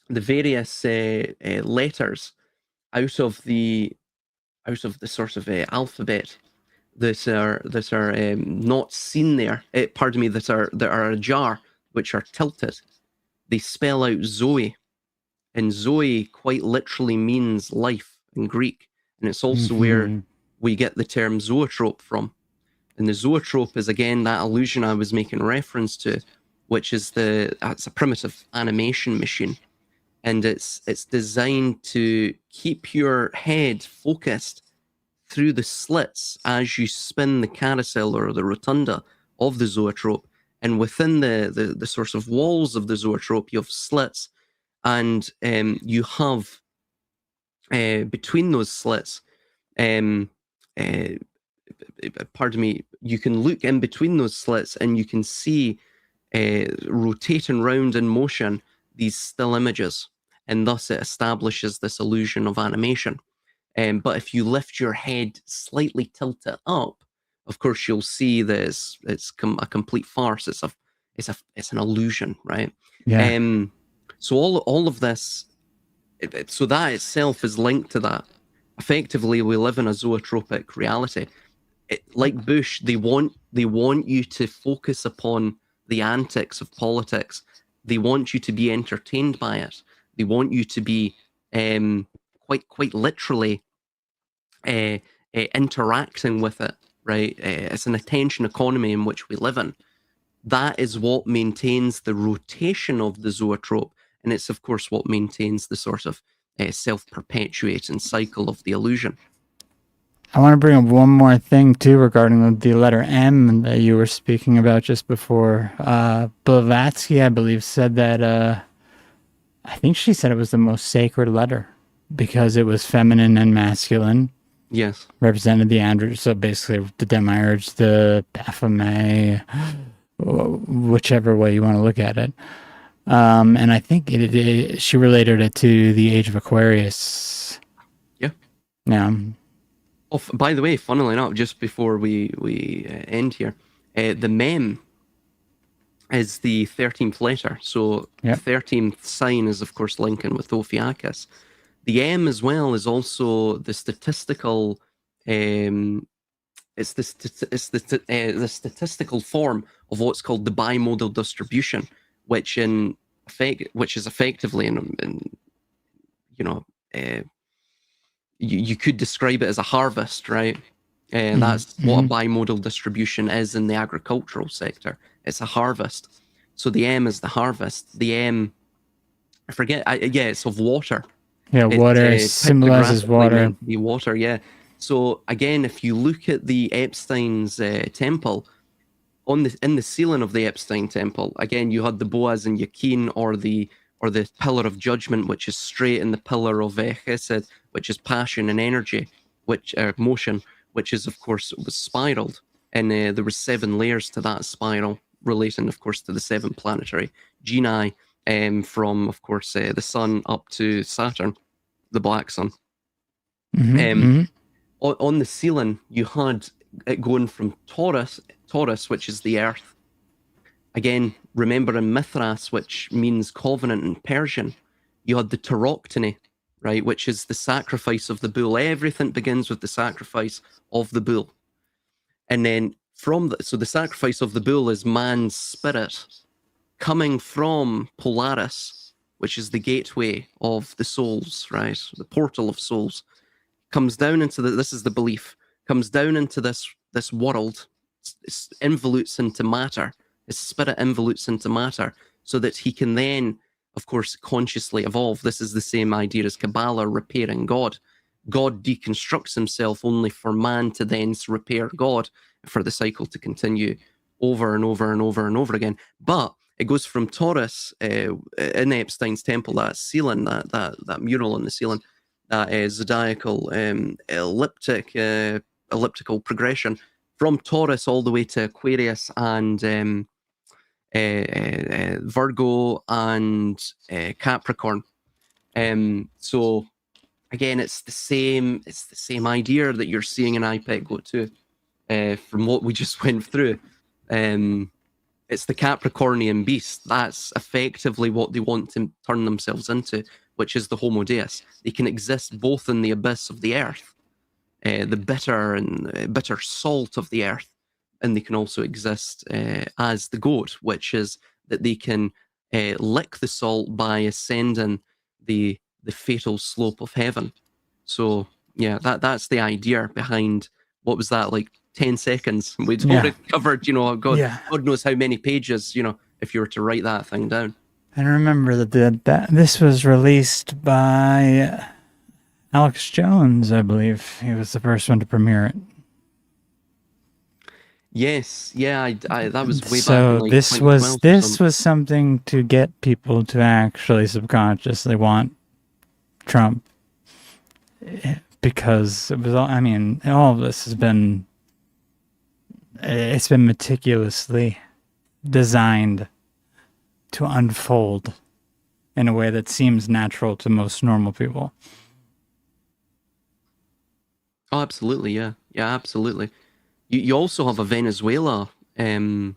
various letters out of the sort of alphabet that are not seen there, pardon me, that are ajar, which are tilted, they spell out Zoe, and Zoe quite literally means life in Greek, and it's also where we get the term zoetrope from. And the zoetrope is, again, that illusion I was making reference to, which is it's a primitive animation machine, and it's designed to keep your head focused through the slits as you spin the carousel or the rotunda of the zoetrope. And within the sort of walls of the zoetrope, you have slits, and you have between those slits, pardon me, you can look in between those slits and you can see rotating round in motion these still images, and thus it establishes this illusion of animation. But if you lift your head slightly, tilt it up, of course you'll see that it's a complete farce. It's an illusion, right? Yeah. So all of this, so that itself is linked to that. Effectively, we live in a zootropic reality. Like Bush, they want you to focus upon the antics of politics. They want you to be entertained by it. They want you to be quite literally interacting with it, right? It's an attention economy in which we live in. That is what maintains the rotation of the zoetrope, and it's, of course, what maintains the sort of self-perpetuating cycle of the illusion. I want to bring up one more thing, too, regarding the letter M that you were speaking about just before. Blavatsky, I believe, said that, I think she said it was the most sacred letter because it was feminine and masculine. Yes. Represented the androgen, so basically the demiurge, the Baphomet, whichever way you want to look at it. And I think she related it to the age of Aquarius. Yeah. Yeah. Oh, by the way, funnily enough, just before we end here, the mem is the 13th letter. So Yep. The 13th sign is, of course, Lincoln with Ophiuchus. The M as well is also the statistical. It's the statistical form of what's called the bimodal distribution, which is effectively you could describe it as a harvest, right? And that's what a bimodal distribution is in the agricultural sector. It's a harvest. So the M is the harvest. The M, I forget. It's of water. Yeah, water symbolizes water. The water, yeah. So again, if you look at the Epstein's temple, in the ceiling of the Epstein temple, again, you had the Boaz and Yakin, or the pillar of judgment, which is straight, and the pillar of Chesed, which is passion and energy, which motion, which is, of course, was spiraled, and there were 7 layers to that spiral, relating, of course, to the 7 planetary genii, from, of course, the sun up to Saturn, the black sun. On the ceiling, you had it going from Taurus, which is the earth. Again, remember in Mithras, which means covenant in Persian, you had the Tauroctony, right? Which is the sacrifice of the bull. Everything begins with the sacrifice of the bull. And then so the sacrifice of the bull is man's spirit coming from Polaris, which is the gateway of the souls, right? The portal of souls. Comes down into this is the belief, comes down into this world, involutes into matter. His spirit involutes into matter so that he can then, of course, consciously evolve. This is the same idea as Kabbalah, repairing God. God deconstructs himself only for man to then repair God, for the cycle to continue over and over and over and over again. But it goes from Taurus in Epstein's temple, that ceiling, that mural on the ceiling, that zodiacal elliptical progression from Taurus all the way to Aquarius and Virgo and Capricorn. So again, it's the same idea that you're seeing in IPEC go to, from what we just went through. It's the Capricornian beast. That's effectively what they want to turn themselves into, which is the Homo Deus. They can exist both in the abyss of the earth, the bitter salt of the earth, and they can also exist as the goat, which is that they can lick the salt by ascending the fatal slope of heaven. So yeah, that's the idea behind, what was that, like 10 seconds? We'd already covered, God knows how many pages, if you were to write that thing down. And remember that this was released by Alex Jones, I believe. He was the first one to premiere it. Yes, yeah, that was way back. So in, like, this was something to get people to actually subconsciously want Trump, because it was all. I mean, all of this has been. It's been meticulously designed to unfold in a way that seems natural to most normal people. Oh, absolutely, yeah, absolutely. You also have a Venezuela. There's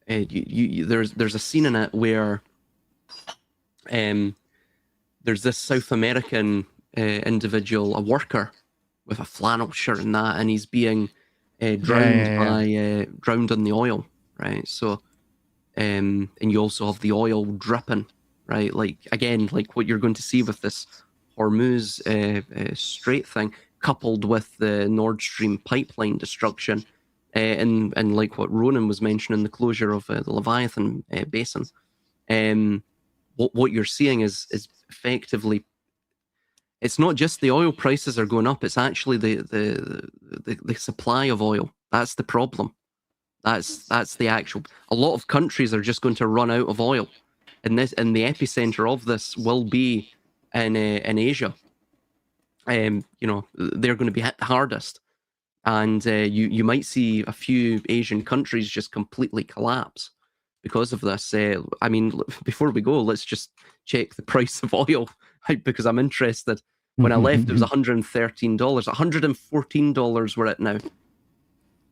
a scene in it where there's this South American individual, a worker with a flannel shirt and that, and he's being drowned in the oil, right? So, and you also have the oil dripping, right? Like, again, like what you're going to see with this Hormuz Strait thing, coupled with the Nord Stream pipeline destruction, and like what Ronin was mentioning, the closure of the Leviathan basin. What you're seeing is effectively, it's not just the oil prices are going up, it's actually the supply of oil. That's the problem. That's the actual. A lot of countries are just going to run out of oil, and the epicenter of this will be in Asia. They're going to be hit the hardest, and you might see a few Asian countries just completely collapse because of this. I mean, before we go, let's just check the price of oil, because I'm interested. When I left, it was $113. $114 we're at now.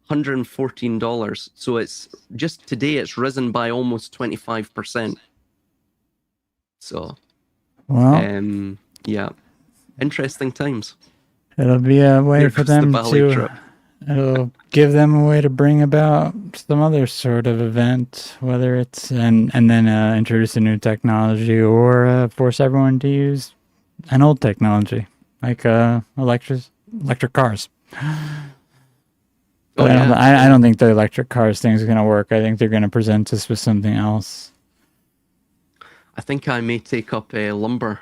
$114. So it's just today, it's risen by almost 25%. So, well, yeah, interesting times. It'll be a way for them to. It'll give them a way to bring about some other sort of event, whether it's and then introduce a new technology, or force everyone to use an old technology like electric cars. But I don't think the electric cars thing is going to work. I think they're going to present us with something else. I think I may take up lumber,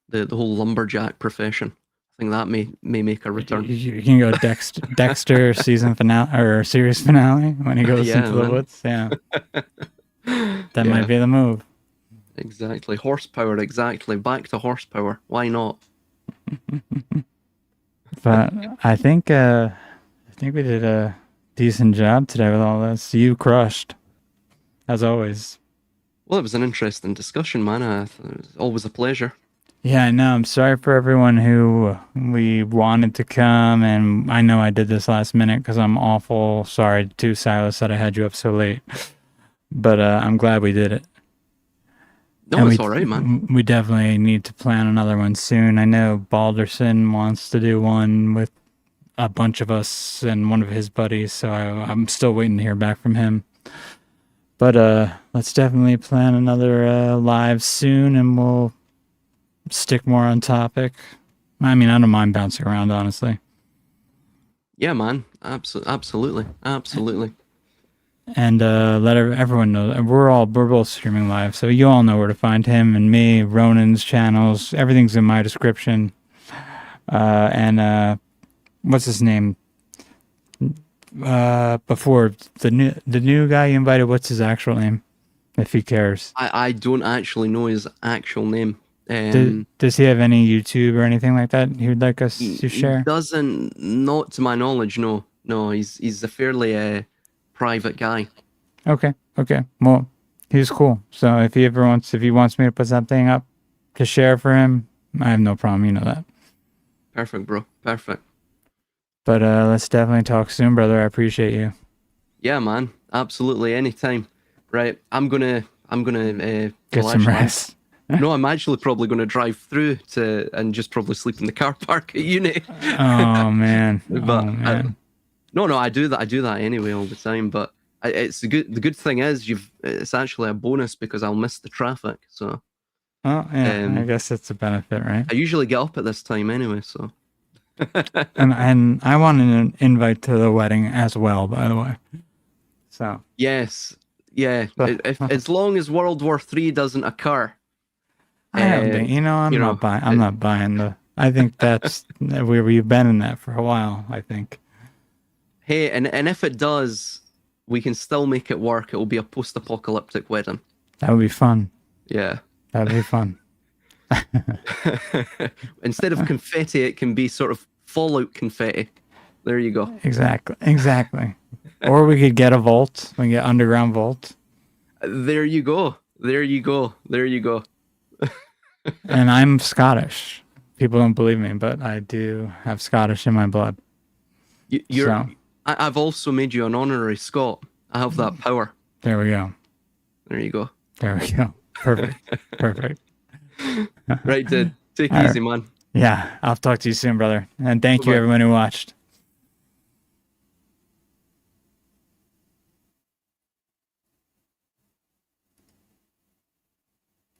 the whole lumberjack profession. I think that may make a return. You can go Dexter season finale or series finale when he goes into the woods. Yeah, that might be the move. Exactly, horsepower. Exactly, back to horsepower. Why not? But I think we did a decent job today with all this. You crushed, as always. Well, it was an interesting discussion, man. It was always a pleasure. Yeah, I know. I'm sorry for everyone who we wanted to come, and I know I did this last minute because I'm awful sorry to Silas that I had you up so late. But I'm glad we did it. No, And it's all right, man. we definitely need to plan another one soon. I know Balderson wants to do one with a bunch of us and one of his buddies, so I'm still waiting to hear back from him. But let's definitely plan another live soon, and we'll stick more on topic. I mean, I don't mind bouncing around, honestly. Yeah, man. Absolutely. And let everyone know that we're both streaming live, so you all know where to find him and me, Ronin's channels. Everything's in my description. And what's his name? Before the new guy you invited, what's his actual name? If he cares. I don't actually know his actual name. Does he have any YouTube or anything like that he would like us to share? He doesn't, not to my knowledge, no. No, he's a fairly private guy. Okay. Well, he's cool. So if he wants me to put something up to share for him, I have no problem. You know that. Perfect, bro. Perfect. But let's definitely talk soon, brother. I appreciate you. Yeah, man. Absolutely. Anytime. Right. I'm gonna Get some rest. No, I'm actually probably going to drive through and just probably sleep in the car park at uni. Oh man. But no, I do that. I do that anyway all the time. But it's the good thing is it's actually a bonus because I'll miss the traffic. So. Oh yeah, I guess it's a benefit, right? I usually get up at this time anyway, so. and I want an invite to the wedding as well, by the way. So. Yes. Yeah. As long as World War III doesn't occur. I'm not buying the. I think that's we've been in that for a while. I think. Hey, and if it does, we can still make it work. It will be a post-apocalyptic wedding. That would be fun. Yeah. That'd be fun. Instead of confetti, it can be sort of fallout confetti. There you go. Exactly. Or we could get a vault. We can get underground vault. There you go. And I'm Scottish. People don't believe me, but I do have Scottish in my blood. I've also made you an honorary Scot. I have that power. There we go. There you go. Perfect. Right, dude. Take it easy, man. Yeah, I'll talk to you soon, brother. And thank you, everyone who watched.